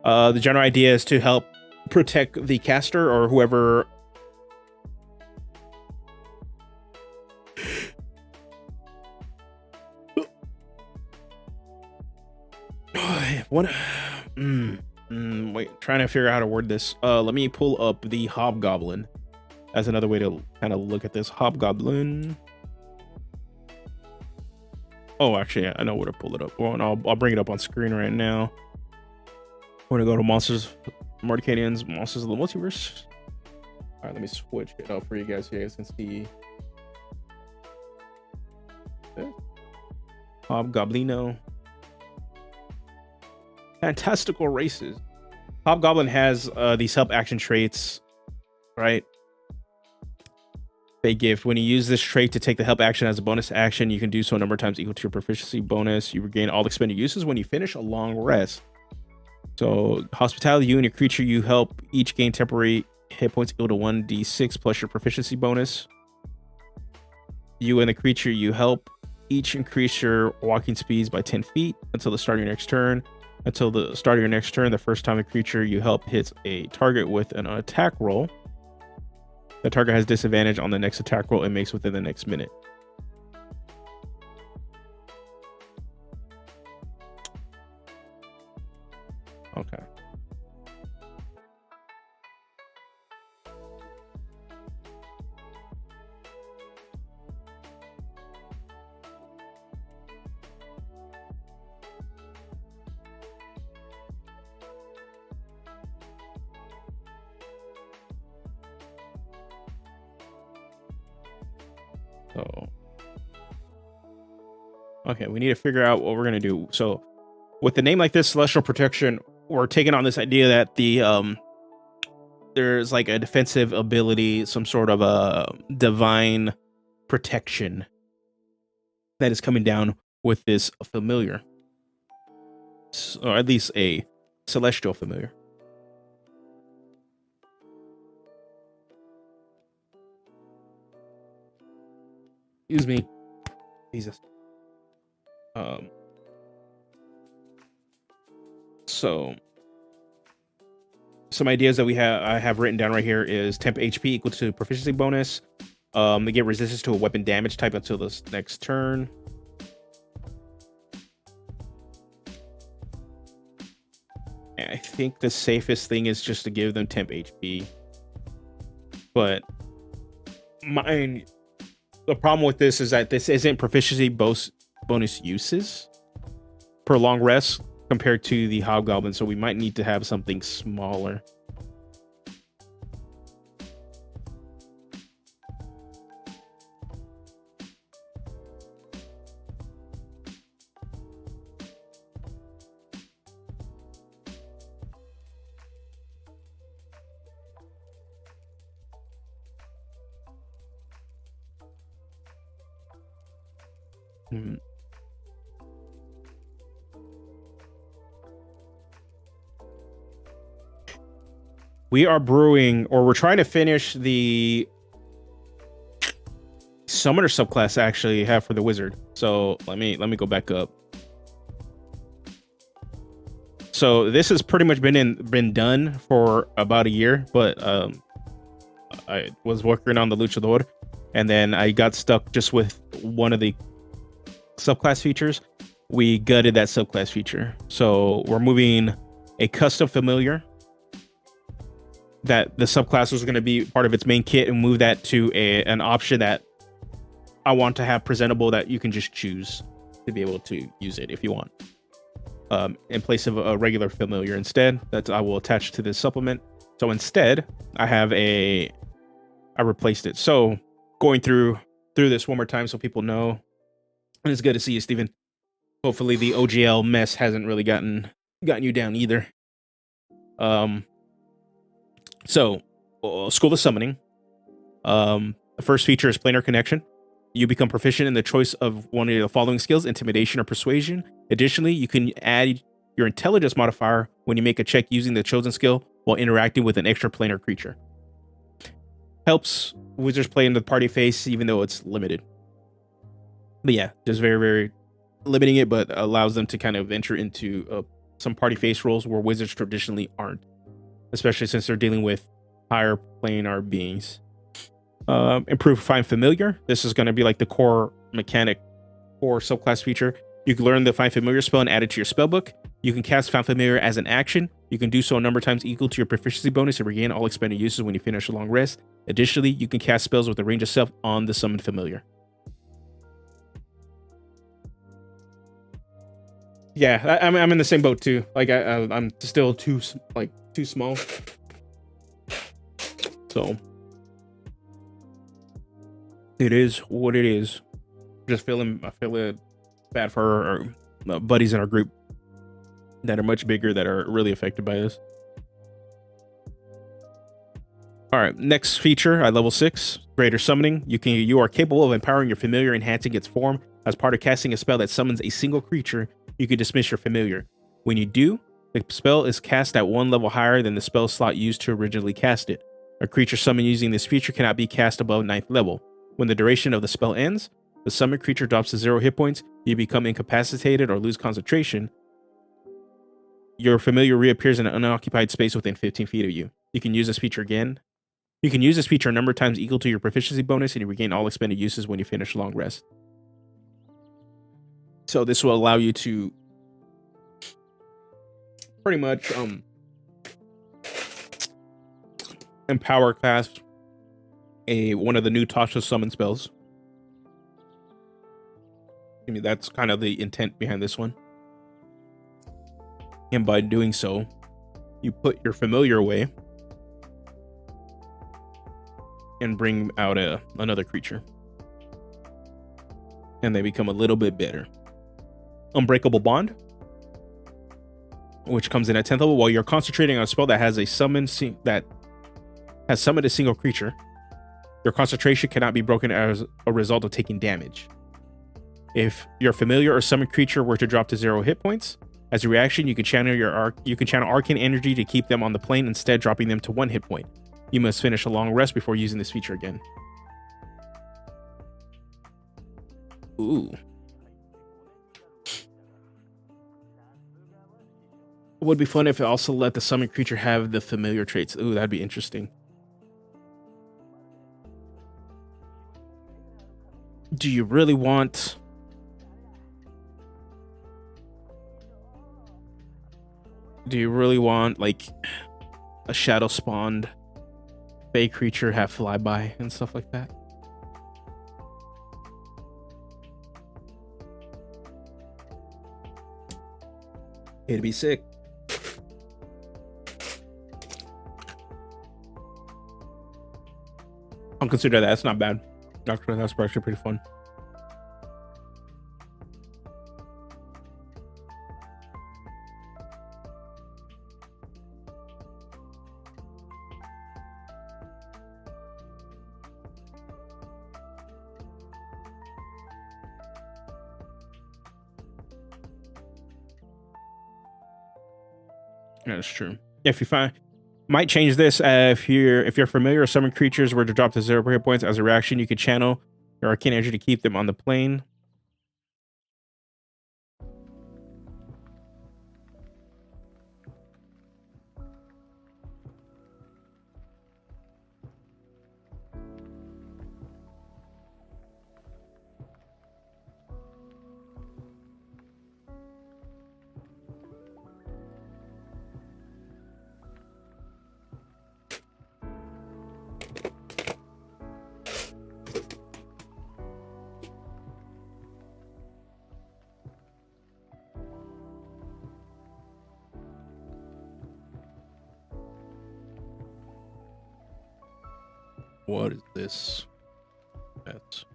The general idea is to help protect the caster or whoever. What? Wait, trying to figure out how to word this. Let me pull up the Hobgoblin as another way to kind of look at this. Hobgoblin. Oh, actually, I know where to pull it up. Well, and I'll bring it up on screen right now. We're gonna go to monsters Mordecanians, Monsters of the Multiverse. All right, let me switch it up for you guys. You guys can see. Hobgoblino. Fantastical races. Hobgoblin has these help action traits, right? Fake gift. When you use this trait to take the help action as a bonus action, you can do so a number of times equal to your proficiency bonus. You regain all expended uses when you finish a long rest. So, hospitality, you and your creature you help each gain temporary hit points equal to 1d6 plus your proficiency bonus. You and the creature you help each increase your walking speeds by 10 feet until the start of your next turn. Until the start of your next turn, the first time the creature you help hits a target with an attack roll, the target has disadvantage on the next attack roll it makes within the next minute. Okay. So, okay, we need to figure out what we're gonna do. So, with the name like this, Celestial Protection, we're taking on this idea that the there's like a defensive ability, some sort of a divine protection that is coming down with this familiar, or at least a celestial familiar. Excuse me, Jesus. So some ideas that I have written down right here is temp HP equal to proficiency bonus. They get resistance to a weapon damage type until this next turn. And I think the safest thing is just to give them temp HP. But the problem with this is that this isn't proficiency bonus uses per long rest compared to the Hobgoblin, so we might need to have something smaller. We are brewing, or we're trying to finish the summoner subclass actually have for the wizard. So let me go back up. So this has pretty much been done for about a year, but I was working on the luchador, and then I got stuck just with one of the subclass features. We gutted that subclass feature, so we're moving a custom familiar that the subclass was going to be part of its main kit, and move that to an option that I want to have presentable, that you can just choose to be able to use it if you want, in place of a regular familiar instead, that I will attach to this supplement. So instead I replaced it. So going through this one more time so people know, and it's good to see you, Steven. Hopefully the OGL mess hasn't really gotten you down either. So, School of Summoning. The first feature is Planar Connection. You become proficient in the choice of one of the following skills: Intimidation or Persuasion. Additionally, you can add your Intelligence modifier when you make a check using the chosen skill while interacting with an extra planar creature. Helps wizards play in the party phase, even though it's limited. But yeah, just very, very limiting it, but allows them to kind of enter into some party phase roles where wizards traditionally aren't, especially since they're dealing with higher planar beings. Improve Find Familiar. This is going to be like the core mechanic or subclass feature. You can learn the Find Familiar spell and add it to your spellbook. You can cast Find Familiar as an action. You can do so a number of times equal to your proficiency bonus and regain all expended uses when you finish a long rest. Additionally, you can cast spells with a range of self on the summoned familiar. Yeah, I'm in the same boat too. Like I'm still too too small. So it is what it is. I feel bad for our buddies in our group that are much bigger that are really affected by this. All right, next feature at level 6, Greater Summoning. You are capable of empowering your familiar, enhancing its form. As part of casting a spell that summons a single creature, you can dismiss your familiar. When you do, the spell is cast at one level higher than the spell slot used to originally cast it. A creature summoned using this feature cannot be cast above 9th level. When the duration of the spell ends, the summoned creature drops to 0 hit points, you become incapacitated or lose concentration. Your familiar reappears in an unoccupied space within 15 feet of you. You can use this feature again. You can use this feature a number of times equal to your proficiency bonus, and you regain all expended uses when you finish a long rest. So this will allow you to pretty much empower cast one of the new Tasha summon spells. I mean, that's kind of the intent behind this one. And by doing so, you put your familiar away and bring out another creature. And they become a little bit better. Unbreakable Bond, which comes in at 10th level. While you're concentrating on a spell that has summoned a single creature, your concentration cannot be broken as a result of taking damage. If your familiar or summoned creature were to drop to 0 hit points, as a reaction, you can channel arcane energy to keep them on the plane, instead dropping them to 1 hit point. You must finish a long rest before using this feature again. Ooh. It would be fun if it also let the summoned creature have the familiar traits. Ooh, that'd be interesting. Do you really want... like a shadow spawned fey creature have flyby and stuff like that? It'd be sick. I'll consider that. That's not bad. Actually, that's actually pretty fun. That's true. If you might change this if you're familiar with summoned creatures were to drop to 0 hit points, as a reaction, you could channel your arcane energy to keep them on the plane. What is this? That's...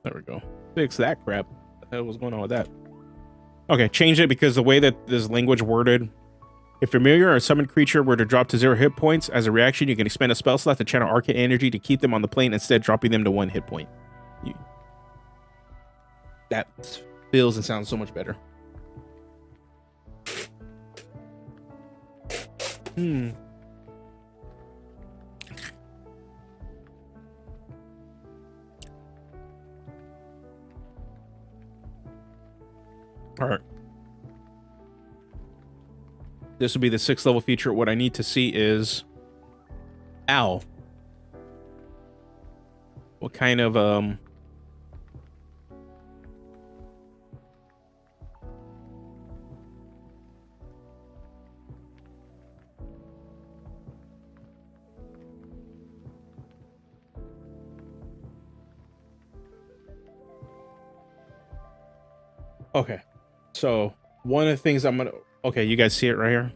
There we go. Fix that crap. What the hell was going on with that? Okay, change it because the way that this language worded, if familiar or summoned creature were to drop to 0 hit points, as a reaction, you can expend a spell slot to channel arcane energy to keep them on the plane, instead dropping them to 1 hit point. That feels and sounds so much better. All right. This will be the 6th level feature. What I need to see is... Ow. What kind of, Okay, so one of the things I'm gonna. Okay, you guys see it right here.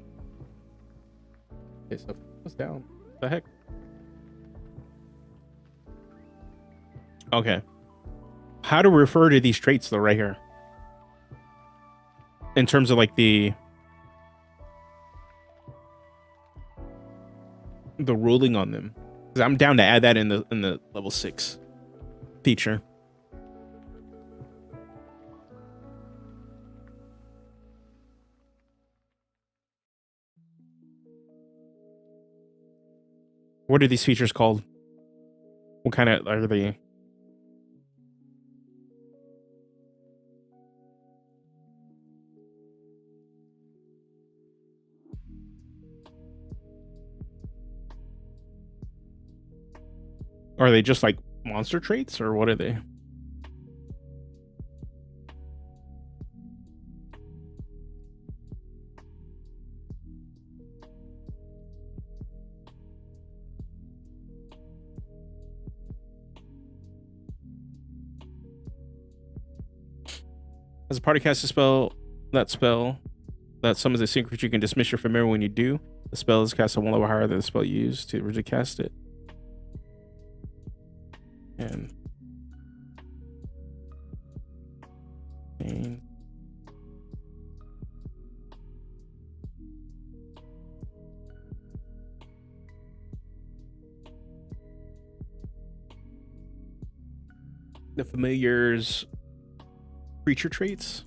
Okay, so what's down? What the heck? Okay, how to refer to these traits though, right here, in terms of like the ruling on them. Because I'm down to add that in the level 6 feature. What are these features called? What kind of are they? Are they just like monster traits, or what are they? As a party cast a spell that summons a single creature, you can dismiss your familiar when you do. The spell is cast at one level higher than the spell you used to originally cast it. And the familiar's creature traits.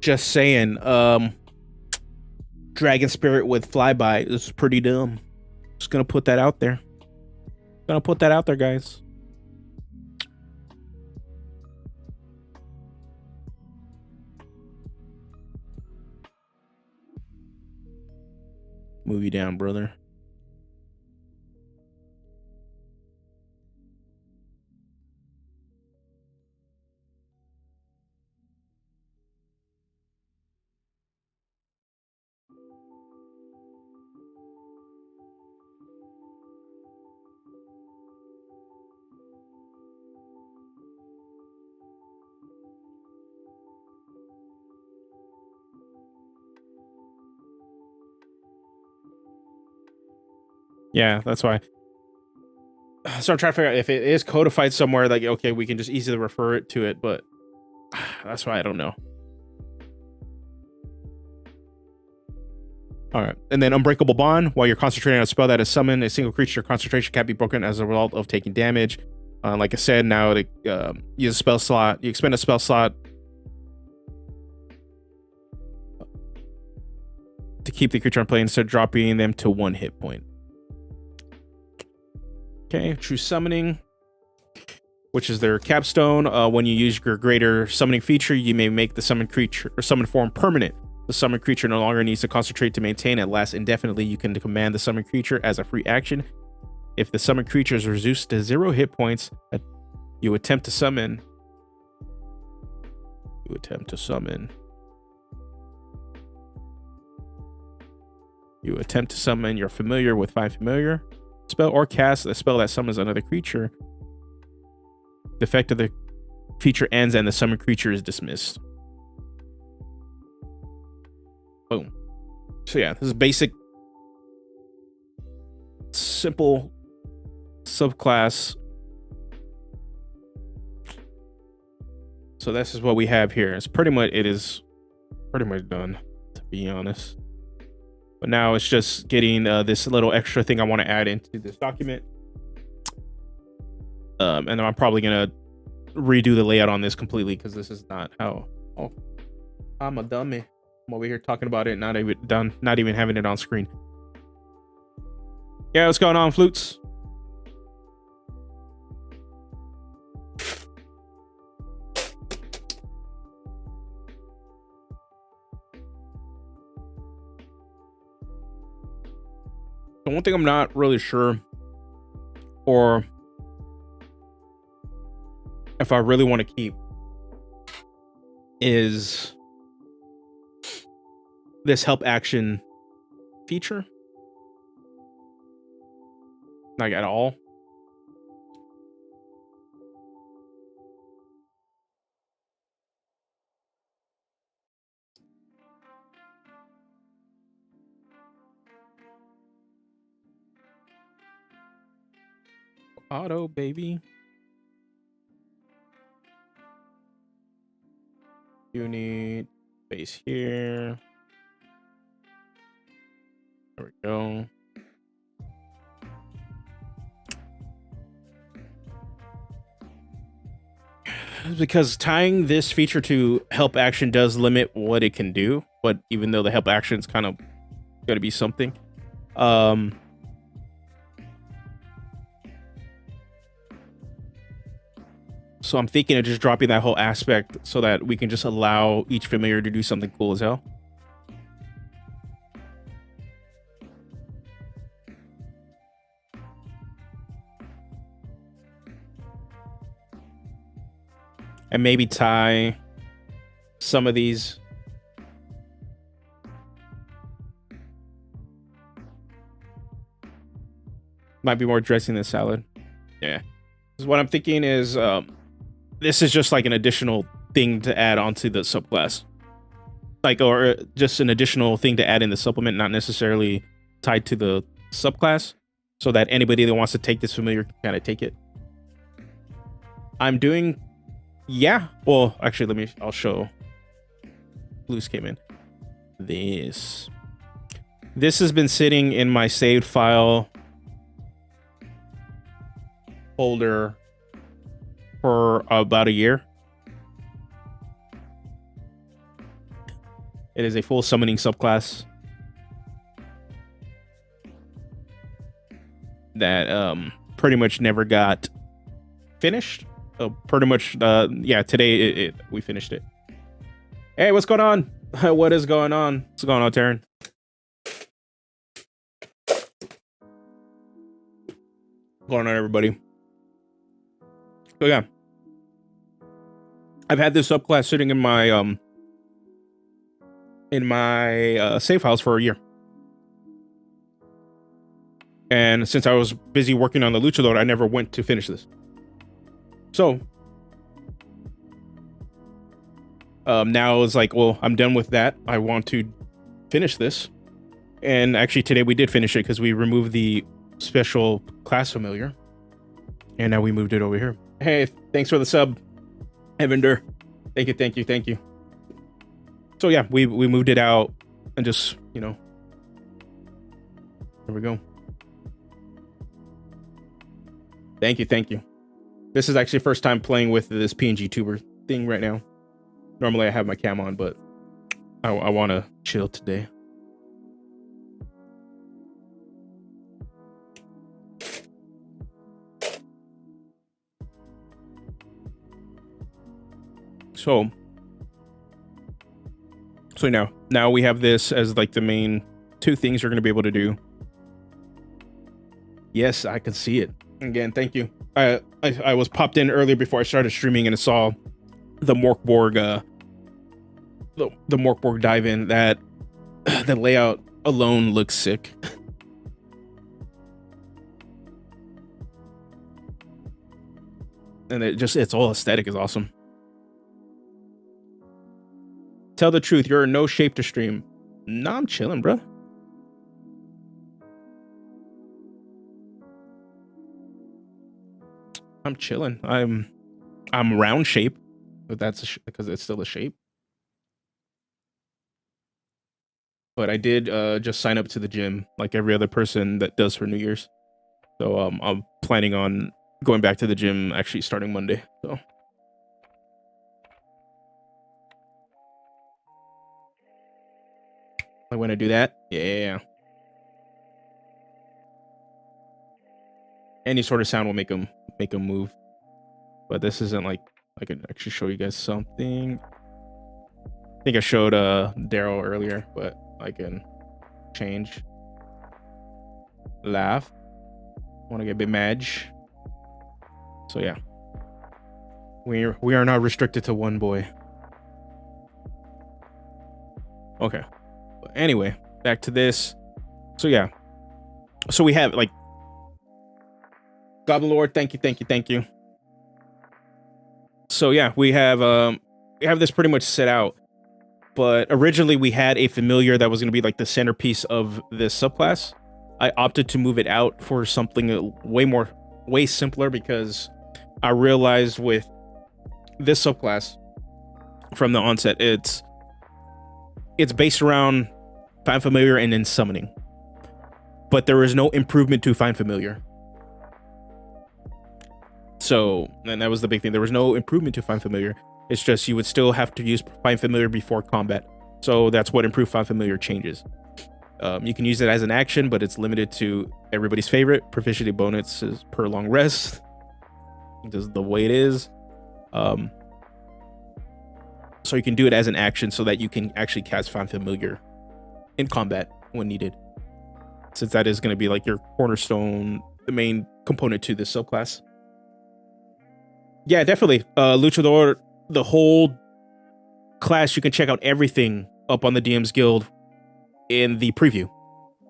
Just saying, Dragon Spirit with Flyby is pretty dumb. Just gonna put that out there. Guys. Move you down, brother. Yeah, that's why. So I'm trying to figure out if it is codified somewhere, like, okay, we can just easily refer it to it, but that's why I don't know. All right. And then Unbreakable Bond. While you're concentrating on a spell that is summoned, a single creature concentration can't be broken as a result of taking damage. Like I said, now to use a spell slot, you expend a spell slot to keep the creature on play instead of dropping them to 1 hit point. Okay, True Summoning, which is their capstone. When you use your greater summoning feature, you may make the summoned creature or summoned form permanent. The summoned creature no longer needs to concentrate to maintain it. Lasts indefinitely. You can command the summoned creature as a free action. If the summoned creature is reduced to 0 hit points, you attempt to summon. You attempt to summon your familiar with 5 familiar spell or cast a spell that summons another creature. The effect of the feature ends and the summoned creature is dismissed. Boom. So yeah, this is basic, simple subclass. So this is what we have here. It is pretty much done, to be honest. But now it's just getting this little extra thing I want to add into this document. And then I'm probably gonna redo the layout on this completely because this is not how. Oh, I'm a dummy. I'm over here talking about it, not even having it on screen. Yeah, what's going on, Flutes? The one thing I'm not really sure, or if I really want to keep, is this help action feature, like at all. Auto, baby. You need space here. There we go. Because tying this feature to help action does limit what it can do, but even though the help action is kind of going to be something, so I'm thinking of just dropping that whole aspect so that we can just allow each familiar to do something cool as hell. And maybe tie some of these. Might be more dressing than salad. Yeah. What I'm thinking is this is just like an additional thing to add onto the subclass. Like, or just an additional thing to add in the supplement, not necessarily tied to the subclass, so that anybody that wants to take this familiar can kind of take it. I'm doing, yeah. Well, actually, I'll show. Blues came in. This has been sitting in my saved file folder for about a year. It is a full summoning subclass that pretty much never got finished. Pretty much, yeah, today we finished it. Hey, what's going on? What is going on? What's going on, Taryn? What's going on, everybody? So yeah, I've had this subclass sitting in my save files for a year, and since I was busy working on the luchador, I never went to finish this. So now it's like, well, I'm done with that. I want to finish this, and actually today we did finish it because we removed the special class familiar, and now we moved it over here. Hey, thanks for the sub, Evander. Thank you. So yeah, we moved it out and just, you know, there we go. Thank you. This is actually first time playing with this PNG tuber thing right now. Normally I have my cam on, but I want to chill today. So now we have this as like the main two things you're going to be able to do. Yes, I can see it. Again, thank you. I was popped in earlier before I started streaming and I saw the Morkborg the Morkborg dive in. That the layout alone looks sick. And it's all aesthetic is awesome. Tell the truth, you're in no shape to stream. Nah, I'm chilling, bro. I'm chilling. I'm round shape, but that's because it's still a shape. But I did just sign up to the gym like every other person that does for New Year's. So I'm planning on going back to the gym actually starting Monday. So I want to do that. Yeah. Any sort of sound will make them move. But this isn't like, I can actually show you guys something. I think I showed Daryl earlier, but I can change. Laugh. Want to get a bit madge. So yeah. We are not restricted to one boy. Okay. But Anyway, back to this. So yeah, so we have like Goblin Lord. Thank you. So yeah, we have this pretty much set out. But originally we had a familiar that was going to be like the centerpiece of this subclass. I opted to move it out for something way simpler, because I realized with this subclass from the onset, it's based around Find Familiar and then summoning. But there is no improvement to Find Familiar. So, and that was the big thing. There was no improvement to Find Familiar. It's just you would still have to use Find Familiar before combat. So that's what improved Find Familiar changes. You can use it as an action, but it's limited to everybody's favorite proficiency bonuses per long rest. Just the way it is. So you can do it as an action so that you can actually cast Find Familiar in combat when needed, since that is going to be like your cornerstone, the main component to this subclass. Yeah, definitely. Luchador, the whole class, you can check out everything up on the DM's Guild in the preview.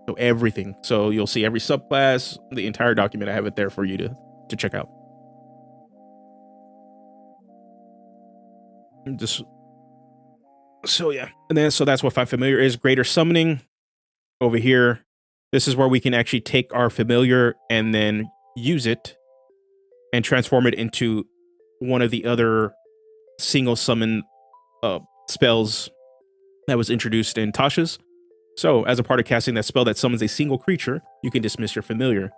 So everything. So you'll see every subclass, the entire document. I have it there for you to check out. So yeah, and then so that's what Find Familiar is. Greater Summoning over here. This is where we can actually take our familiar and then use it and transform it into one of the other single summon spells that was introduced in Tasha's. So as a part of casting that spell that summons a single creature, you can dismiss your familiar.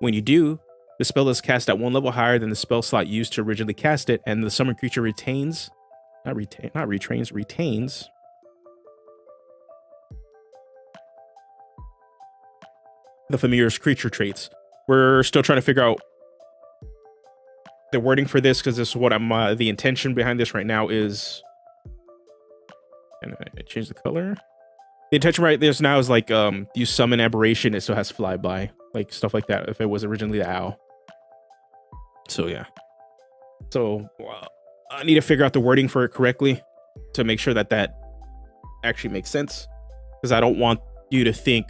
When you do, the spell is cast at one level higher than the spell slot used to originally cast it, and the summoned creature retains the familiar's creature traits. We're still trying to figure out the wording for this, because this is what the intention behind this right now is. And I change the color. The intention right there's now is like you summon aberration, it still has flyby, like stuff like that if it was originally the owl. So yeah. So I need to figure out the wording for it correctly to make sure that that actually makes sense, because I don't want you to think,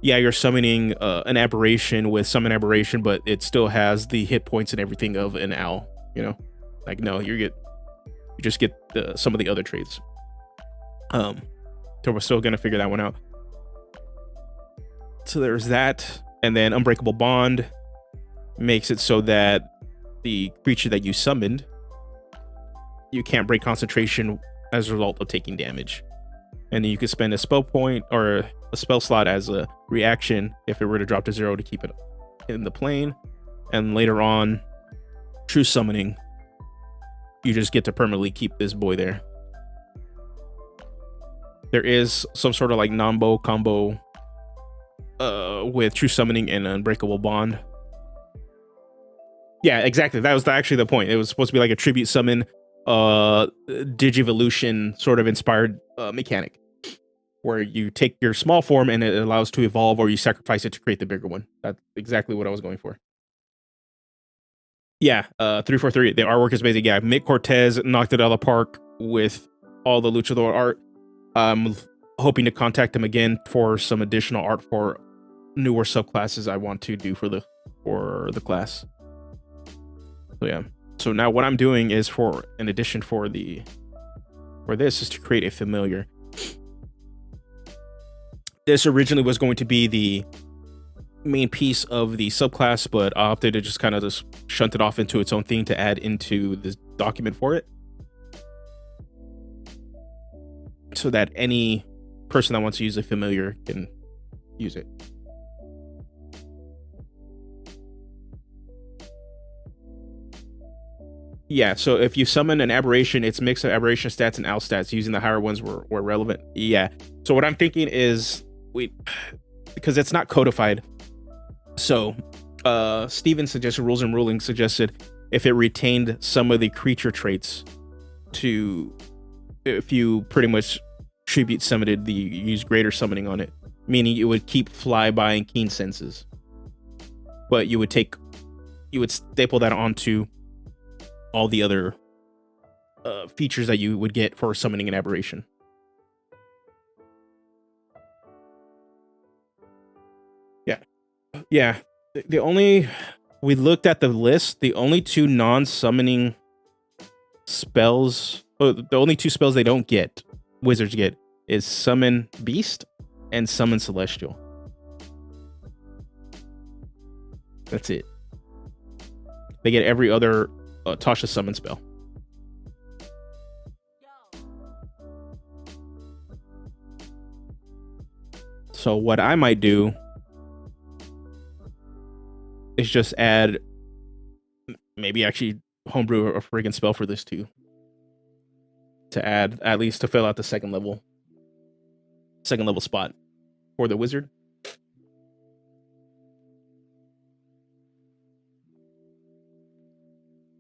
yeah, you're summoning an aberration with summon aberration, but it still has the hit points and everything of an owl, you know? Like, no, you just get some of the other traits. So we're still gonna figure that one out. So there's that, and then Unbreakable Bond makes it so that the creature that you summoned, you can't break concentration as a result of taking damage. And then you can spend a spell point or a spell slot as a reaction if it were to drop to 0 to keep it in the plane. And later on, True Summoning, you just get to permanently keep this boy there. There is some sort of like Nambo combo with True Summoning and Unbreakable Bond. Yeah, exactly. That was actually the point. It was supposed to be like a tribute summon, Digivolution sort of inspired mechanic, where you take your small form and it allows to evolve, or you sacrifice it to create the bigger one. That's exactly what I was going for. Yeah, 343. The artwork is amazing. Yeah, Mick Cortez knocked it out of the park with all the Luchador art. I'm hoping to contact him again for some additional art for newer subclasses I want to do for the class. So yeah. So now what I'm doing is for this is to create a familiar. This originally was going to be the main piece of the subclass, but I opted to just kind of just shunt it off into its own thing to add into this document for it, so that any person that wants to use a familiar can use it. Yeah, so if you summon an aberration, it's a mix of aberration stats and owl stats. Using the higher ones were relevant. Yeah. So what I'm thinking is because it's not codified. So Steven suggested, Rules and Rulings suggested, if it retained some of the creature traits if you pretty much tribute summoned you use Greater Summoning on it, meaning you would keep Flyby and Keen Senses, but you would staple that onto all the other features that you would get for summoning an aberration. Yeah, the only we looked at the list. The only two non-summoning spells, the only two spells they don't get, wizards get, is Summon Beast and Summon Celestial. That's it. They get every other Tasha summon spell. So what I might do is just add, maybe actually homebrew a friggin' spell for this too, to add at least to fill out the second level spot for the wizard.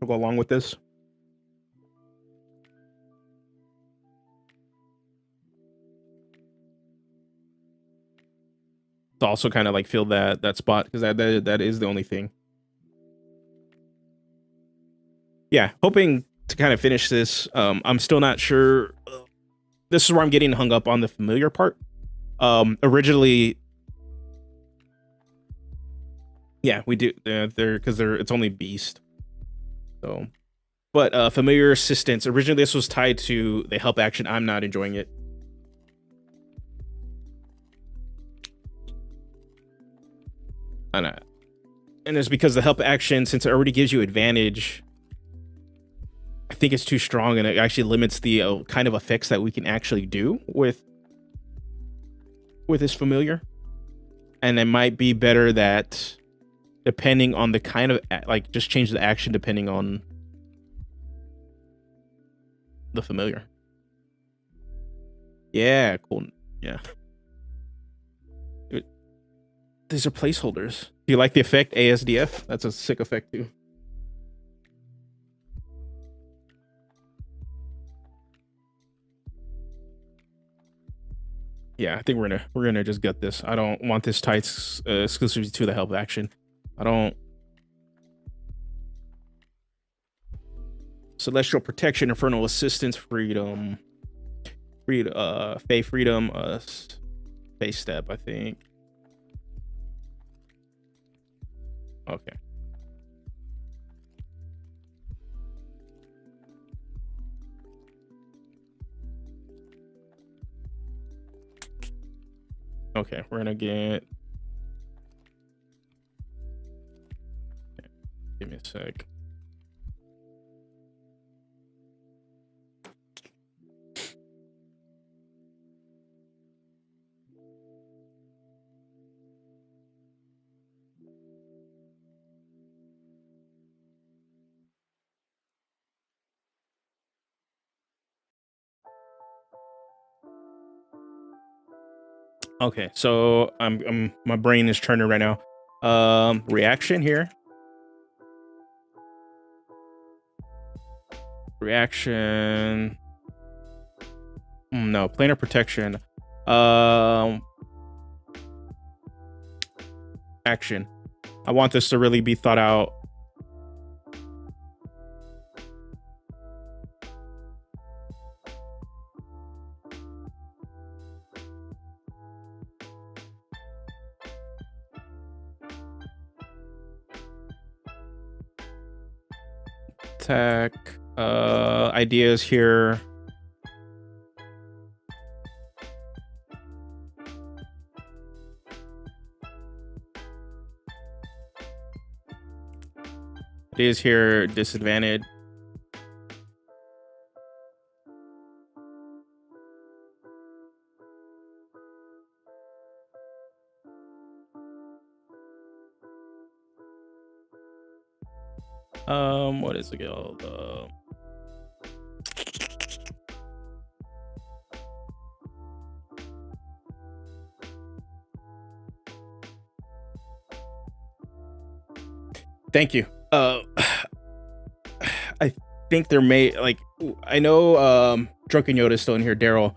We'll go along with this. To also kind of like fill that spot, because that is the only thing. Yeah, hoping to kind of finish this. I'm still not sure. This is where I'm getting hung up on the familiar part. Originally, yeah, we do because it's only beast. So, but familiar assistance. Originally, this was tied to the help action. I'm not enjoying it. And it's because the help action, since it already gives you advantage, I think it's too strong, and it actually limits the kind of effects that we can actually do with this familiar. And it might be better that, depending on the kind of, like, just change the action depending on the familiar. Yeah, cool. Yeah. These are placeholders. Do you like the effect ASDF? That's a sick effect too. Yeah, I think we're gonna just gut this. I don't want this tied exclusively to the help action. I don't. Celestial protection, infernal assistance, freedom, Fey freedom, Fey step, I think. Okay. Okay, we're gonna get. Give me a sec. Okay, so I'm my brain is turning right now. Reaction here. Reaction. No, planar protection. Action. I want this to really be thought out. Attack. Ideas here. Ideas here. Disadvantage. What is it called? Thank you. I think there may, like, I know Drunken Yoda is still in here, Daryl.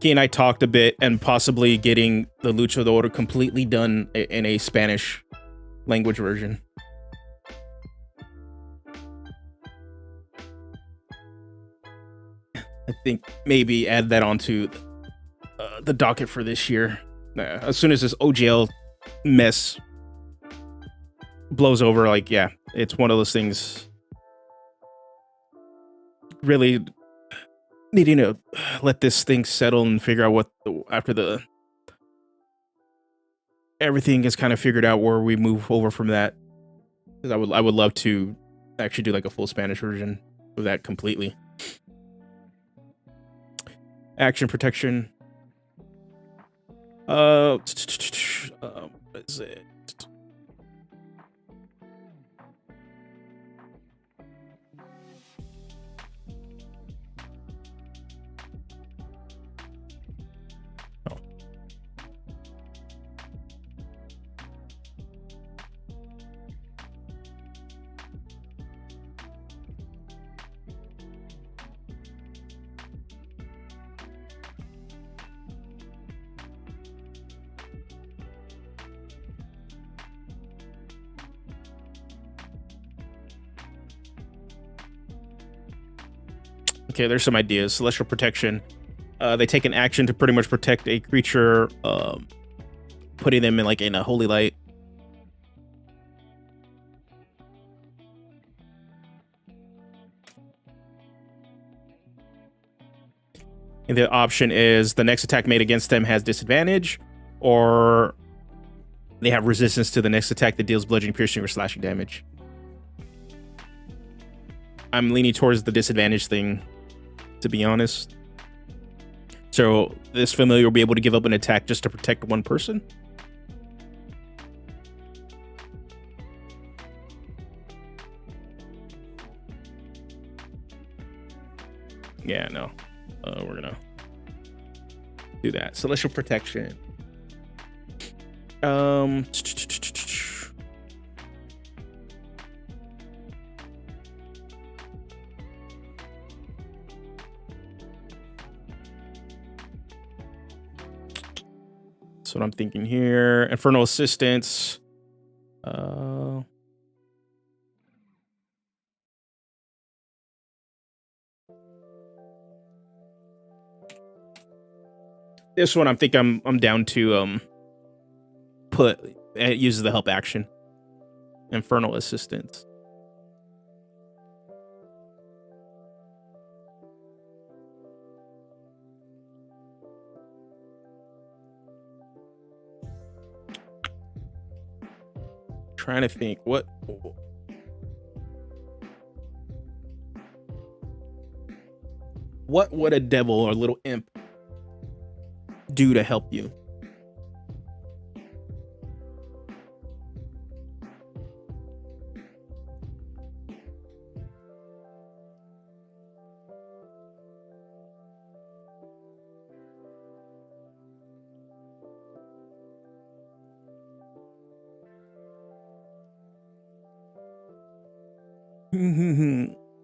He and I talked a bit, and possibly getting the Luchador completely done in a Spanish language version. I think maybe add that onto the docket for this year. As soon as this OGL mess blows over. Like, yeah, it's one of those things. Really needing to let this thing settle and figure out what after everything is kind of figured out where we move over from that. Because I would love to actually do like a full Spanish version of that completely. Action protection. What is it? Okay, there's some ideas. Celestial protection. They take an action to pretty much protect a creature, putting them in like in a holy light. And the option is the next attack made against them has disadvantage, or they have resistance to the next attack that deals bludgeoning, piercing, or slashing damage. I'm leaning towards the disadvantage thing, to be honest. So this familiar will be able to give up an attack just to protect one person. Yeah, no. We're gonna do that. Celestial protection. That's what I'm thinking here. Infernal assistance. This one I'm thinking I'm down to put it uses the help action. Infernal assistance. Trying to think what would a devil or a little imp do to help you?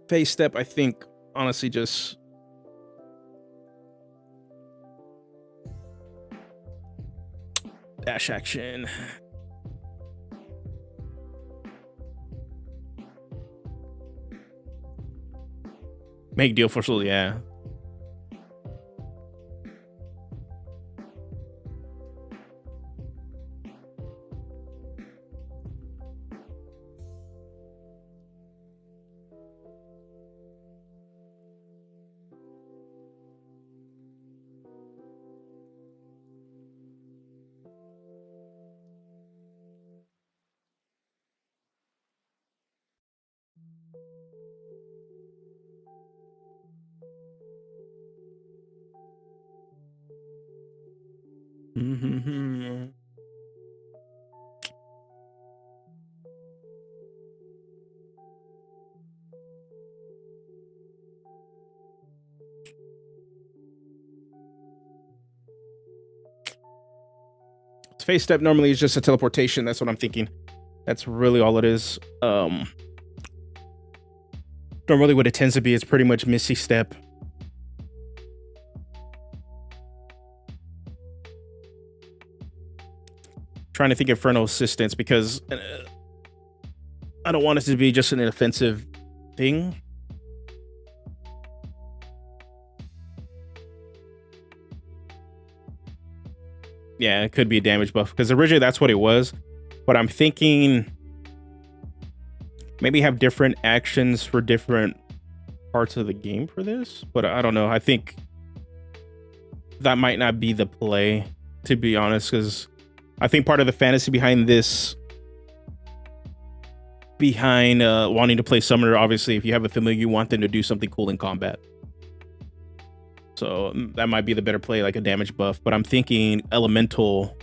Phase step, I think, honestly, just dash action. Make deal for soul, yeah. Phase step normally is just a teleportation. That's what I'm thinking. That's really all it is. Normally what it tends to be is pretty much Misty Step. Trying to think of Infernal Assistance because I don't want it to be just an offensive thing. Yeah, it could be a damage buff because originally that's what it was. But I'm thinking maybe have different actions for different parts of the game for this, but I don't know. I think that might not be the play, to be honest, because I think part of the fantasy behind this, behind wanting to play Summoner, obviously, if you have a familiar, you want them to do something cool in combat. So that might be the better play, like a damage buff. But I'm thinking Elemental,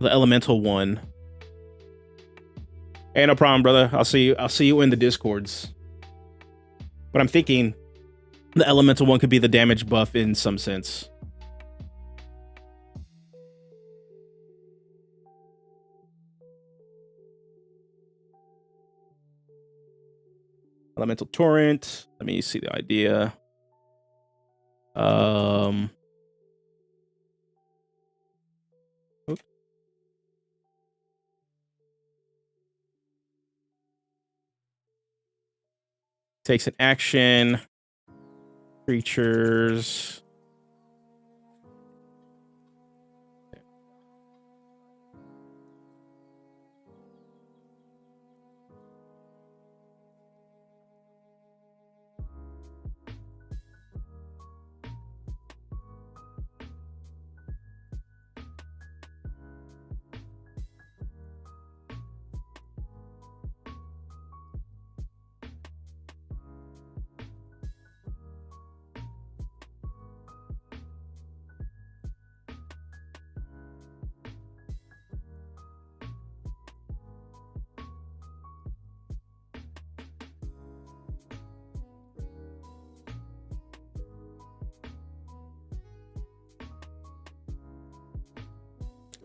the Elemental one. Ain't no problem, brother. I'll see you in the Discords. But I'm thinking the Elemental one could be the damage buff in some sense. Elemental Torrent. Let me see the idea. Oops. Takes an action. Creatures.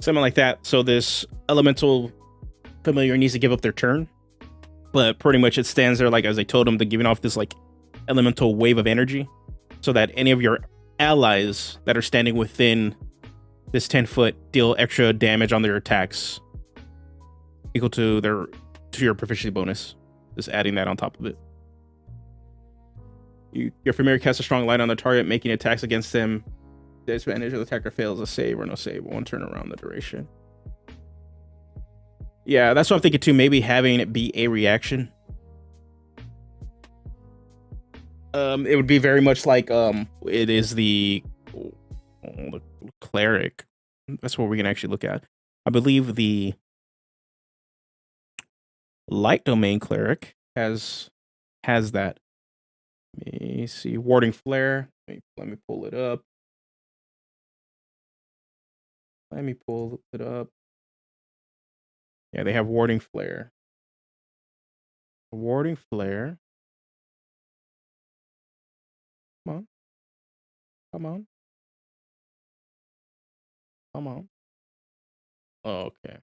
Something like that. So this Elemental familiar needs to give up their turn, but pretty much it stands there like as I told them, to giving off this like elemental wave of energy, so that any of your allies that are standing within this 10-foot deal extra damage on their attacks equal to your proficiency bonus. Just adding that on top of it. Your familiar casts a strong light on the target, making attacks against them. The disadvantage of the attacker fails a save or no save. One turn around the duration. Yeah, that's what I'm thinking too. Maybe having it be a reaction. It would be very much like it is the cleric. That's what we can actually look at. I believe the light domain cleric has that. Let me see. Warding flare. Let me pull it up. Yeah, they have warding flare. Warding flare. Come on. Come on. Come on. Oh, okay.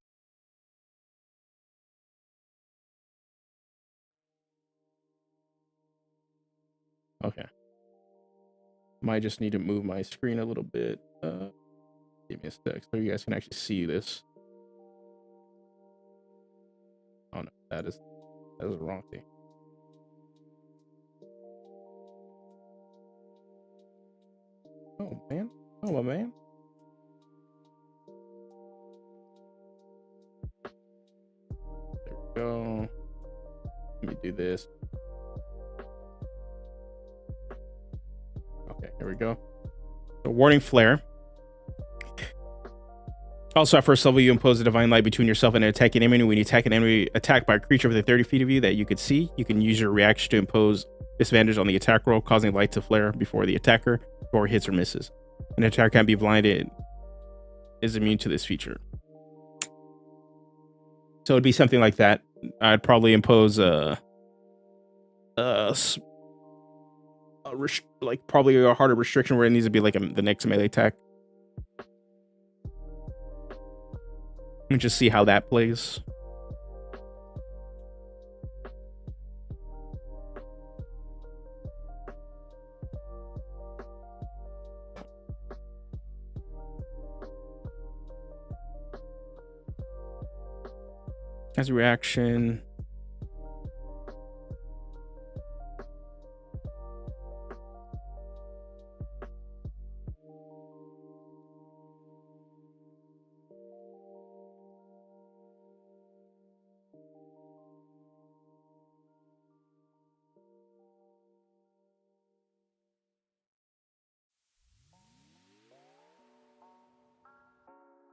Okay. Might just need to move my screen a little bit. Give me a sec so you guys can actually see this. Oh no, that is the wrong thing. Oh man. Oh my man. There we go. Let me do this. Okay, here we go. The warding flare. Also, at first level, you impose a divine light between yourself and an attacking enemy. When you attack an enemy attacked by a creature within 30 feet of you that you could see, you can use your reaction to impose disadvantage on the attack roll, causing light to flare before the attacker before hits or misses. An attacker can't be blinded, is immune to this feature. So it'd be something like that. I'd probably impose probably a harder restriction where it needs to be like the next melee attack. And just see how that plays. As a reaction.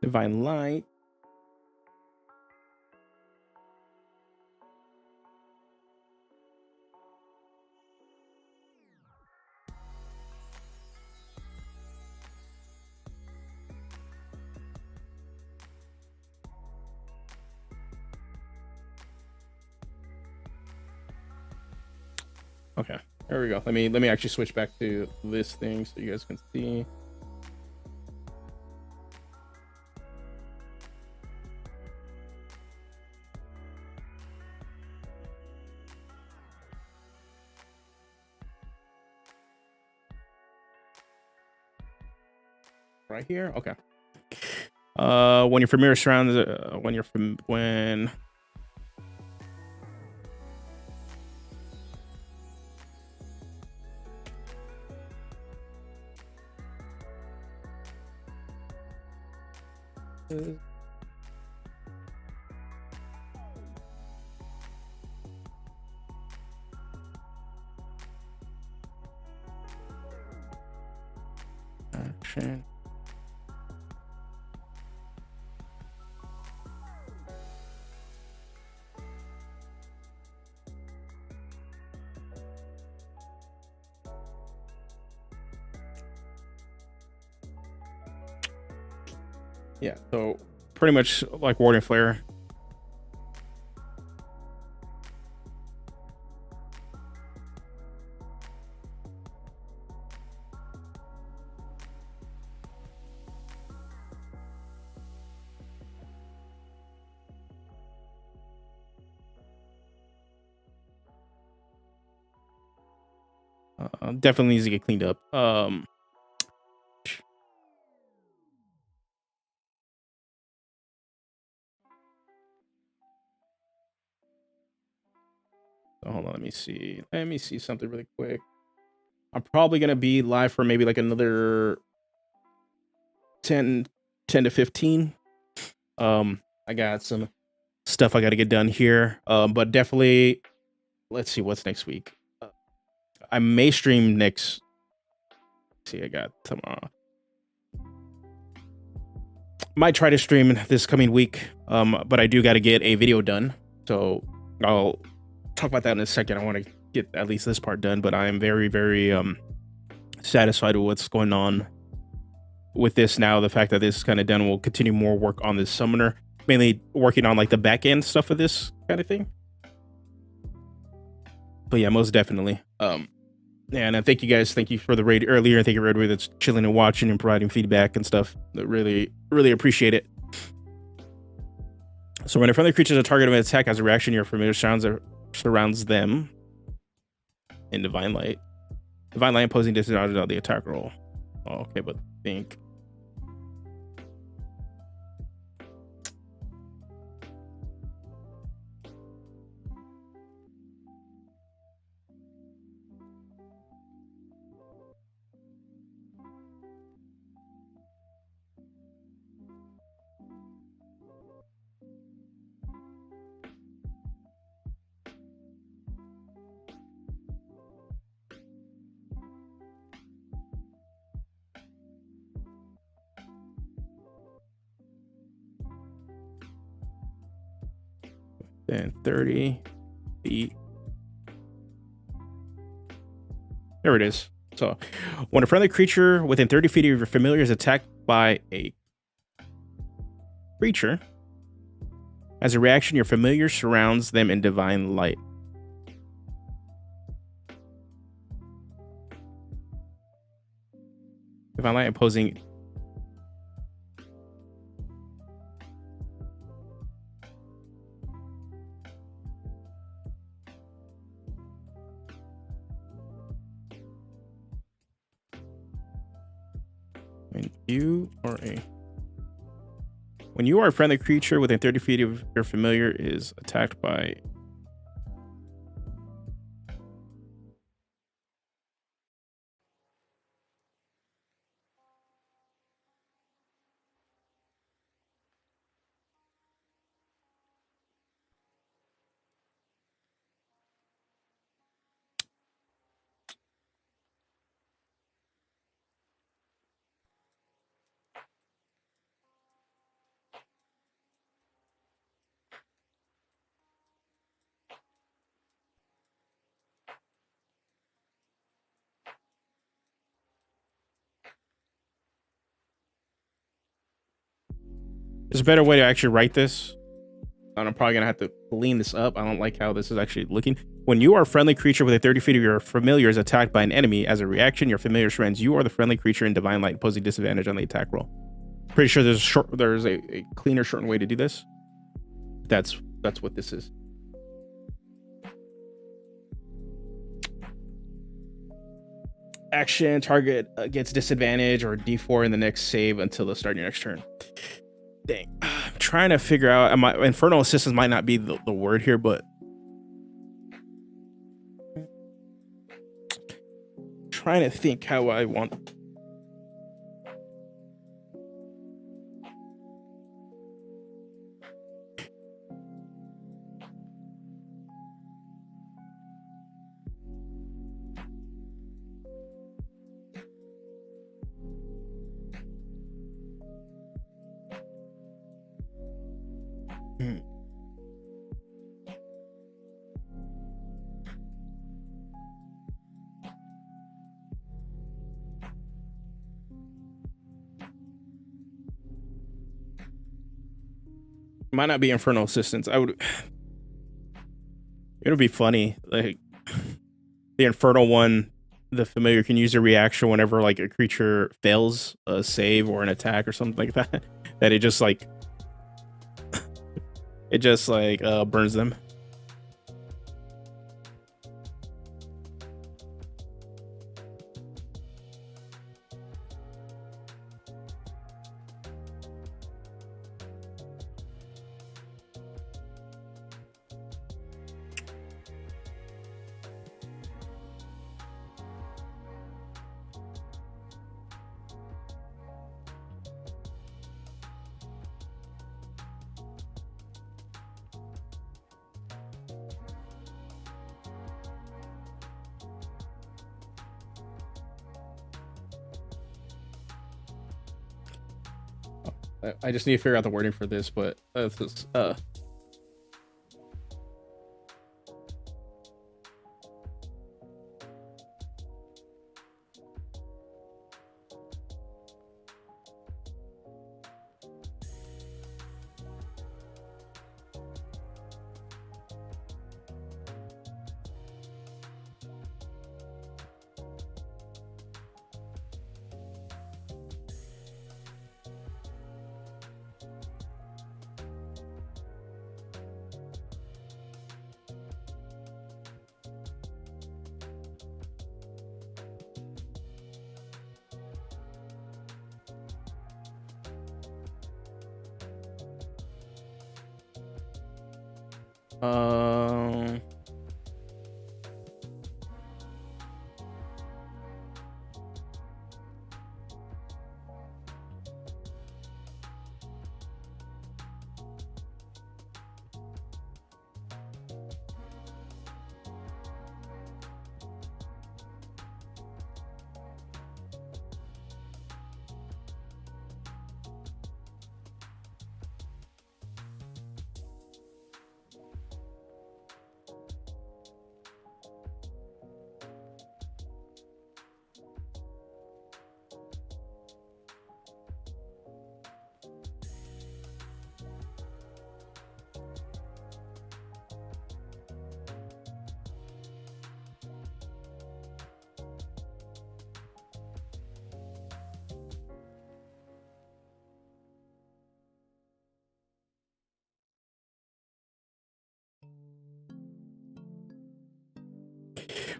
Divine Light. Okay, there we go. Let me actually switch back to this thing so you guys can see. Right here. Okay. When your familiar surrounds, when action. Yeah, so pretty much like Warden Flare. Definitely needs to get cleaned up. So hold on, let me see. Let me see something really quick. I'm probably gonna be live for maybe like another 10 to 15. I got some stuff I got to get done here. But definitely, let's see what's next week. I may stream next. See, I got tomorrow. Might try to stream this coming week. But I do got to get a video done, so I'll talk about that in a second. I want to get at least this part done, but I am very, very satisfied with what's going on with this now. The fact that this is kind of done, we'll continue more work on this summoner, mainly working on like the back end stuff of this kind of thing. But yeah, most definitely. And thank you guys. Thank you for the raid earlier. Thank you, Redway, that's chilling and watching and providing feedback and stuff. I really, really appreciate it. So when a friendly creature is a target of an attack, as a reaction, your familiar surrounds them in Divine Light. Divine Light imposing disadvantage on the attack roll. Oh, okay, but think. Then 30 feet. There it is. So when a friendly creature within 30 feet of your familiar is attacked by a creature, as a reaction, your familiar surrounds them in Divine Light. Divine Light imposing. When you are a friendly creature within 30 feet of your familiar is attacked by There's a better way to actually write this. And I'm probably gonna have to clean this up. I don't like how this is actually looking. When you are a friendly creature within 30 feet of your familiar is attacked by an enemy, as a reaction, your familiar shreds you or the friendly creature in divine light, imposing disadvantage on the attack roll. Pretty sure there's a cleaner, shortened way to do this. That's what this is. Action, target gets disadvantage or D4 in the next save until the start of your next turn. Dang, I'm trying to figure out. Infernal Assistance might not be the word here, but trying to think how I want. Might not be Infernal Assistance. It would be funny, like the Infernal one. The familiar can use a reaction whenever like a creature fails a save or an attack or something like that. That it just like burns them. I just need to figure out the wording for this, but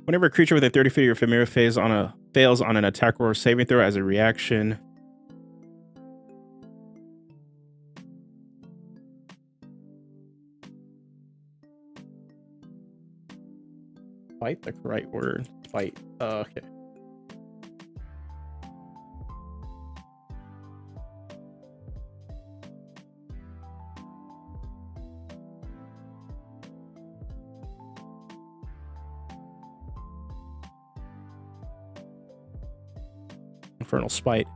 whenever a creature within 30 feet of your familiar fails on an attack or saving throw as a reaction. Fight the right word. Fight. Okay. Infernal Spite.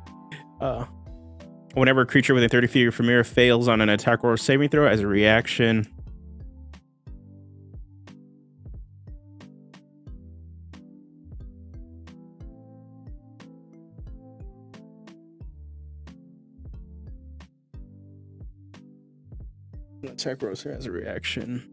Whenever a creature within 30 feet of your familiar fails on an attack or saving throw as a reaction. attack roster as a reaction.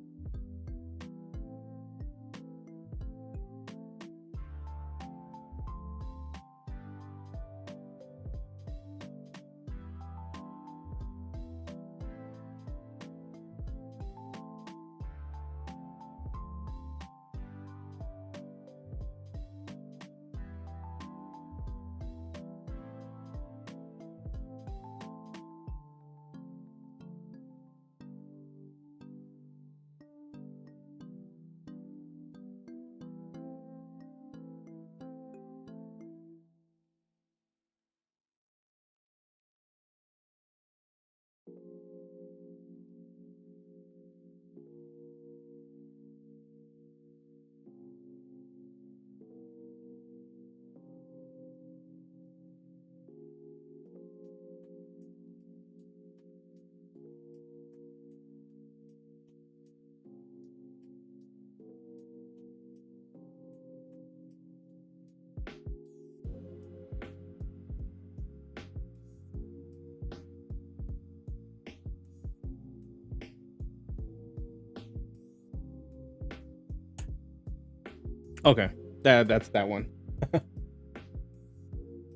Okay, that's that one.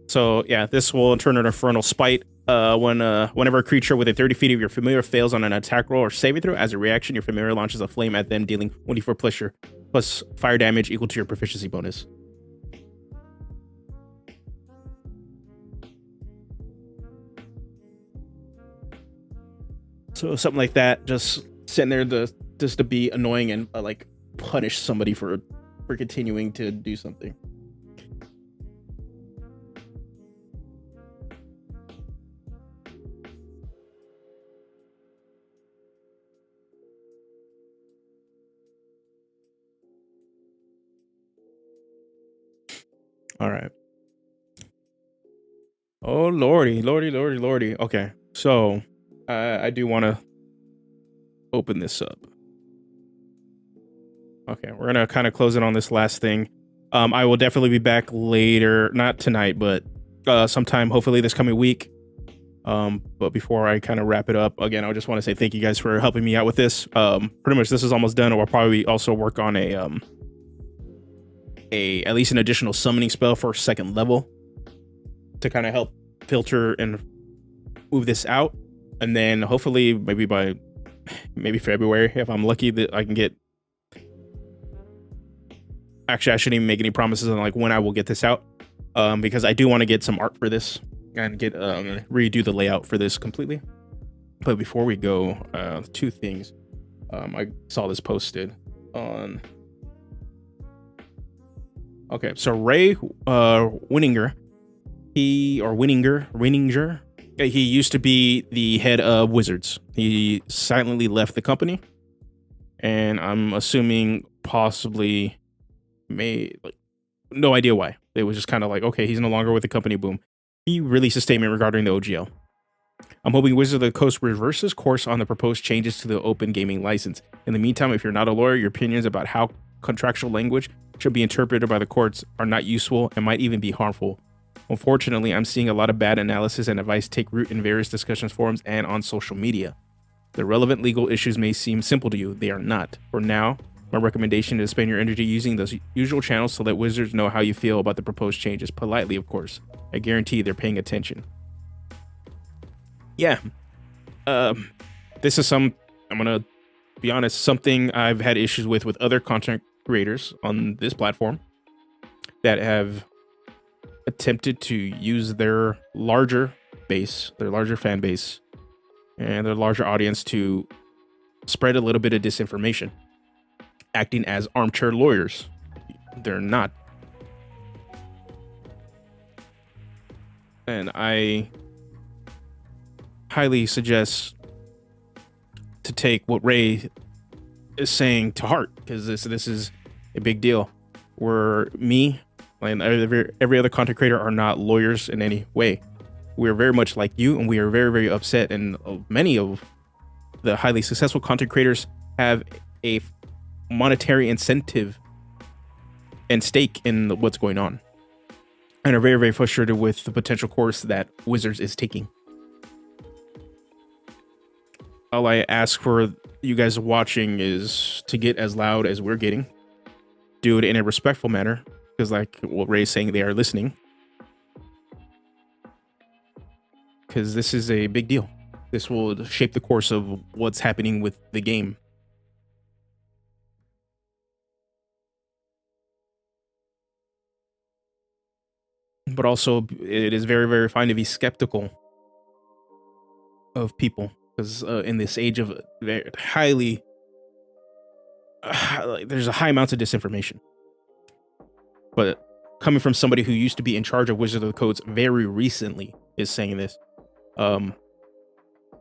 So yeah, this will turn an Infernal Spite. Whenever a creature within 30 feet of your familiar fails on an attack roll or saving throw, as a reaction, your familiar launches a flame at them, dealing 1d4 plus fire damage equal to your proficiency bonus. So something like that, just sitting there just to be annoying and like punish somebody for continuing to do something. All right. Oh lordy. Okay, so I do want to open this up. Okay, we're gonna kind of close it on this last thing. I will definitely be back later, not tonight, but sometime hopefully this coming week. But before I kind of wrap it up, again, I just want to say thank you guys for helping me out with this. Pretty much this is almost done. We'll probably also work on a at least an additional summoning spell for 2nd level to kind of help filter and move this out. And then hopefully maybe by February, if I'm lucky, that I can get. Actually, I shouldn't even make any promises on like when I will get this out, because I do want to get some art for this and get redo the layout for this completely. But before we go, 2 things. I saw this posted on. Okay, so Ray Winninger, he used to be the head of Wizards. He silently left the company, and I'm assuming possibly no idea why. It was just kind of like, okay, he's no longer with the company, boom. He released a statement regarding the OGL. I'm hoping Wizards of the Coast reverses course on the proposed changes to the open gaming license. In the meantime, if you're not a lawyer, your opinions about how contractual language should be interpreted by the courts are not useful and might even be harmful. Unfortunately, I'm seeing a lot of bad analysis and advice take root in various discussions forums and on social media. The relevant legal issues may seem simple to you. They are not. For now, my recommendation is spend your energy using those usual channels to let Wizards know how you feel about the proposed changes. Politely, of course. I guarantee they're paying attention. Yeah. This is I'm gonna be honest, something I've had issues with other content creators on this platform that have attempted to use their larger fan base, and their larger audience to spread a little bit of disinformation, acting as armchair lawyers. They're not. And I highly suggest to take what Ray is saying to heart, because this is a big deal. Me and every other content creator are not lawyers in any way. We are very much like you, and we are very, very upset. And many of the highly successful content creators have a monetary incentive and stake in what's going on, and are very, very frustrated with the potential course that Wizards is taking. all I ask for you guys watching is to get as loud as we're getting. Do it in a respectful manner, because like what Ray's saying, they are listening. Because this is a big deal. This will shape the course of what's happening with the game. But also, it is very, very fine to be skeptical of people, because in this age of very highly, there's a high amount of disinformation. But coming from somebody who used to be in charge of Wizard of the Coast very recently is saying this.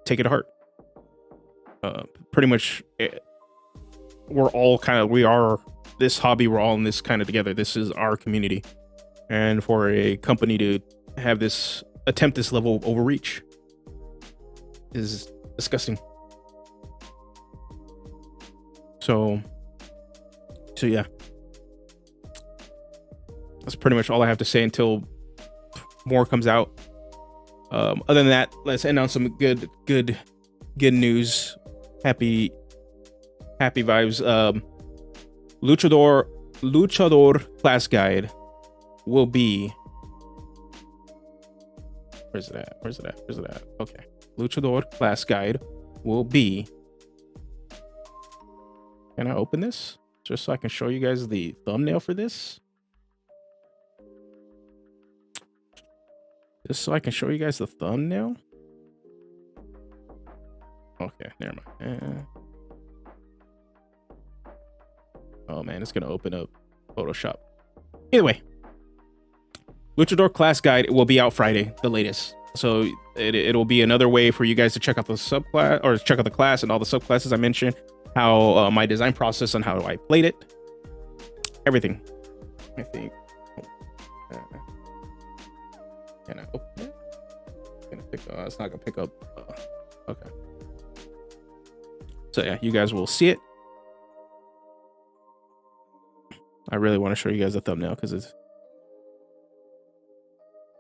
Take it to heart. Pretty much, we're all we are this hobby. We're all in this kind of together. This is our community, and for a company to have this attempt this level of overreach is disgusting. So yeah, that's pretty much all I have to say until more comes out. Other than that, let's end on some good news. Happy vibes. Luchador class guide will be. Where's it at? Okay. Luchador class guide will be. Can I open this just so I can show you guys the thumbnail for this? Just so I can show you guys the thumbnail. Okay, never mind. Oh man, it's gonna open up Photoshop. Either way, Luchador class guide will be out Friday, the latest. So it'll be another way for you guys to check out the subclass, or check out the class and all the subclasses I mentioned, how my design process and how I played it, everything. I think. Can I open it? It's not gonna pick up. Okay. So yeah, you guys will see it. I really want to show you guys the thumbnail because it's.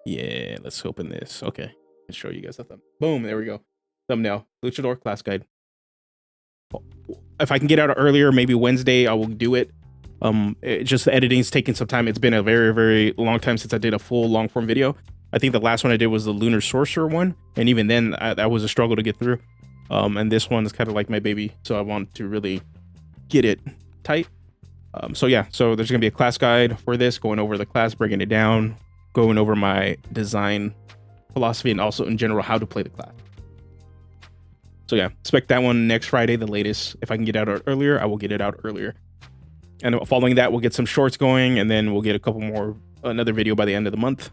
Yeah, let's open this. Okay, let's show you guys the thumbnail. Boom, there we go. Thumbnail, Luchador class guide. If I can get out earlier, maybe Wednesday, I will do it. Just the editing's taking some time. It's been a very, very long time since I did a full long form video. I think the last one I did was the Lunar Sorcerer one, and even then, that was a struggle to get through. And this one is kind of like my baby, so I want to really get it tight. So yeah, so there's gonna be a class guide for this, going over the class, breaking it down, going over my design philosophy, and also in general how to play the class. So yeah, expect that one next Friday, the latest. If I can get it out earlier, I will get it out earlier. And following that, we'll get some shorts going, and then we'll get a couple more, another video by the end of the month.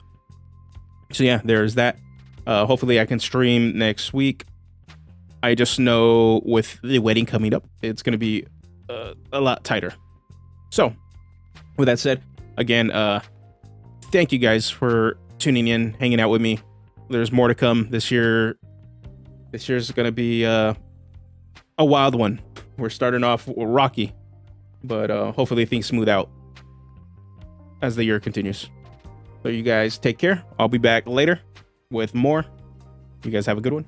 So yeah, there's that. Hopefully I can stream next week. I just know with the wedding coming up, it's going to be a lot tighter. So with that said, again, thank you guys for tuning in, hanging out with me. There's more to come this year. This year's going to be a wild one. We're starting off rocky, but hopefully things smooth out as the year continues. So you guys take care. I'll be back later with more. You guys have a good one.